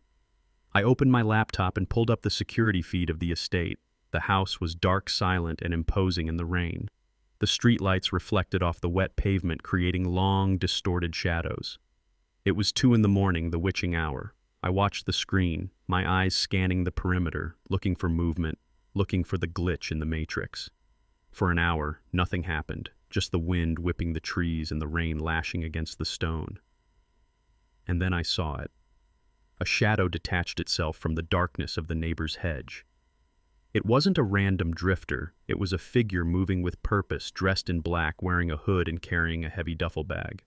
I opened my laptop and pulled up the security feed of the estate. The house was dark, silent, and imposing in the rain. The streetlights reflected off the wet pavement, creating long, distorted shadows. It was 2 a.m, the witching hour. I watched the screen, my eyes scanning the perimeter, looking for movement, looking for the glitch in the matrix. For an hour, nothing happened, just the wind whipping the trees and the rain lashing against the stone. And then I saw it. A shadow detached itself from the darkness of the neighbor's hedge. It wasn't a random drifter, it was a figure moving with purpose, dressed in black, wearing a hood and carrying a heavy duffel bag.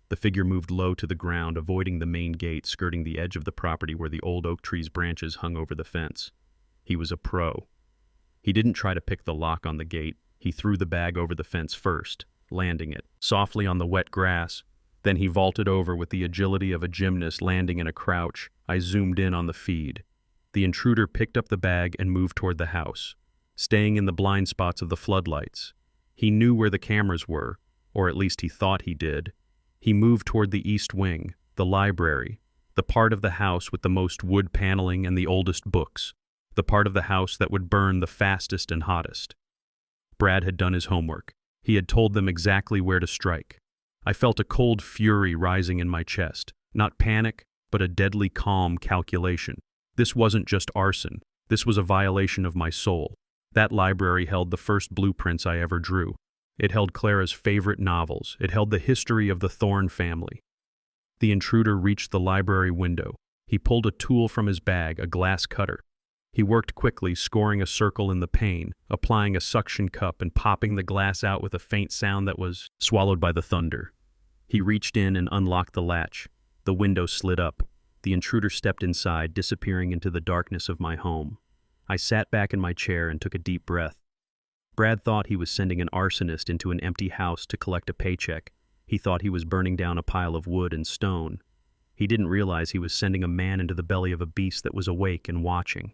The figure moved low to the ground, avoiding the main gate, skirting the edge of the property where the old oak tree's branches hung over the fence. He was a pro. He didn't try to pick the lock on the gate, he threw the bag over the fence first, landing it softly on the wet grass. Then he vaulted over with the agility of a gymnast, landing in a crouch. I zoomed in on the feed. The intruder picked up the bag and moved toward the house, staying in the blind spots of the floodlights. He knew where the cameras were, or at least he thought he did. He moved toward the east wing, the library, the part of the house with the most wood paneling and the oldest books, the part of the house that would burn the fastest and hottest. Brad had done his homework. He had told them exactly where to strike. I felt a cold fury rising in my chest, not panic, but a deadly calm calculation. This wasn't just arson. This was a violation of my soul. That library held the first blueprints I ever drew. It held Clara's favorite novels. It held the history of the Thorne family. The intruder reached the library window. He pulled a tool from his bag, a glass cutter. He worked quickly, scoring a circle in the pane, applying a suction cup and popping the glass out with a faint sound that was swallowed by the thunder. He reached in and unlocked the latch. The window slid up. The intruder stepped inside, disappearing into the darkness of my home. I sat back in my chair and took a deep breath. Brad thought he was sending an arsonist into an empty house to collect a paycheck. He thought he was burning down a pile of wood and stone. He didn't realize he was sending a man into the belly of a beast that was awake and watching.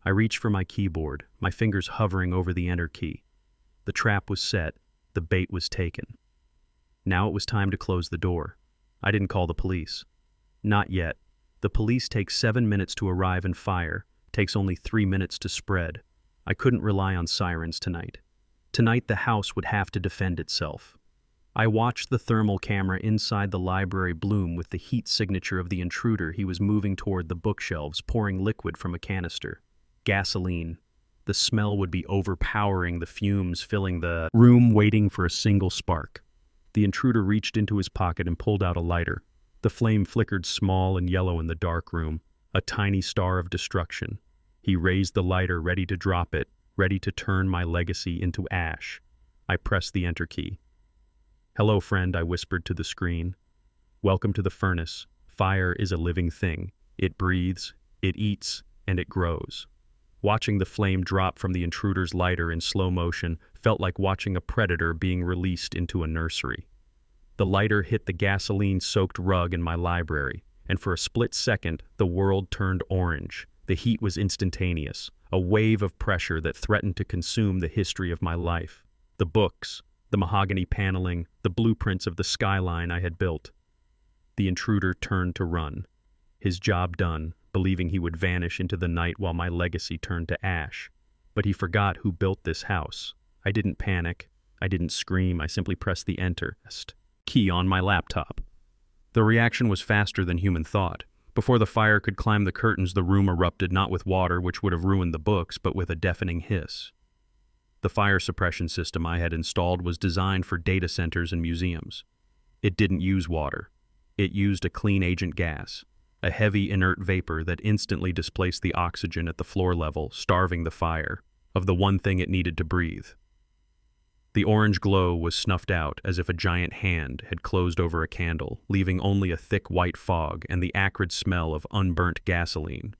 I reached for my keyboard, my fingers hovering over the enter key. The trap was set. The bait was taken. Now it was time to close the door. I didn't call the police. Not yet. The police take 7 minutes to arrive and fire, takes only 3 minutes to spread. I couldn't rely on sirens tonight. Tonight the house would have to defend itself. I watched the thermal camera inside the library bloom with the heat signature of the intruder. He was moving toward the bookshelves, pouring liquid from a canister. Gasoline. The smell would be overpowering, the fumes filling the room, waiting for a single spark. The intruder reached into his pocket and pulled out a lighter. The flame flickered small and yellow in the dark room, a tiny star of destruction. He raised the lighter, ready to drop it, ready to turn my legacy into ash. I pressed the enter key. "Hello, friend," I whispered to the screen. "Welcome to the furnace. Fire is a living thing. It breathes, it eats, and it grows." Watching the flame drop from the intruder's lighter in slow motion felt like watching a predator being released into a nursery. The lighter hit the gasoline-soaked rug in my library, and for a split second, the world turned orange. The heat was instantaneous, a wave of pressure that threatened to consume the history of my life. The books, the mahogany paneling, the blueprints of the skyline I had built. The intruder turned to run. His job done, believing he would vanish into the night while my legacy turned to ash. But he forgot who built this house. I didn't panic. I didn't scream. I simply pressed the enter key on my laptop. The reaction was faster than human thought. Before the fire could climb the curtains, the room erupted not with water, which would have ruined the books, but with a deafening hiss. The fire suppression system I had installed was designed for data centers and museums. It didn't use water. It used a clean agent gas, a heavy inert vapor that instantly displaced the oxygen at the floor level, starving the fire of the one thing it needed to breathe. The orange glow was snuffed out as if a giant hand had closed over a candle, leaving only a thick white fog and the acrid smell of unburnt gasoline.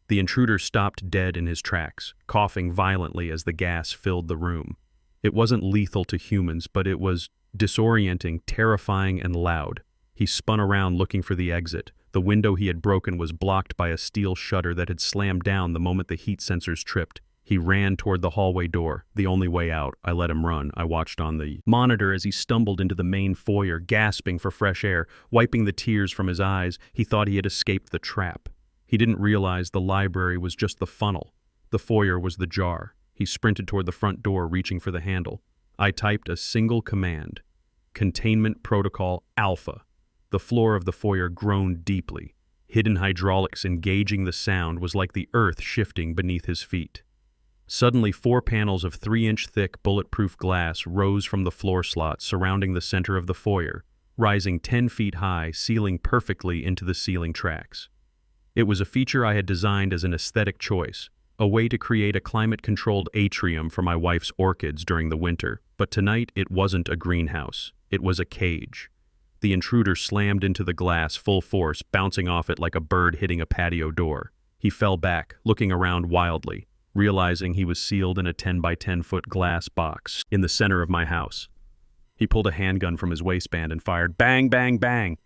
The intruder stopped dead in his tracks, coughing violently as the gas filled the room. It wasn't lethal to humans, but it was disorienting, terrifying, and loud. He spun around looking for the exit. The window he had broken was blocked by a steel shutter that had slammed down the moment the heat sensors tripped. He ran toward the hallway door, the only way out. I let him run. I watched on the monitor as he stumbled into the main foyer, gasping for fresh air, wiping the tears from his eyes. He thought he had escaped the trap. He didn't realize the library was just the funnel. The foyer was the jar. He sprinted toward the front door, reaching for the handle. I typed a single command: Containment Protocol Alpha. The floor of the foyer groaned deeply. Hidden hydraulics engaging the sound was like the earth shifting beneath his feet. Suddenly, 4 panels of 3-inch thick bulletproof glass rose from the floor slot surrounding the center of the foyer, rising 10 feet high, sealing perfectly into the ceiling tracks. It was a feature I had designed as an aesthetic choice, a way to create a climate-controlled atrium for my wife's orchids during the winter. But tonight, it wasn't a greenhouse. It was a cage. The intruder slammed into the glass full force, bouncing off it like a bird hitting a patio door. He fell back, looking around wildly, realizing he was sealed in a 10 by 10 foot glass box in the center of my house. He pulled a handgun from his waistband and fired bang, bang, bang.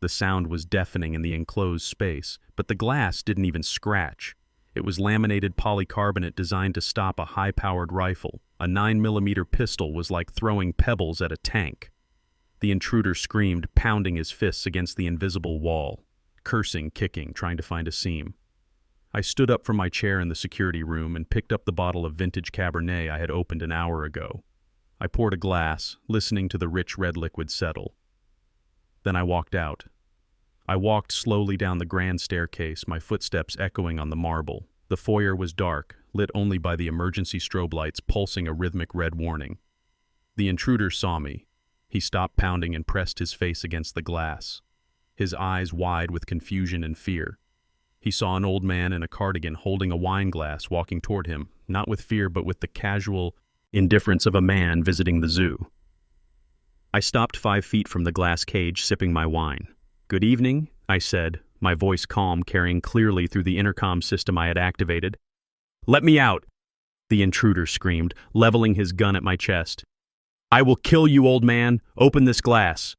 The sound was deafening in the enclosed space, but the glass didn't even scratch. It was laminated polycarbonate designed to stop a high-powered rifle. A 9mm pistol was like throwing pebbles at a tank. The intruder screamed, pounding his fists against the invisible wall, cursing, kicking, trying to find a seam. I stood up from my chair in the security room and picked up the bottle of vintage Cabernet I had opened an hour ago. I poured a glass, listening to the rich red liquid settle. Then I walked out. I walked slowly down the grand staircase, my footsteps echoing on the marble. The foyer was dark, lit only by the emergency strobe lights pulsing a rhythmic red warning. The intruder saw me. He stopped pounding and pressed his face against the glass, his eyes wide with confusion and fear. He saw an old man in a cardigan holding a wine glass walking toward him, not with fear but with the casual indifference of a man visiting the zoo. I stopped 5 feet from the glass cage, sipping my wine. "Good evening," I said, my voice calm, carrying clearly through the intercom system I had activated. "Let me out," the intruder screamed, leveling his gun at my chest. "I will kill you, old man. Open this glass."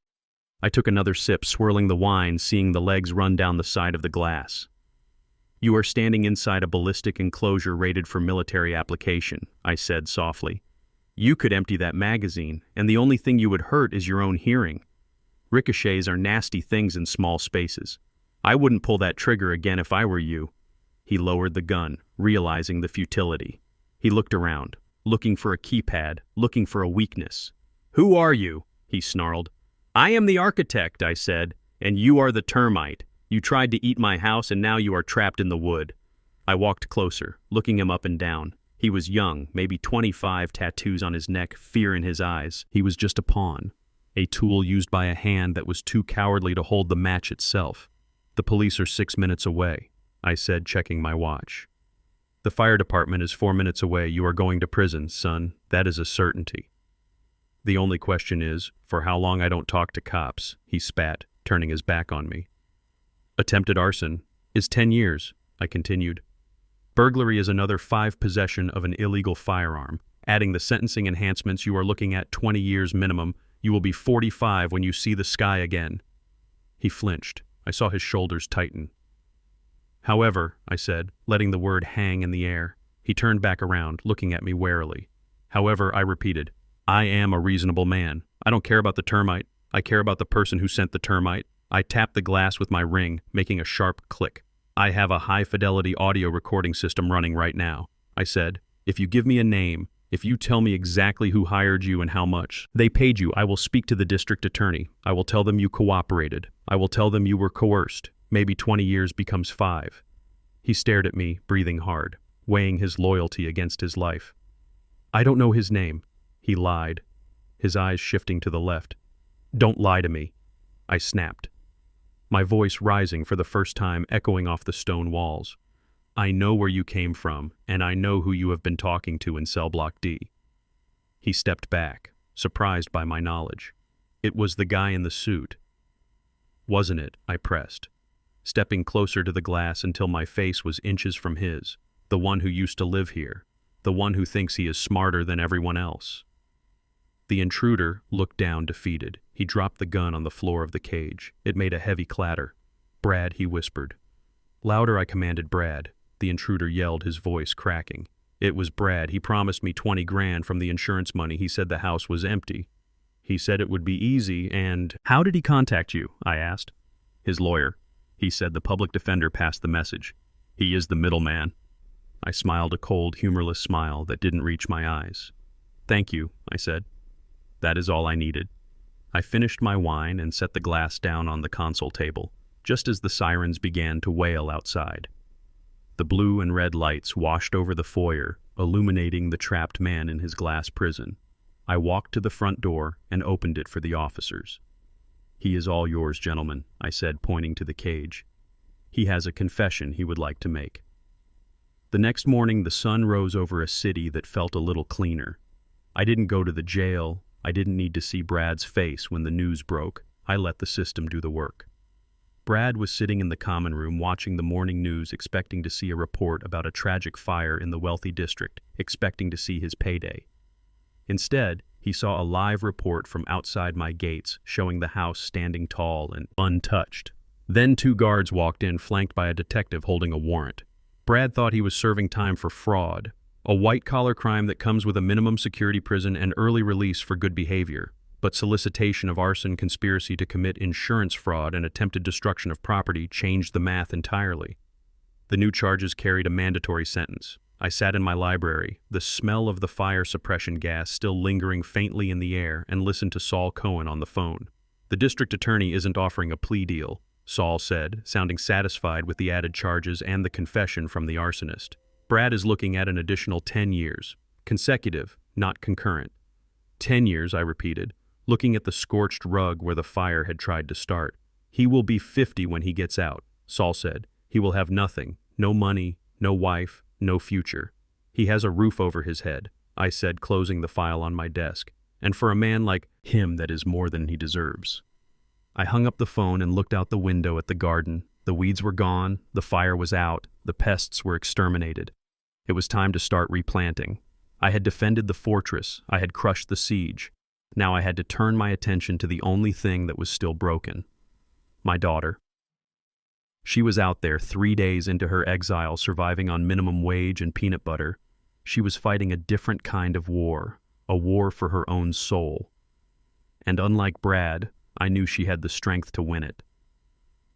I took another sip, swirling the wine, seeing the legs run down the side of the glass. "You are standing inside a ballistic enclosure rated for military application," I said softly. "You could empty that magazine, and the only thing you would hurt is your own hearing. Ricochets are nasty things in small spaces. I wouldn't pull that trigger again if I were you." He lowered the gun, realizing the futility. He looked around, looking for a keypad, looking for a weakness. "Who are you?" he snarled. "I am the architect," I said, "and you are the termite. You tried to eat my house and now you are trapped in the wood." I walked closer, looking him up and down. He was young, maybe 25, tattoos on his neck, fear in his eyes. He was just a pawn, a tool used by a hand that was too cowardly to hold the match itself. "The police are 6 minutes away," I said, checking my watch. "The fire department is 4 minutes away. You are going to prison, son. That is a certainty." The only question is, for how long I don't talk to cops, he spat, turning his back on me. Attempted arson is 10 years, I continued. Burglary is another 5 possession of an illegal firearm. Adding the sentencing enhancements, you are looking at 20 years minimum. You will be 45 when you see the sky again. He flinched. I saw his shoulders tighten. However, I said, letting the word hang in the air. He turned back around, looking at me warily. However, I repeated, I am a reasonable man. I don't care about the termite. I care about the person who sent the termite. I tapped the glass with my ring, making a sharp click. I have a high-fidelity audio recording system running right now. I said, if you give me a name, if you tell me exactly who hired you and how much they paid you, I will speak to the district attorney. I will tell them you cooperated. I will tell them you were coerced. Maybe 20 years becomes 5. He stared at me, breathing hard, weighing his loyalty against his life. I don't know his name. He lied, his eyes shifting to the left. Don't lie to me, I snapped, my voice rising for the first time, echoing off the stone walls. I know where you came from, and I know who you have been talking to in cell block D. He stepped back, surprised by my knowledge. It was the guy in the suit. Wasn't it? I pressed, stepping closer to the glass until my face was inches from his, the one who used to live here, the one who thinks he is smarter than everyone else. The intruder looked down defeated. He dropped the gun on the floor of the cage. It made a heavy clatter. Brad, he whispered. Louder, I commanded Brad. The intruder yelled, his voice cracking. It was Brad. He promised me 20 grand from the insurance money. He said the house was empty. He said it would be easy and... How did he contact you? I asked. His lawyer. He said the public defender passed the message. He is the middleman. I smiled a cold, humorless smile that didn't reach my eyes. Thank you, I said. That is all I needed. I finished my wine and set the glass down on the console table, just as the sirens began to wail outside. The blue and red lights washed over the foyer, illuminating the trapped man in his glass prison. I walked to the front door and opened it for the officers. He is all yours, gentlemen, I said, pointing to the cage. He has a confession he would like to make. The next morning, the sun rose over a city that felt a little cleaner. I didn't go to the jail. I didn't need to see Brad's face when the news broke. I let the system do the work. Brad was sitting in the common room watching the morning news, expecting to see a report about a tragic fire in the wealthy district, expecting to see his payday. Instead, he saw a live report from outside my gates showing the house standing tall and untouched. Then 2 guards walked in, flanked by a detective holding a warrant. Brad thought he was serving time for fraud, a white-collar crime that comes with a minimum security prison and early release for good behavior, but solicitation of arson, conspiracy to commit insurance fraud, and attempted destruction of property changed the math entirely. The new charges carried a mandatory sentence. I sat in my library, the smell of the fire suppression gas still lingering faintly in the air, and listened to Saul Cohen on the phone. The district attorney isn't offering a plea deal, Saul said, sounding satisfied with the added charges and the confession from the arsonist. Brad is looking at an additional 10 years. Consecutive, not concurrent. 10 years, I repeated, looking at the scorched rug where the fire had tried to start. He will be 50 when he gets out, Saul said. He will have nothing, no money, no wife, no future. He has a roof over his head, I said, closing the file on my desk. And for a man like him, that is more than he deserves. I hung up the phone and looked out the window at the garden. The weeds were gone, the fire was out, the pests were exterminated. It was time to start replanting. I had defended the fortress, I had crushed the siege. Now I had to turn my attention to the only thing that was still broken. My daughter. She was out there 3 days into her exile, surviving on minimum wage and peanut butter. She was fighting a different kind of war, a war for her own soul. And unlike Brad, I knew she had the strength to win it.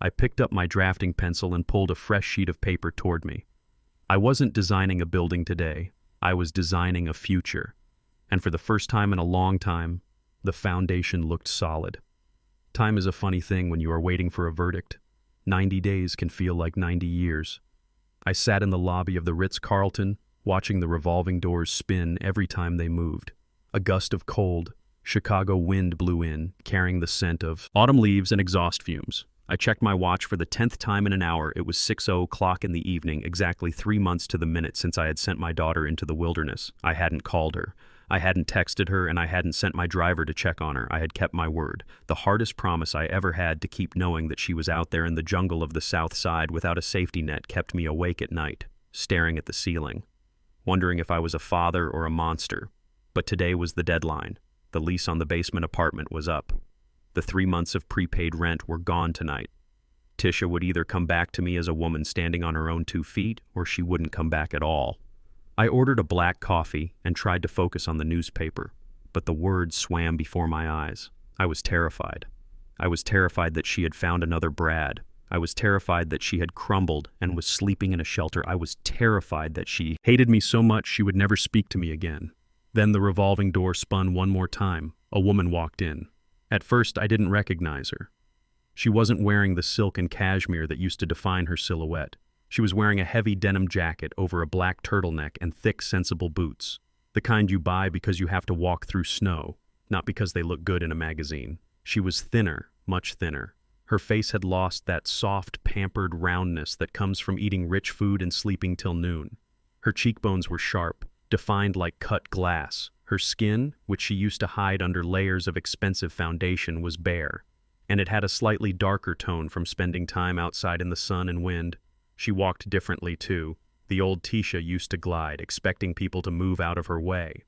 I picked up my drafting pencil and pulled a fresh sheet of paper toward me. I wasn't designing a building today. I was designing a future. And for the first time in a long time, the foundation looked solid. Time is a funny thing when you are waiting for a verdict. 90 days can feel like 90 years. I sat in the lobby of the Ritz-Carlton, watching the revolving doors spin every time they moved. A gust of cold, Chicago wind blew in, carrying the scent of autumn leaves and exhaust fumes. I checked my watch for the 10th time in an hour. It was 6:00 in the evening, exactly 3 months to the minute since I had sent my daughter into the wilderness. I hadn't called her. I hadn't texted her and I hadn't sent my driver to check on her. I had kept my word. The hardest promise I ever had to keep, knowing that she was out there in the jungle of the South Side without a safety net, kept me awake at night, staring at the ceiling, wondering if I was a father or a monster. But today was the deadline. The lease on the basement apartment was up. The 3 months of prepaid rent were gone tonight. Tisha would either come back to me as a woman standing on her own 2 feet, or she wouldn't come back at all. I ordered a black coffee and tried to focus on the newspaper, but the words swam before my eyes. I was terrified. I was terrified that she had found another Brad. I was terrified that she had crumbled and was sleeping in a shelter. I was terrified that she hated me so much she would never speak to me again. Then the revolving door spun one more time. A woman walked in. At first, I didn't recognize her. She wasn't wearing the silk and cashmere that used to define her silhouette. She was wearing a heavy denim jacket over a black turtleneck and thick, sensible boots. The kind you buy because you have to walk through snow, not because they look good in a magazine. She was thinner, much thinner. Her face had lost that soft, pampered roundness that comes from eating rich food and sleeping till noon. Her cheekbones were sharp, defined like cut glass. Her skin, which she used to hide under layers of expensive foundation, was bare, and it had a slightly darker tone from spending time outside in the sun and wind. She walked differently, too. The old Tisha used to glide, expecting people to move out of her way.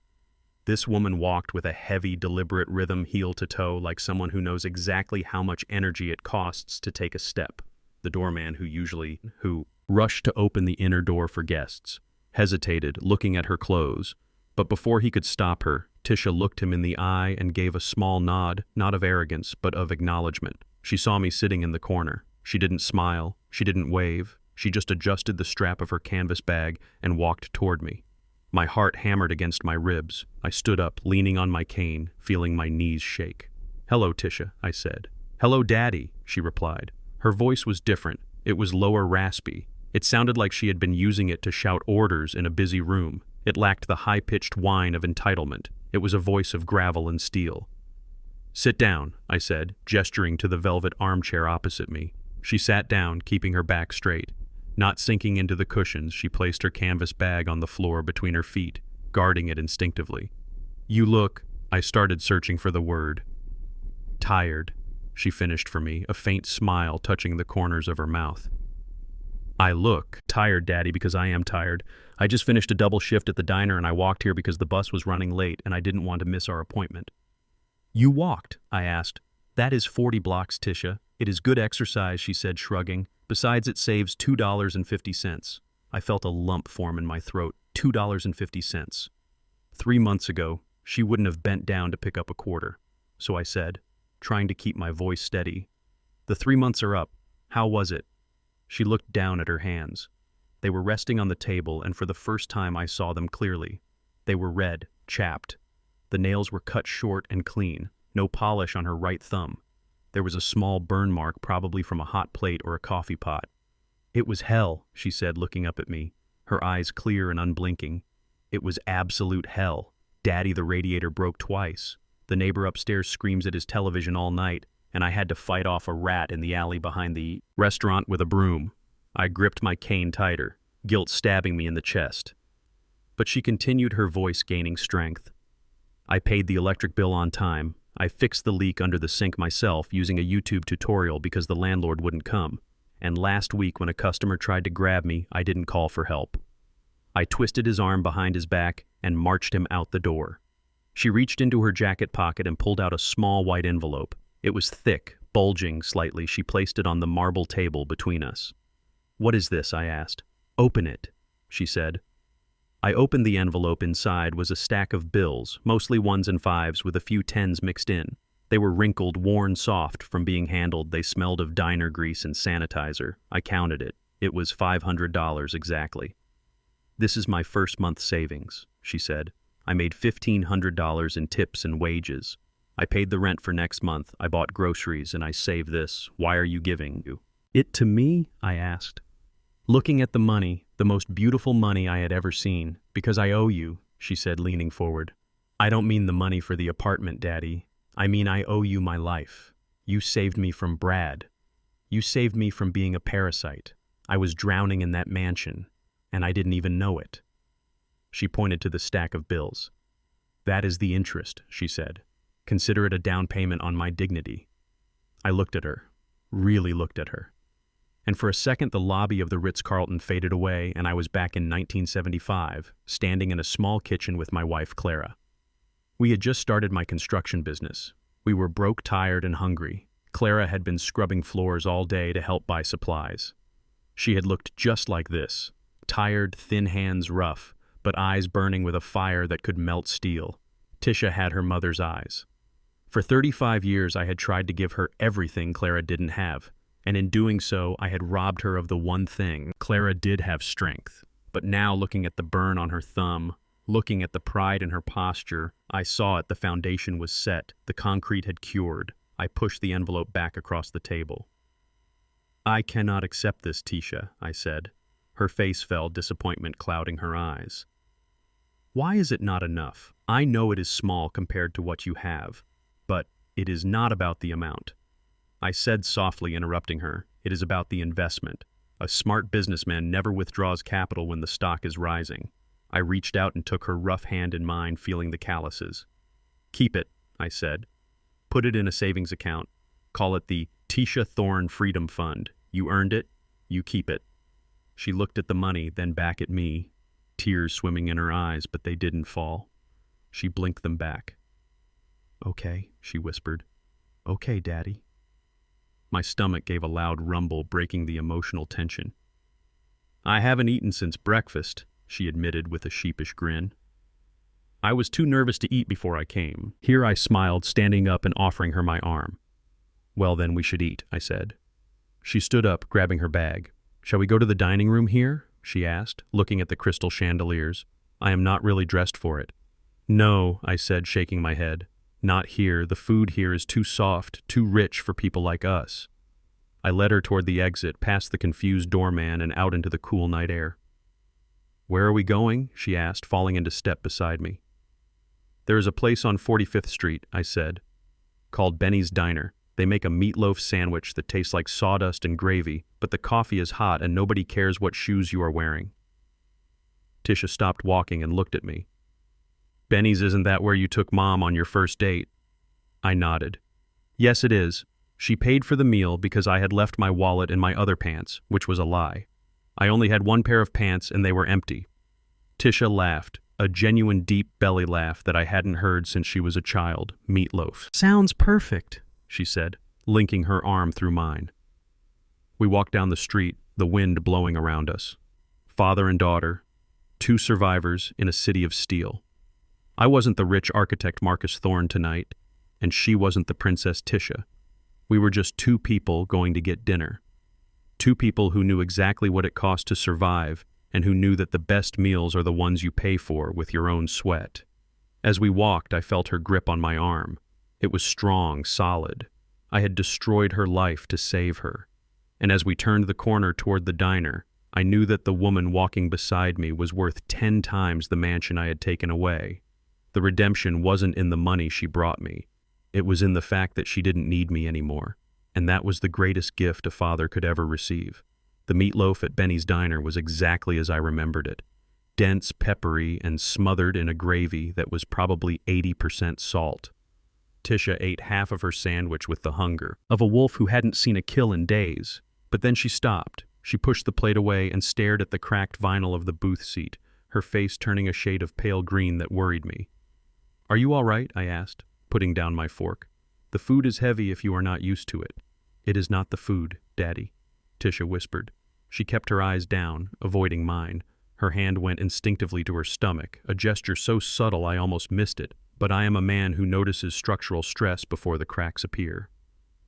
This woman walked with a heavy, deliberate rhythm, heel to toe, like someone who knows exactly how much energy it costs to take a step. The doorman who rushed to open the inner door for guests, hesitated, looking at her clothes. But before he could stop her, Tisha looked him in the eye and gave a small nod, not of arrogance, but of acknowledgement. She saw me sitting in the corner. She didn't smile. She didn't wave. She just adjusted the strap of her canvas bag and walked toward me. My heart hammered against my ribs. I stood up, leaning on my cane, feeling my knees shake. "Hello, Tisha," I said. "Hello, Daddy," she replied. Her voice was different. It was lower, raspy. It sounded like she had been using it to shout orders in a busy room. It lacked the high-pitched whine of entitlement. It was a voice of gravel and steel. "Sit down," I said, gesturing to the velvet armchair opposite me. She sat down, keeping her back straight. Not sinking into the cushions, she placed her canvas bag on the floor between her feet, guarding it instinctively. "You look," I started searching for the word. "Tired," she finished for me, a faint smile touching the corners of her mouth. "I look tired, Daddy, because I am tired. I just finished a double shift at the diner and I walked here because the bus was running late and I didn't want to miss our appointment." "You walked?" I asked. "That is 40 blocks, Tisha. It is good exercise," she said, shrugging. "Besides, it saves $2.50. I felt a lump form in my throat. $2.50. 3 months ago, she wouldn't have bent down to pick up a quarter. So I said, trying to keep my voice steady, "The 3 months are up. How was it?" She looked down at her hands. They were resting on the table, and for the first time I saw them clearly. They were red, chapped. The nails were cut short and clean, no polish on her right thumb. There was a small burn mark, probably from a hot plate or a coffee pot. "It was hell," she said, looking up at me, her eyes clear and unblinking. "It was absolute hell. Daddy, the radiator broke twice. The neighbor upstairs screams at his television all night, and I had to fight off a rat in the alley behind the restaurant with a broom." I gripped my cane tighter, guilt stabbing me in the chest. But she continued, her voice gaining strength. "I paid the electric bill on time. I fixed the leak under the sink myself using a YouTube tutorial because the landlord wouldn't come. And last week when a customer tried to grab me, I didn't call for help. I twisted his arm behind his back and marched him out the door." She reached into her jacket pocket and pulled out a small white envelope. It was thick, bulging slightly. She placed it on the marble table between us. "What is this?" I asked. "Open it," she said. I opened the envelope. Inside was a stack of bills, mostly 1s and 5s with a few 10s mixed in. They were wrinkled, worn soft from being handled. They smelled of diner grease and sanitizer. I counted it. It was $500 exactly. "This is my first month's savings," she said. "I made $1,500 in tips and wages. I paid the rent for next month. I bought groceries and I saved this. Why are you giving it to me?" I asked. Looking at the money, the most beautiful money I had ever seen. "Because I owe you," she said, leaning forward. "I don't mean the money for the apartment, Daddy. I mean I owe you my life. You saved me from Brad. You saved me from being a parasite. I was drowning in that mansion, and I didn't even know it." She pointed to the stack of bills. That is the interest, she said. Consider it a down payment on my dignity. I looked at her, really looked at her. And for a second the lobby of the Ritz-Carlton faded away and I was back in 1975, standing in a small kitchen with my wife Clara. We had just started my construction business. We were broke, tired, and hungry. Clara had been scrubbing floors all day to help buy supplies. She had looked just like this, tired, thin hands rough, but eyes burning with a fire that could melt steel. Tisha had her mother's eyes. For 35 years I had tried to give her everything Clara didn't have, and in doing so I had robbed her of the one thing. Clara did have strength, but now looking at the burn on her thumb, looking at the pride in her posture, I saw it. The foundation was set, the concrete had cured. I pushed the envelope back across the table. I cannot accept this, Tisha, I said. Her face fell, disappointment clouding her eyes. Why is it not enough? I know it is small compared to what you have, but it is not about the amount. I said softly, interrupting her, it is about the investment. A smart businessman never withdraws capital when the stock is rising. I reached out and took her rough hand in mine, feeling the calluses. Keep it, I said. Put it in a savings account. Call it the Tisha Thorne Freedom Fund. You earned it, you keep it. She looked at the money, then back at me, tears swimming in her eyes, but they didn't fall. She blinked them back. Okay, she whispered. Okay, Daddy. My stomach gave a loud rumble, breaking the emotional tension. I haven't eaten since breakfast, she admitted with a sheepish grin. I was too nervous to eat before I came. Here I smiled, standing up and offering her my arm. Well, then we should eat, I said. She stood up, grabbing her bag. Shall we go to the dining room here? She asked, looking at the crystal chandeliers. I am not really dressed for it. No, I said, shaking my head. Not here. The food here is too soft, too rich for people like us. I led her toward the exit, past the confused doorman and out into the cool night air. Where are we going? She asked, falling into step beside me. There is a place on 45th Street, I said, called Benny's Diner. They make a meatloaf sandwich that tastes like sawdust and gravy, but the coffee is hot and nobody cares what shoes you are wearing. Tisha stopped walking and looked at me. Benny's, isn't that where you took Mom on your first date? I nodded. Yes, it is. She paid for the meal because I had left my wallet in my other pants, which was a lie. I only had one pair of pants and they were empty. Tisha laughed, a genuine deep belly laugh that I hadn't heard since she was a child. Meatloaf. Sounds perfect, she said, linking her arm through mine. We walked down the street, the wind blowing around us. Father and daughter, two survivors in a city of steel. I wasn't the rich architect Marcus Thorne tonight, and she wasn't the Princess Tisha. We were just two people going to get dinner. Two people who knew exactly what it cost to survive and who knew that the best meals are the ones you pay for with your own sweat. As we walked, I felt her grip on my arm. It was strong, solid. I had destroyed her life to save her. And as we turned the corner toward the diner, I knew that the woman walking beside me was worth 10 times the mansion I had taken away. The redemption wasn't in the money she brought me. It was in the fact that she didn't need me anymore. And that was the greatest gift a father could ever receive. The meatloaf at Benny's Diner was exactly as I remembered it. Dense, peppery, and smothered in a gravy that was probably 80% salt. Tisha ate half of her sandwich with the hunger of a wolf who hadn't seen a kill in days. But then she stopped. She pushed the plate away and stared at the cracked vinyl of the booth seat, her face turning a shade of pale green that worried me. Are you all right? I asked, putting down my fork. The food is heavy if you are not used to it. It is not the food, Daddy, Tisha whispered. She kept her eyes down, avoiding mine. Her hand went instinctively to her stomach, a gesture so subtle I almost missed it, but I am a man who notices structural stress before the cracks appear.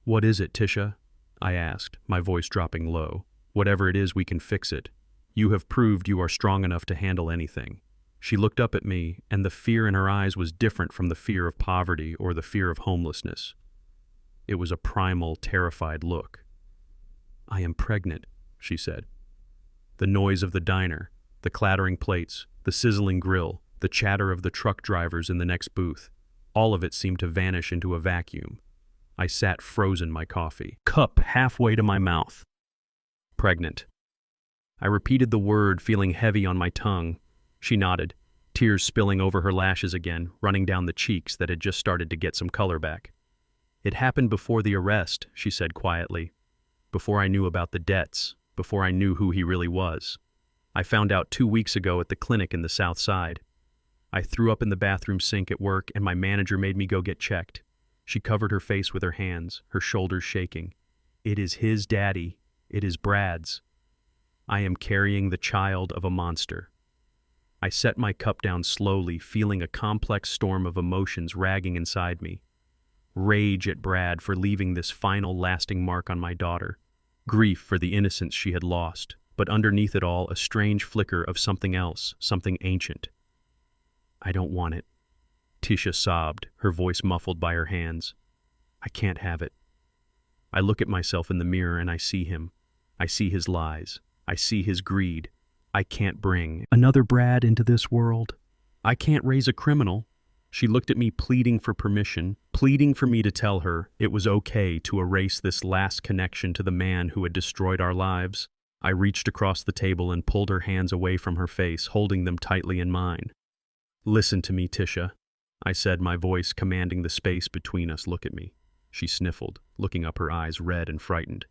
What is it, Tisha? I asked, my voice dropping low. Whatever it is, we can fix it. You have proved you are strong enough to handle anything. She looked up at me, and the fear in her eyes was different from the fear of poverty or the fear of homelessness. It was a primal, terrified look. I am pregnant, she said. The noise of the diner, the clattering plates, the sizzling grill, the chatter of the truck drivers in the next booth, all of it seemed to vanish into a vacuum. I sat frozen, my coffee, cup halfway to my mouth. Pregnant. I repeated the word, feeling heavy on my tongue. She nodded. tears spilling over her lashes again, running down the cheeks that had just started to get some color back. "It happened before the arrest," she said quietly. "Before I knew about the debts, before I knew who he really was. I found out 2 weeks ago at the clinic in the South Side. I threw up in the bathroom sink at work and my manager made me go get checked." She covered her face with her hands, her shoulders shaking. "It is his daddy. It is Brad's. I am carrying the child of a monster." I set my cup down slowly, feeling a complex storm of emotions ragging inside me. Rage at Brad for leaving this final lasting mark on my daughter. Grief for the innocence she had lost, but underneath it all a strange flicker of something else, something ancient. "I don't want it," Tisha sobbed, her voice muffled by her hands. "I can't have it." I look at myself in the mirror and I see him. I see his lies. I see his greed. I can't bring another Brad into this world. I can't raise a criminal. She looked at me pleading for permission, pleading for me to tell her it was okay to erase this last connection to the man who had destroyed our lives. I reached across the table and pulled her hands away from her face, holding them tightly in mine. "Listen to me, Tisha," I said, my voice commanding the space between us. "Look at me." She sniffled, looking up, her eyes red and frightened.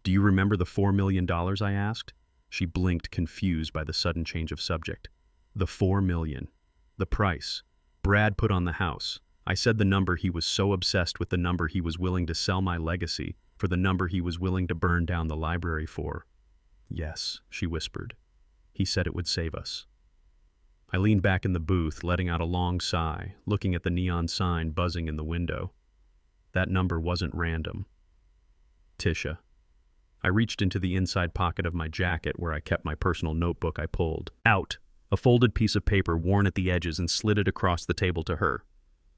"Do you remember the $4 million I asked?" She blinked, confused by the sudden change of subject. "The $4 million. The price Brad put on the house. I said the number he was so obsessed with, the number he was willing to sell my legacy, for the number he was willing to burn down the library for." "Yes," she whispered. "He said it would save us." I leaned back in the booth, letting out a long sigh, looking at the neon sign buzzing in the window. That number wasn't random. Tisha. I reached into the inside pocket of my jacket where I kept my personal notebook. I pulled out a folded piece of paper worn at the edges and slid it across the table to her.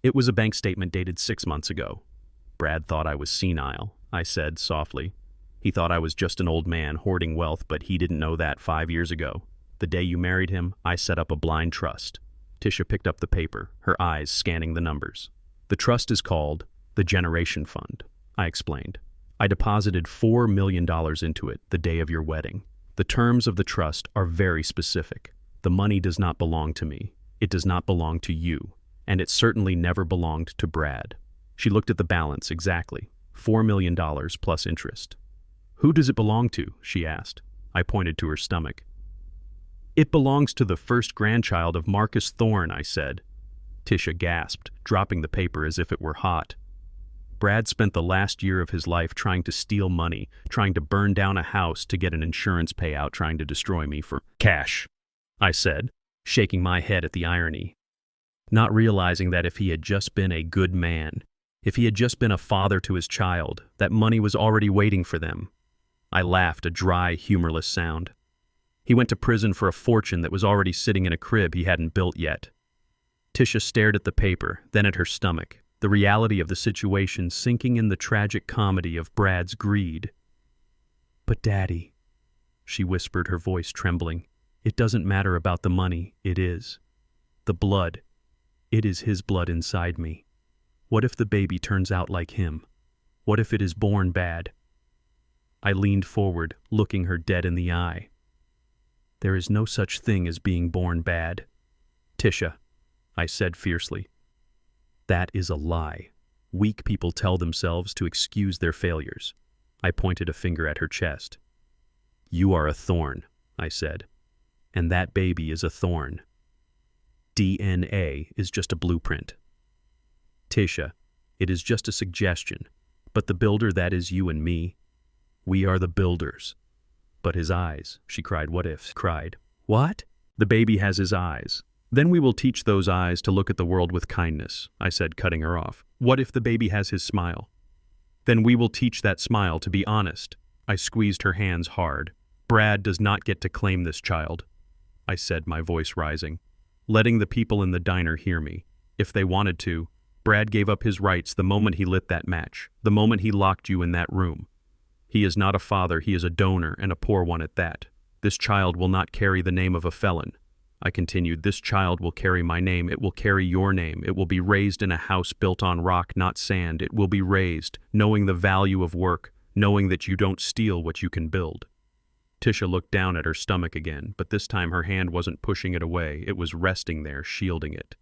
It was a bank statement dated 6 months ago. "Brad thought I was senile," I said softly. "He thought I was just an old man hoarding wealth, but he didn't know that 5 years ago. The day you married him, I set up a blind trust." Tisha picked up the paper, her eyes scanning the numbers. "The trust is called the Generation Fund," I explained. "I deposited $4 million into it the day of your wedding. The terms of the trust are very specific. The money does not belong to me. It does not belong to you. And it certainly never belonged to Brad." She looked at the balance. "Exactly. $4 million plus interest." "Who does it belong to?" she asked. I pointed to her stomach. "It belongs to the first grandchild of Marcus Thorne," I said. Tisha gasped, dropping the paper as if it were hot. "Brad spent the last year of his life trying to steal money, trying to burn down a house to get an insurance payout, trying to destroy me for cash," I said, shaking my head at the irony. Not realizing that if he had just been a good man, if he had just been a father to his child, that money was already waiting for them. I laughed, a dry, humorless sound. "He went to prison for a fortune that was already sitting in a crib he hadn't built yet." Tisha stared at the paper, then at her stomach, the reality of the situation sinking in the tragic comedy of Brad's greed. "But Daddy," she whispered, her voice trembling, "it doesn't matter about the money, it is. The blood. It is his blood inside me. What if the baby turns out like him? What if it is born bad?" I leaned forward, looking her dead in the eye. "There is no such thing as being born bad, Tisha," I said fiercely. "That is a lie. Weak people tell themselves to excuse their failures." I pointed a finger at her chest. "You are a thorn," I said. "And that baby is a thorn. DNA is just a blueprint. Tisha, it is just a suggestion, but the builder that is you and me, we are the builders." "But his eyes," she cried. "What if?" Cried. "What?" "The baby has his eyes. Then we will teach those eyes to look at the world with kindness," I said, cutting her off. "What if the baby has his smile? Then we will teach that smile to be honest." I squeezed her hands hard. "Brad does not get to claim this child," I said, my voice rising, letting the people in the diner hear me. "If they wanted to, Brad gave up his rights the moment he lit that match, the moment he locked you in that room. He is not a father, he is a donor, and a poor one at that. This child will not carry the name of a felon," I continued. "This child will carry my name. It will carry your name. It will be raised in a house built on rock, not sand. It will be raised knowing the value of work, knowing that you don't steal what you can build." Tisha looked down at her stomach again, but this time her hand wasn't pushing it away. It was resting there, shielding it.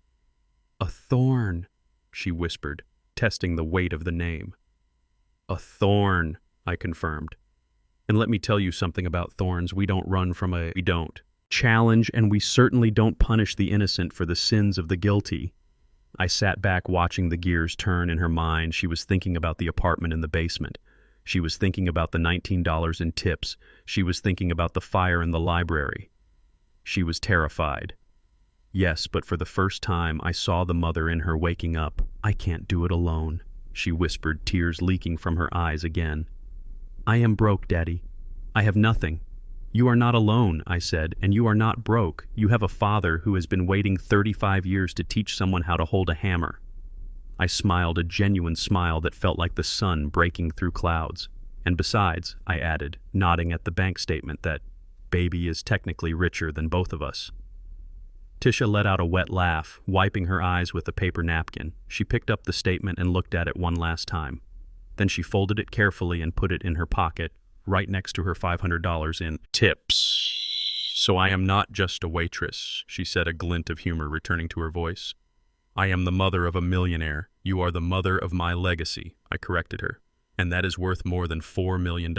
"A thorn," she whispered, testing the weight of the name. "A thorn," I confirmed. "And let me tell you something about thorns. We don't run from we don't challenge, and we certainly don't punish the innocent for the sins of the guilty." I sat back watching the gears turn in her mind. She was thinking about the apartment in the basement. She was thinking about the $19 in tips. She was thinking about the fire in the library. She was terrified. Yes, but for the first time I saw the mother in her waking up. "I can't do it alone," she whispered, tears leaking from her eyes again. "I am broke, Daddy. I have nothing." "You are not alone," I said, "and you are not broke. You have a father who has been waiting 35 years to teach someone how to hold a hammer." I smiled, a genuine smile that felt like the sun breaking through clouds. "And besides," I added, nodding at the bank statement, "that baby is technically richer than both of us." Tisha let out a wet laugh, wiping her eyes with a paper napkin. She picked up the statement and looked at it one last time. Then she folded it carefully and put it in her pocket, right next to her $500 in tips. "So I am not just a waitress," she said, a glint of humor returning to her voice. "I am the mother of a millionaire. You are the mother of my legacy," I corrected her. "And that is worth more than $4 million.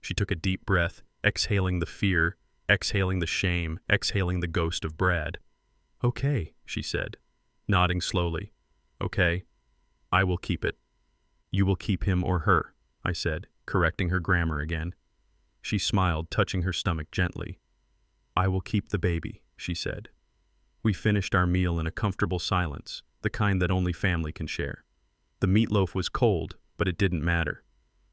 She took a deep breath, exhaling the fear, exhaling the shame, exhaling the ghost of Brad. "Okay," she said, nodding slowly. "Okay, I will keep it." "You will keep him or her," I said, correcting her grammar again. She smiled, touching her stomach gently. "I will keep the baby," she said. We finished our meal in a comfortable silence, the kind that only family can share. The meatloaf was cold, but it didn't matter.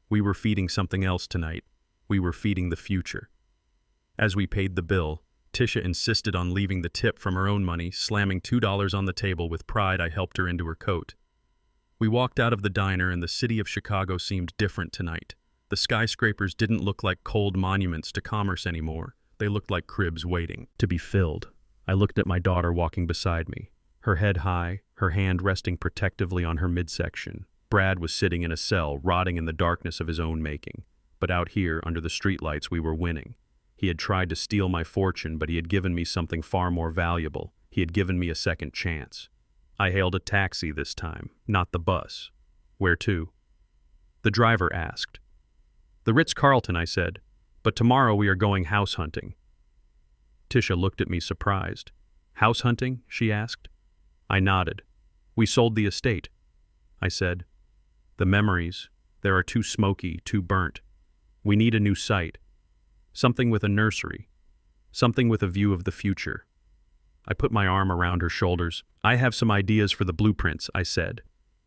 We were feeding something else tonight. We were feeding the future. As we paid the bill, Tisha insisted on leaving the tip from her own money, slamming $2 on the table. With pride, I helped her into her coat. We walked out of the diner, and the city of Chicago seemed different tonight. The skyscrapers didn't look like cold monuments to commerce anymore. They looked like cribs waiting to be filled. I looked at my daughter walking beside me, her head high, her hand resting protectively on her midsection. Brad was sitting in a cell, rotting in the darkness of his own making. But out here, under the streetlights, we were winning. He had tried to steal my fortune, but he had given me something far more valuable. He had given me a second chance. I hailed a taxi this time, not the bus. "Where to?" The driver asked. "The Ritz-Carlton," I said, "but tomorrow we are going house hunting." Tisha looked at me surprised. "House hunting?" she asked. I nodded. "We sold the estate," I said. "The memories, they are too smoky, too burnt. We need a new site. Something with a nursery. Something with a view of the future." I put my arm around her shoulders. "I have some ideas for the blueprints," I said.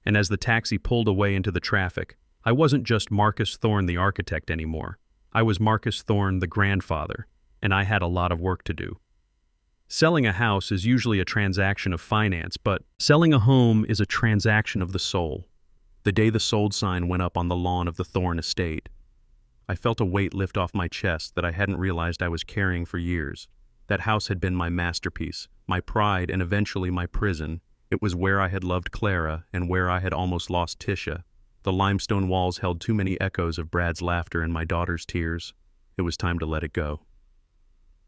And as the taxi pulled away into the traffic, I wasn't just Marcus Thorne the architect anymore. I was Marcus Thorne the grandfather, and I had a lot of work to do. Selling a house is usually a transaction of finance, but selling a home is a transaction of the soul. The day the sold sign went up on the lawn of the Thorne estate, I felt a weight lift off my chest that I hadn't realized I was carrying for years. That house had been my masterpiece, my pride, and eventually my prison. It was where I had loved Clara and where I had almost lost Tisha. The limestone walls held too many echoes of Brad's laughter and my daughter's tears. It was time to let it go.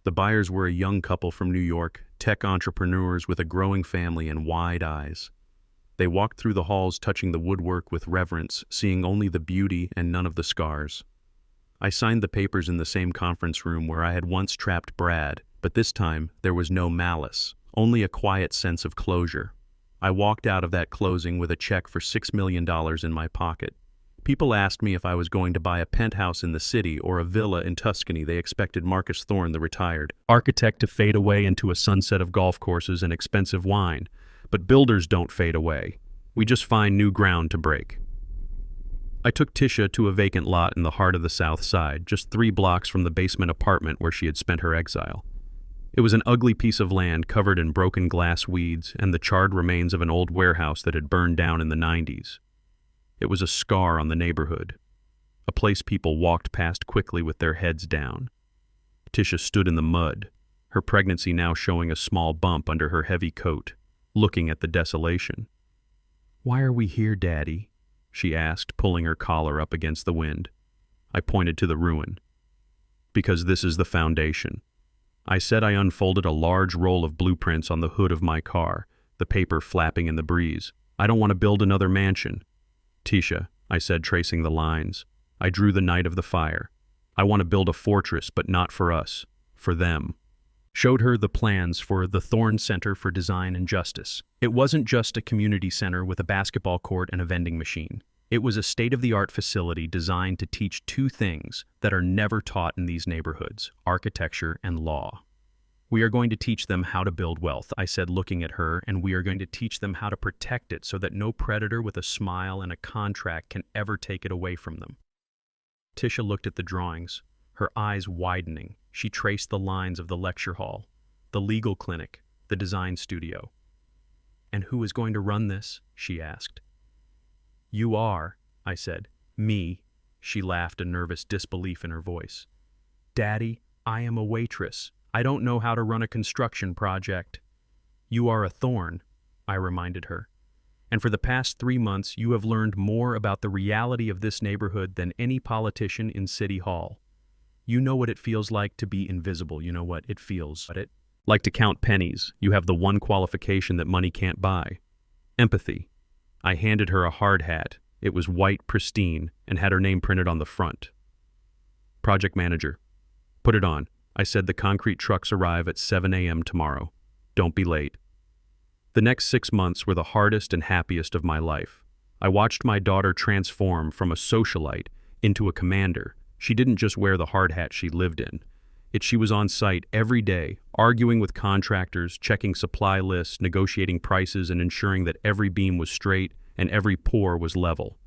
The buyers were a young couple from New York, tech entrepreneurs with a growing family and wide eyes. They walked through the halls, touching the woodwork with reverence, seeing only the beauty and none of the scars. I signed the papers in the same conference room where I had once trapped Brad, but this time there was no malice, only a quiet sense of closure. I walked out of that closing with a check for $6 million in my pocket. People asked me if I was going to buy a penthouse in the city or a villa in Tuscany. They expected Marcus Thorne, the retired architect, to fade away into a sunset of golf courses and expensive wine. But builders don't fade away. We just find new ground to break. I took Tisha to a vacant lot in the heart of the South Side, just 3 blocks from the basement apartment where she had spent her exile. It was an ugly piece of land covered in broken glass weeds and the charred remains of an old warehouse that had burned down in the 90s. It was a scar on the neighborhood, a place people walked past quickly with their heads down. Tisha stood in the mud, her pregnancy now showing a small bump under her heavy coat, looking at the desolation. "Why are we here, Daddy?" she asked, pulling her collar up against the wind. I pointed to the ruin. Because this is the foundation. I said. I unfolded a large roll of blueprints on the hood of my car, the paper flapping in the breeze. I don't want to build another mansion. Tisha, I said, tracing the lines. I drew the night of the fire. I want to build a fortress, but not for us, for them. Showed her the plans for the Thorne Center for Design and Justice. It wasn't just a community center with a basketball court and a vending machine. It was a state-of-the-art facility designed to teach two things that are never taught in these neighborhoods: architecture and law. We are going to teach them how to build wealth, I said, looking at her, and we are going to teach them how to protect it so that no predator with a smile and a contract can ever take it away from them. Tisha looked at the drawings, her eyes widening. She traced the lines of the lecture hall, the legal clinic, the design studio. And who is going to run this? She asked. You are, I said. Me. She laughed, a nervous disbelief in her voice. Daddy, I am a waitress. I don't know how to run a construction project. You are a Thorne, I reminded her. And for the past 3 months, you have learned more about the reality of this neighborhood than any politician in City Hall. You know what it feels like to be invisible. You know what it feels like to count pennies. You have the one qualification that money can't buy: empathy. I handed her a hard hat. It was white, pristine, and had her name printed on the front. Project manager. Put it on. I said. The concrete trucks arrive at 7 a.m. tomorrow. Don't be late. The next 6 months were the hardest and happiest of my life. I watched my daughter transform from a socialite into a commander. She didn't just wear the hard hat she lived in. She was on site every day, arguing with contractors, checking supply lists, negotiating prices, and ensuring that every beam was straight and every pour was level.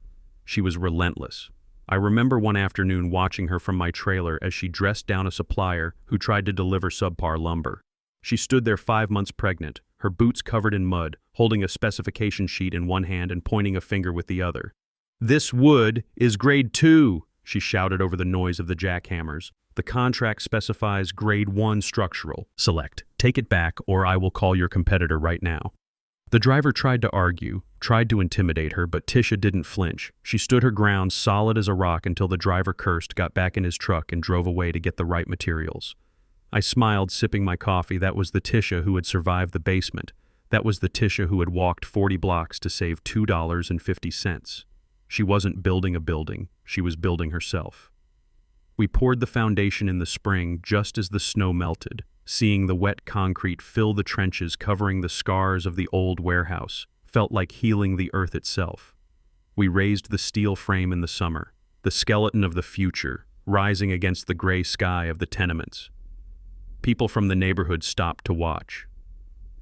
She was relentless. I remember one afternoon watching her from my trailer as she dressed down a supplier who tried to deliver subpar lumber. She stood there 5 months pregnant, her boots covered in mud, holding a specification sheet in one hand and pointing a finger with the other. "This wood is grade 2, she shouted over the noise of the jackhammers. "The contract specifies grade 1 structural. Select. Take it back, or I will call your competitor right now." The driver tried to argue, tried to intimidate her, but Tisha didn't flinch. She stood her ground, solid as a rock, until the driver cursed, got back in his truck, and drove away to get the right materials. I smiled, sipping my coffee. That was the Tisha who had survived the basement. That was the Tisha who had walked 40 blocks to save $2.50. She wasn't building a building. She was building herself. We poured the foundation in the spring just as the snow melted, seeing the wet concrete fill the trenches covering the scars of the old warehouse felt like healing the earth itself. We raised the steel frame in the summer, the skeleton of the future, rising against the gray sky of the tenements. People from the neighborhood stopped to watch.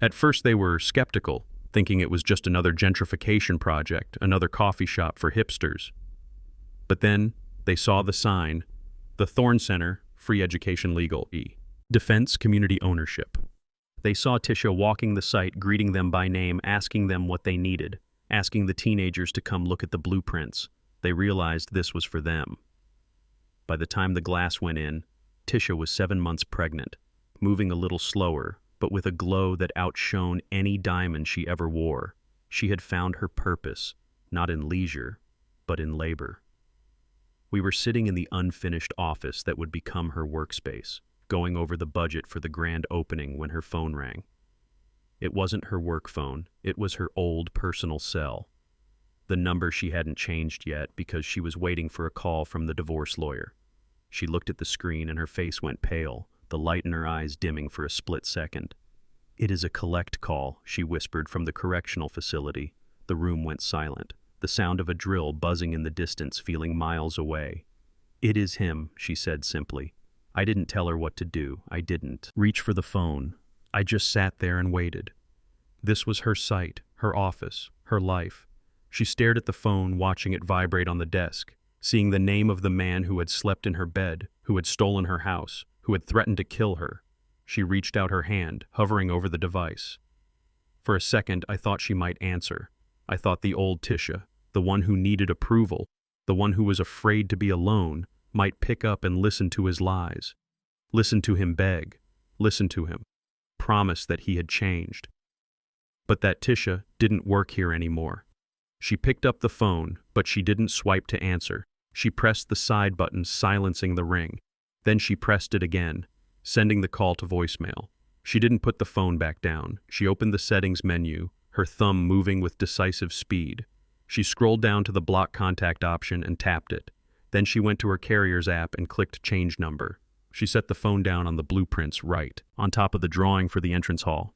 At first they were skeptical, thinking it was just another gentrification project, another coffee shop for hipsters. But then they saw the sign, the Thorne Center, Free Education Legal, Defense Community Ownership. They saw Tisha walking the site, greeting them by name, asking them what they needed, asking the teenagers to come look at the blueprints. They realized this was for them. By the time the glass went in, Tisha was 7 months pregnant, moving a little slower, but with a glow that outshone any diamond she ever wore. She had found her purpose, not in leisure, but in labor. We were sitting in the unfinished office that would become her workspace, going over the budget for the grand opening when her phone rang. It wasn't her work phone, it was her old personal cell. The number she hadn't changed yet because she was waiting for a call from the divorce lawyer. She looked at the screen and her face went pale, the light in her eyes dimming for a split second. "It is a collect call," she whispered from the correctional facility. The room went silent, the sound of a drill buzzing in the distance, feeling miles away. "It is him," she said simply. I didn't tell her what to do. I didn't reach for the phone. I just sat there and waited. This was her site, her office, her life. She stared at the phone, watching it vibrate on the desk, seeing the name of the man who had slept in her bed, who had stolen her house, who had threatened to kill her. She reached out her hand, hovering over the device. For a second, I thought she might answer. I thought the old Tisha, the one who needed approval, the one who was afraid to be alone, might pick up and listen to his lies. Listen to him beg. Listen to him. Promise that he had changed. But that Tisha didn't work here anymore. She picked up the phone, but she didn't swipe to answer. She pressed the side button, silencing the ring. Then she pressed it again, sending the call to voicemail. She didn't put the phone back down. She opened the settings menu, her thumb moving with decisive speed. She scrolled down to the block contact option and tapped it. Then she went to her carrier's app and clicked change number. She set the phone down on the blueprints right, on top of the drawing for the entrance hall.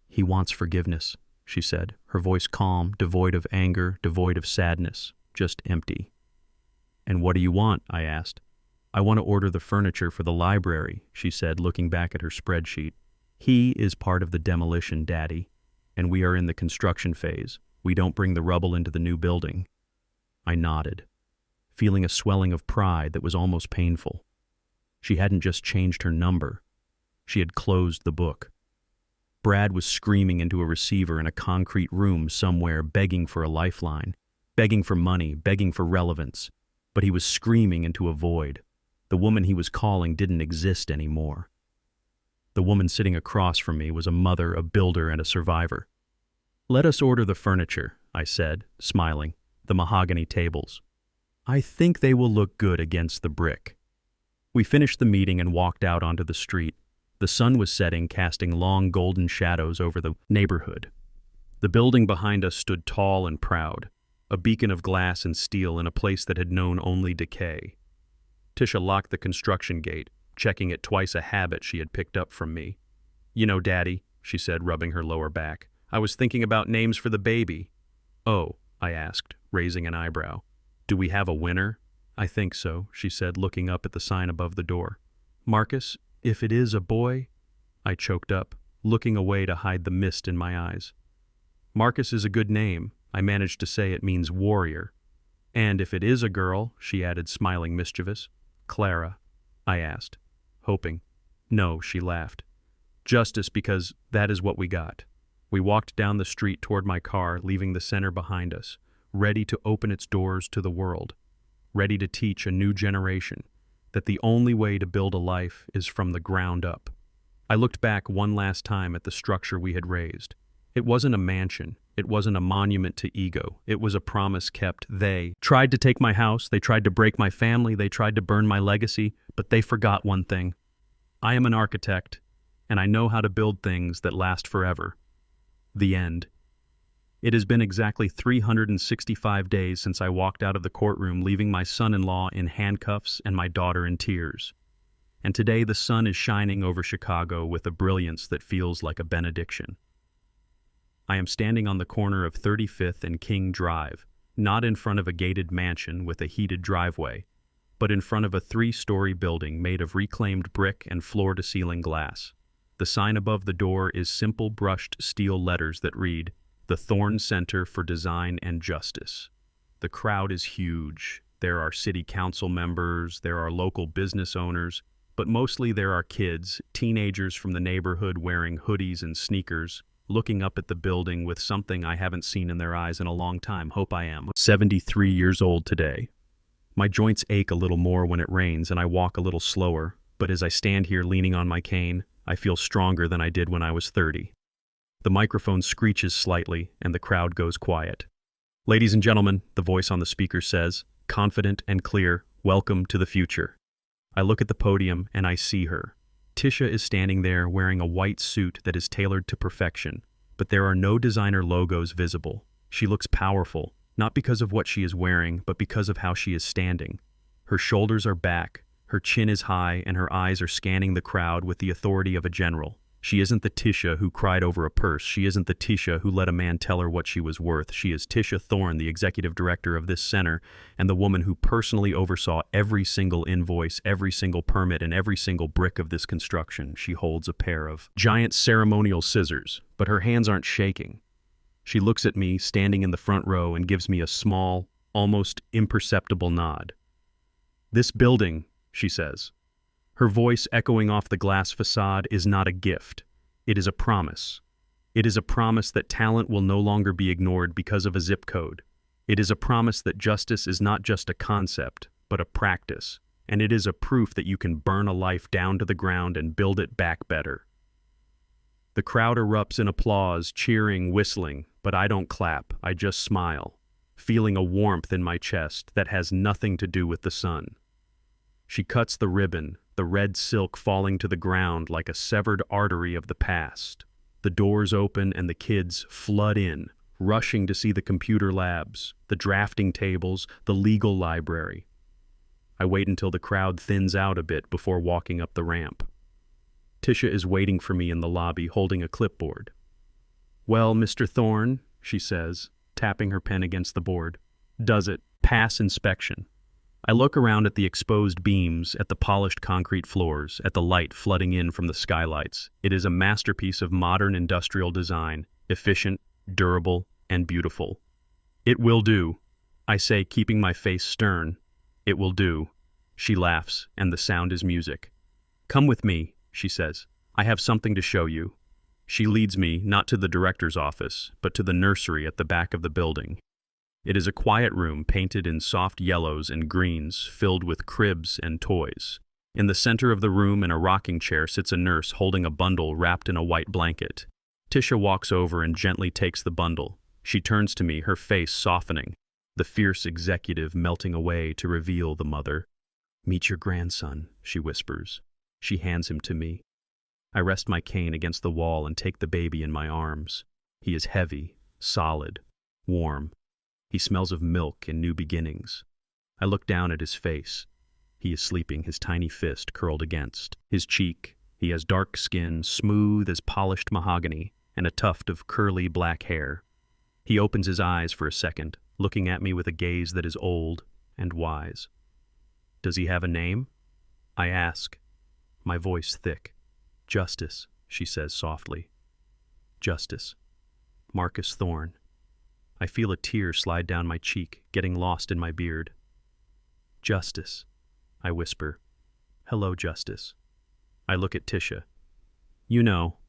"He wants forgiveness," she said, her voice calm, devoid of anger, devoid of sadness, just empty. "And what do you want?" I asked. "I want to order the furniture for the library," she said, looking back at her spreadsheet. "He is part of the demolition, Daddy, and we are in the construction phase. We don't bring the rubble into the new building." I nodded, feeling a swelling of pride that was almost painful. She hadn't just changed her number. She had closed the book. Brad was screaming into a receiver in a concrete room somewhere, begging for a lifeline, begging for money, begging for relevance. But he was screaming into a void. The woman he was calling didn't exist anymore. The woman sitting across from me was a mother, a builder, and a survivor. "Let us order the furniture," I said, smiling. "The mahogany tables. I think they will look good against the brick." We finished the meeting and walked out onto the street. The sun was setting, casting long golden shadows over the neighborhood. The building behind us stood tall and proud, a beacon of glass and steel in a place that had known only decay. Tisha locked the construction gate, checking it twice, a habit she had picked up from me. "You know, Daddy," she said, rubbing her lower back, "I was thinking about names for the baby." "Oh," I asked, raising an eyebrow. "Do we have a winner?" "I think so," she said, looking up at the sign above the door. "Marcus, if it is a boy," I choked up, looking away to hide the mist in my eyes. "Marcus is a good name," I managed to say. "It means warrior." "And if it is a girl," she added, smiling mischievous. "Clara?" I asked, hoping. "No," she laughed. "Justice, because that is what we got." We walked down the street toward my car, leaving the center behind us, ready to open its doors to the world, ready to teach a new generation that the only way to build a life is from the ground up. I looked back one last time at the structure we had raised. It wasn't a mansion. It wasn't a monument to ego. It was a promise kept. They tried to take my house. They tried to break my family. They tried to burn my legacy. But they forgot one thing. I am an architect, and I know how to build things that last forever. The end. It has been exactly 365 days since I walked out of the courtroom, leaving my son-in-law in handcuffs and my daughter in tears. And today the sun is shining over Chicago with a brilliance that feels like a benediction. I am standing on the corner of 35th and King Drive, not in front of a gated mansion with a heated driveway, but in front of a 3-story building made of reclaimed brick and floor-to-ceiling glass. The sign above the door is simple brushed steel letters that read, "The Thorne Center for Design and Justice." The crowd is huge. There are city council members, there are local business owners, but mostly there are kids, teenagers from the neighborhood wearing hoodies and sneakers, looking up at the building with something I haven't seen in their eyes in a long time. Hope I am 73 years old today. My joints ache a little more when it rains and I walk a little slower, but as I stand here leaning on my cane, I feel stronger than I did when I was 30. The microphone screeches slightly and the crowd goes quiet. "Ladies and gentlemen," the voice on the speaker says, confident and clear, "welcome to the future." I look at the podium and I see her. Tisha is standing there wearing a white suit that is tailored to perfection, but there are no designer logos visible. She looks powerful, not because of what she is wearing, but because of how she is standing. Her shoulders are back, her chin is high, and her eyes are scanning the crowd with the authority of a general. She isn't the Tisha who cried over a purse. She isn't the Tisha who let a man tell her what she was worth. She is Tisha Thorne, the executive director of this center, and the woman who personally oversaw every single invoice, every single permit, and every single brick of this construction. She holds a pair of giant ceremonial scissors, but her hands aren't shaking. She looks at me, standing in the front row, and gives me a small, almost imperceptible nod. "This building," she says, her voice echoing off the glass facade, "is not a gift. It is a promise. It is a promise that talent will no longer be ignored because of a zip code. It is a promise that justice is not just a concept, but a practice. And it is a proof that you can burn a life down to the ground and build it back better." The crowd erupts in applause, cheering, whistling, but I don't clap. I just smile, feeling a warmth in my chest that has nothing to do with the sun. She cuts the ribbon, the red silk falling to the ground like a severed artery of the past. The doors open and the kids flood in, rushing to see the computer labs, the drafting tables, the legal library. I wait until the crowd thins out a bit before walking up the ramp. Tisha is waiting for me in the lobby holding a clipboard. "Well, Mr. Thorne," she says, tapping her pen against the board. "Does it pass inspection?" I look around at the exposed beams, at the polished concrete floors, at the light flooding in from the skylights. It is a masterpiece of modern industrial design, efficient, durable, and beautiful. "It will do," I say, keeping my face stern. "It will do." She laughs, and the sound is music. "Come with me," she says. "I have something to show you." She leads me, not to the director's office, but to the nursery at the back of the building. It is a quiet room painted in soft yellows and greens, filled with cribs and toys. In the center of the room in a rocking chair sits a nurse holding a bundle wrapped in a white blanket. Tisha walks over and gently takes the bundle. She turns to me, her face softening, the fierce executive melting away to reveal the mother. "Meet your grandson," she whispers. She hands him to me. I rest my cane against the wall and take the baby in my arms. He is heavy, solid, warm. He smells of milk and new beginnings. I look down at his face. He is sleeping, his tiny fist curled against his cheek. He has dark skin, smooth as polished mahogany, and a tuft of curly black hair. He opens his eyes for a second, looking at me with a gaze that is old and wise. "Does he have a name?" I ask, my voice thick. "Justice," she says softly. "Justice. Marcus Thorne." I feel a tear slide down my cheek, getting lost in my beard. "Justice," I whisper. "Hello, Justice." I look at Tisha. "You know,"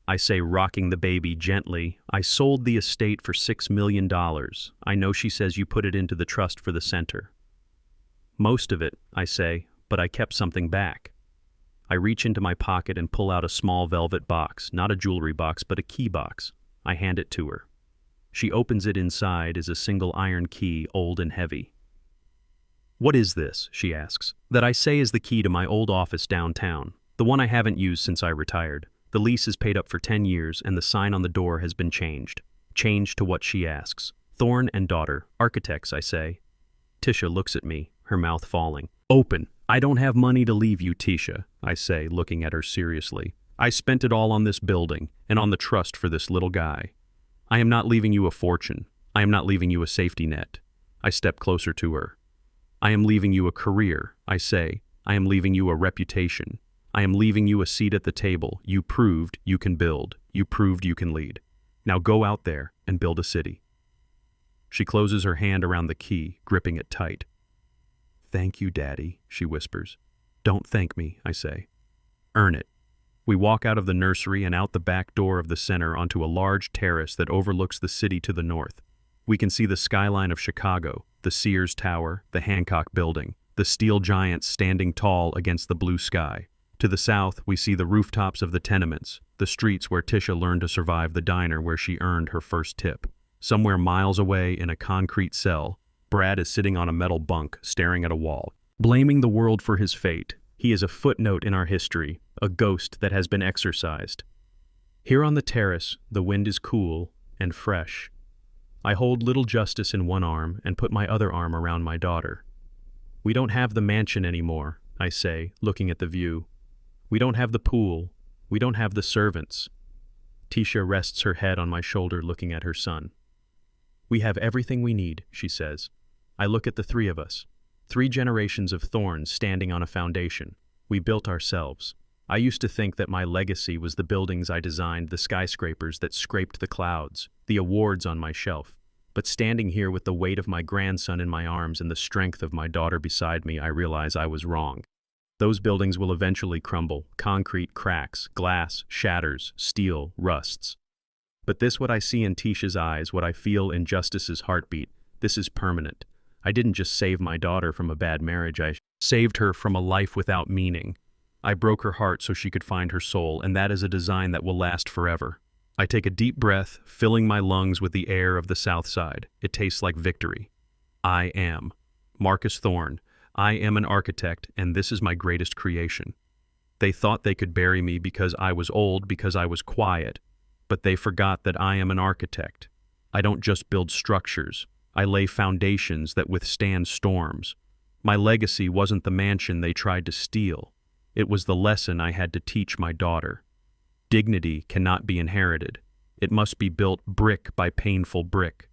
I say, rocking the baby gently, "I sold the estate for $6 million. I know she says you put it into the trust for the center." "Most of it," I say, "but I kept something back." I reach into my pocket and pull out a small velvet box, not a jewelry box, but a key box. I hand it to her. She opens it. Inside is a single iron key, old and heavy. "What is this?" she asks. "That I say is the key to my old office downtown, the one I haven't used since I retired. The lease is paid up for 10 years, and the sign on the door has been changed." Changed to what, she asks. "Thorne and daughter, architects," I say. Tisha looks at me, her mouth falling. "Open. I don't have money to leave you, Tisha," I say, looking at her seriously. "I spent it all on this building, and on the trust for this little guy. I am not leaving you a fortune. I am not leaving you a safety net." I step closer to her. "I am leaving you a career," I say. "I am leaving you a reputation. I am leaving you a seat at the table. You proved you can build. You proved you can lead. Now go out there and build a city." She closes her hand around the key, gripping it tight. "Thank you, Daddy," she whispers. "Don't thank me," I say. "Earn it." We walk out of the nursery and out the back door of the center onto a large terrace that overlooks the city to the north. We can see the skyline of Chicago, the Sears Tower, the Hancock Building, the steel giants standing tall against the blue sky. To the south, we see the rooftops of the tenements, the streets where Tisha learned to survive, the diner where she earned her first tip. Somewhere miles away in a concrete cell, Brad is sitting on a metal bunk, staring at a wall, blaming the world for his fate. He is a footnote in our history, a ghost that has been exorcised. Here on the terrace, the wind is cool and fresh. I hold little Justice in one arm and put my other arm around my daughter. "We don't have the mansion anymore," I say, looking at the view. "We don't have the pool. We don't have the servants." Tisha rests her head on my shoulder, looking at her son. "We have everything we need," she says. I look at the three of us. 3 generations of Thornes standing on a foundation. We built ourselves. I used to think that my legacy was the buildings I designed, the skyscrapers that scraped the clouds, the awards on my shelf. But standing here with the weight of my grandson in my arms and the strength of my daughter beside me, I realize I was wrong. Those buildings will eventually crumble. Concrete cracks, glass shatters, steel rusts. But this, what I see in Tisha's eyes, what I feel in Justice's heartbeat, this is permanent. I didn't just save my daughter from a bad marriage, I saved her from a life without meaning. I broke her heart so she could find her soul, and that is a design that will last forever. I take a deep breath, filling my lungs with the air of the South Side. It tastes like victory. I am Marcus Thorne, I am an architect, and this is my greatest creation. They thought they could bury me because I was old, because I was quiet, but they forgot that I am an architect. I don't just build structures. I lay foundations that withstand storms. My legacy wasn't the mansion they tried to steal. It was the lesson I had to teach my daughter. Dignity cannot be inherited. It must be built brick by painful brick.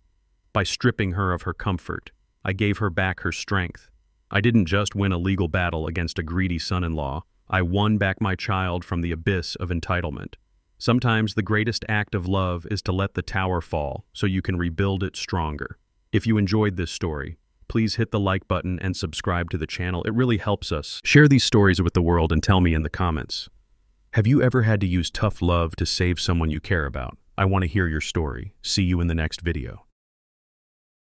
By stripping her of her comfort, I gave her back her strength. I didn't just win a legal battle against a greedy son-in-law. I won back my child from the abyss of entitlement. Sometimes the greatest act of love is to let the tower fall so you can rebuild it stronger. If you enjoyed this story, please hit the like button and subscribe to the channel. It really helps us. Share these stories with the world and tell me in the comments. Have you ever had to use tough love to save someone you care about? I want to hear your story. See you in the next video.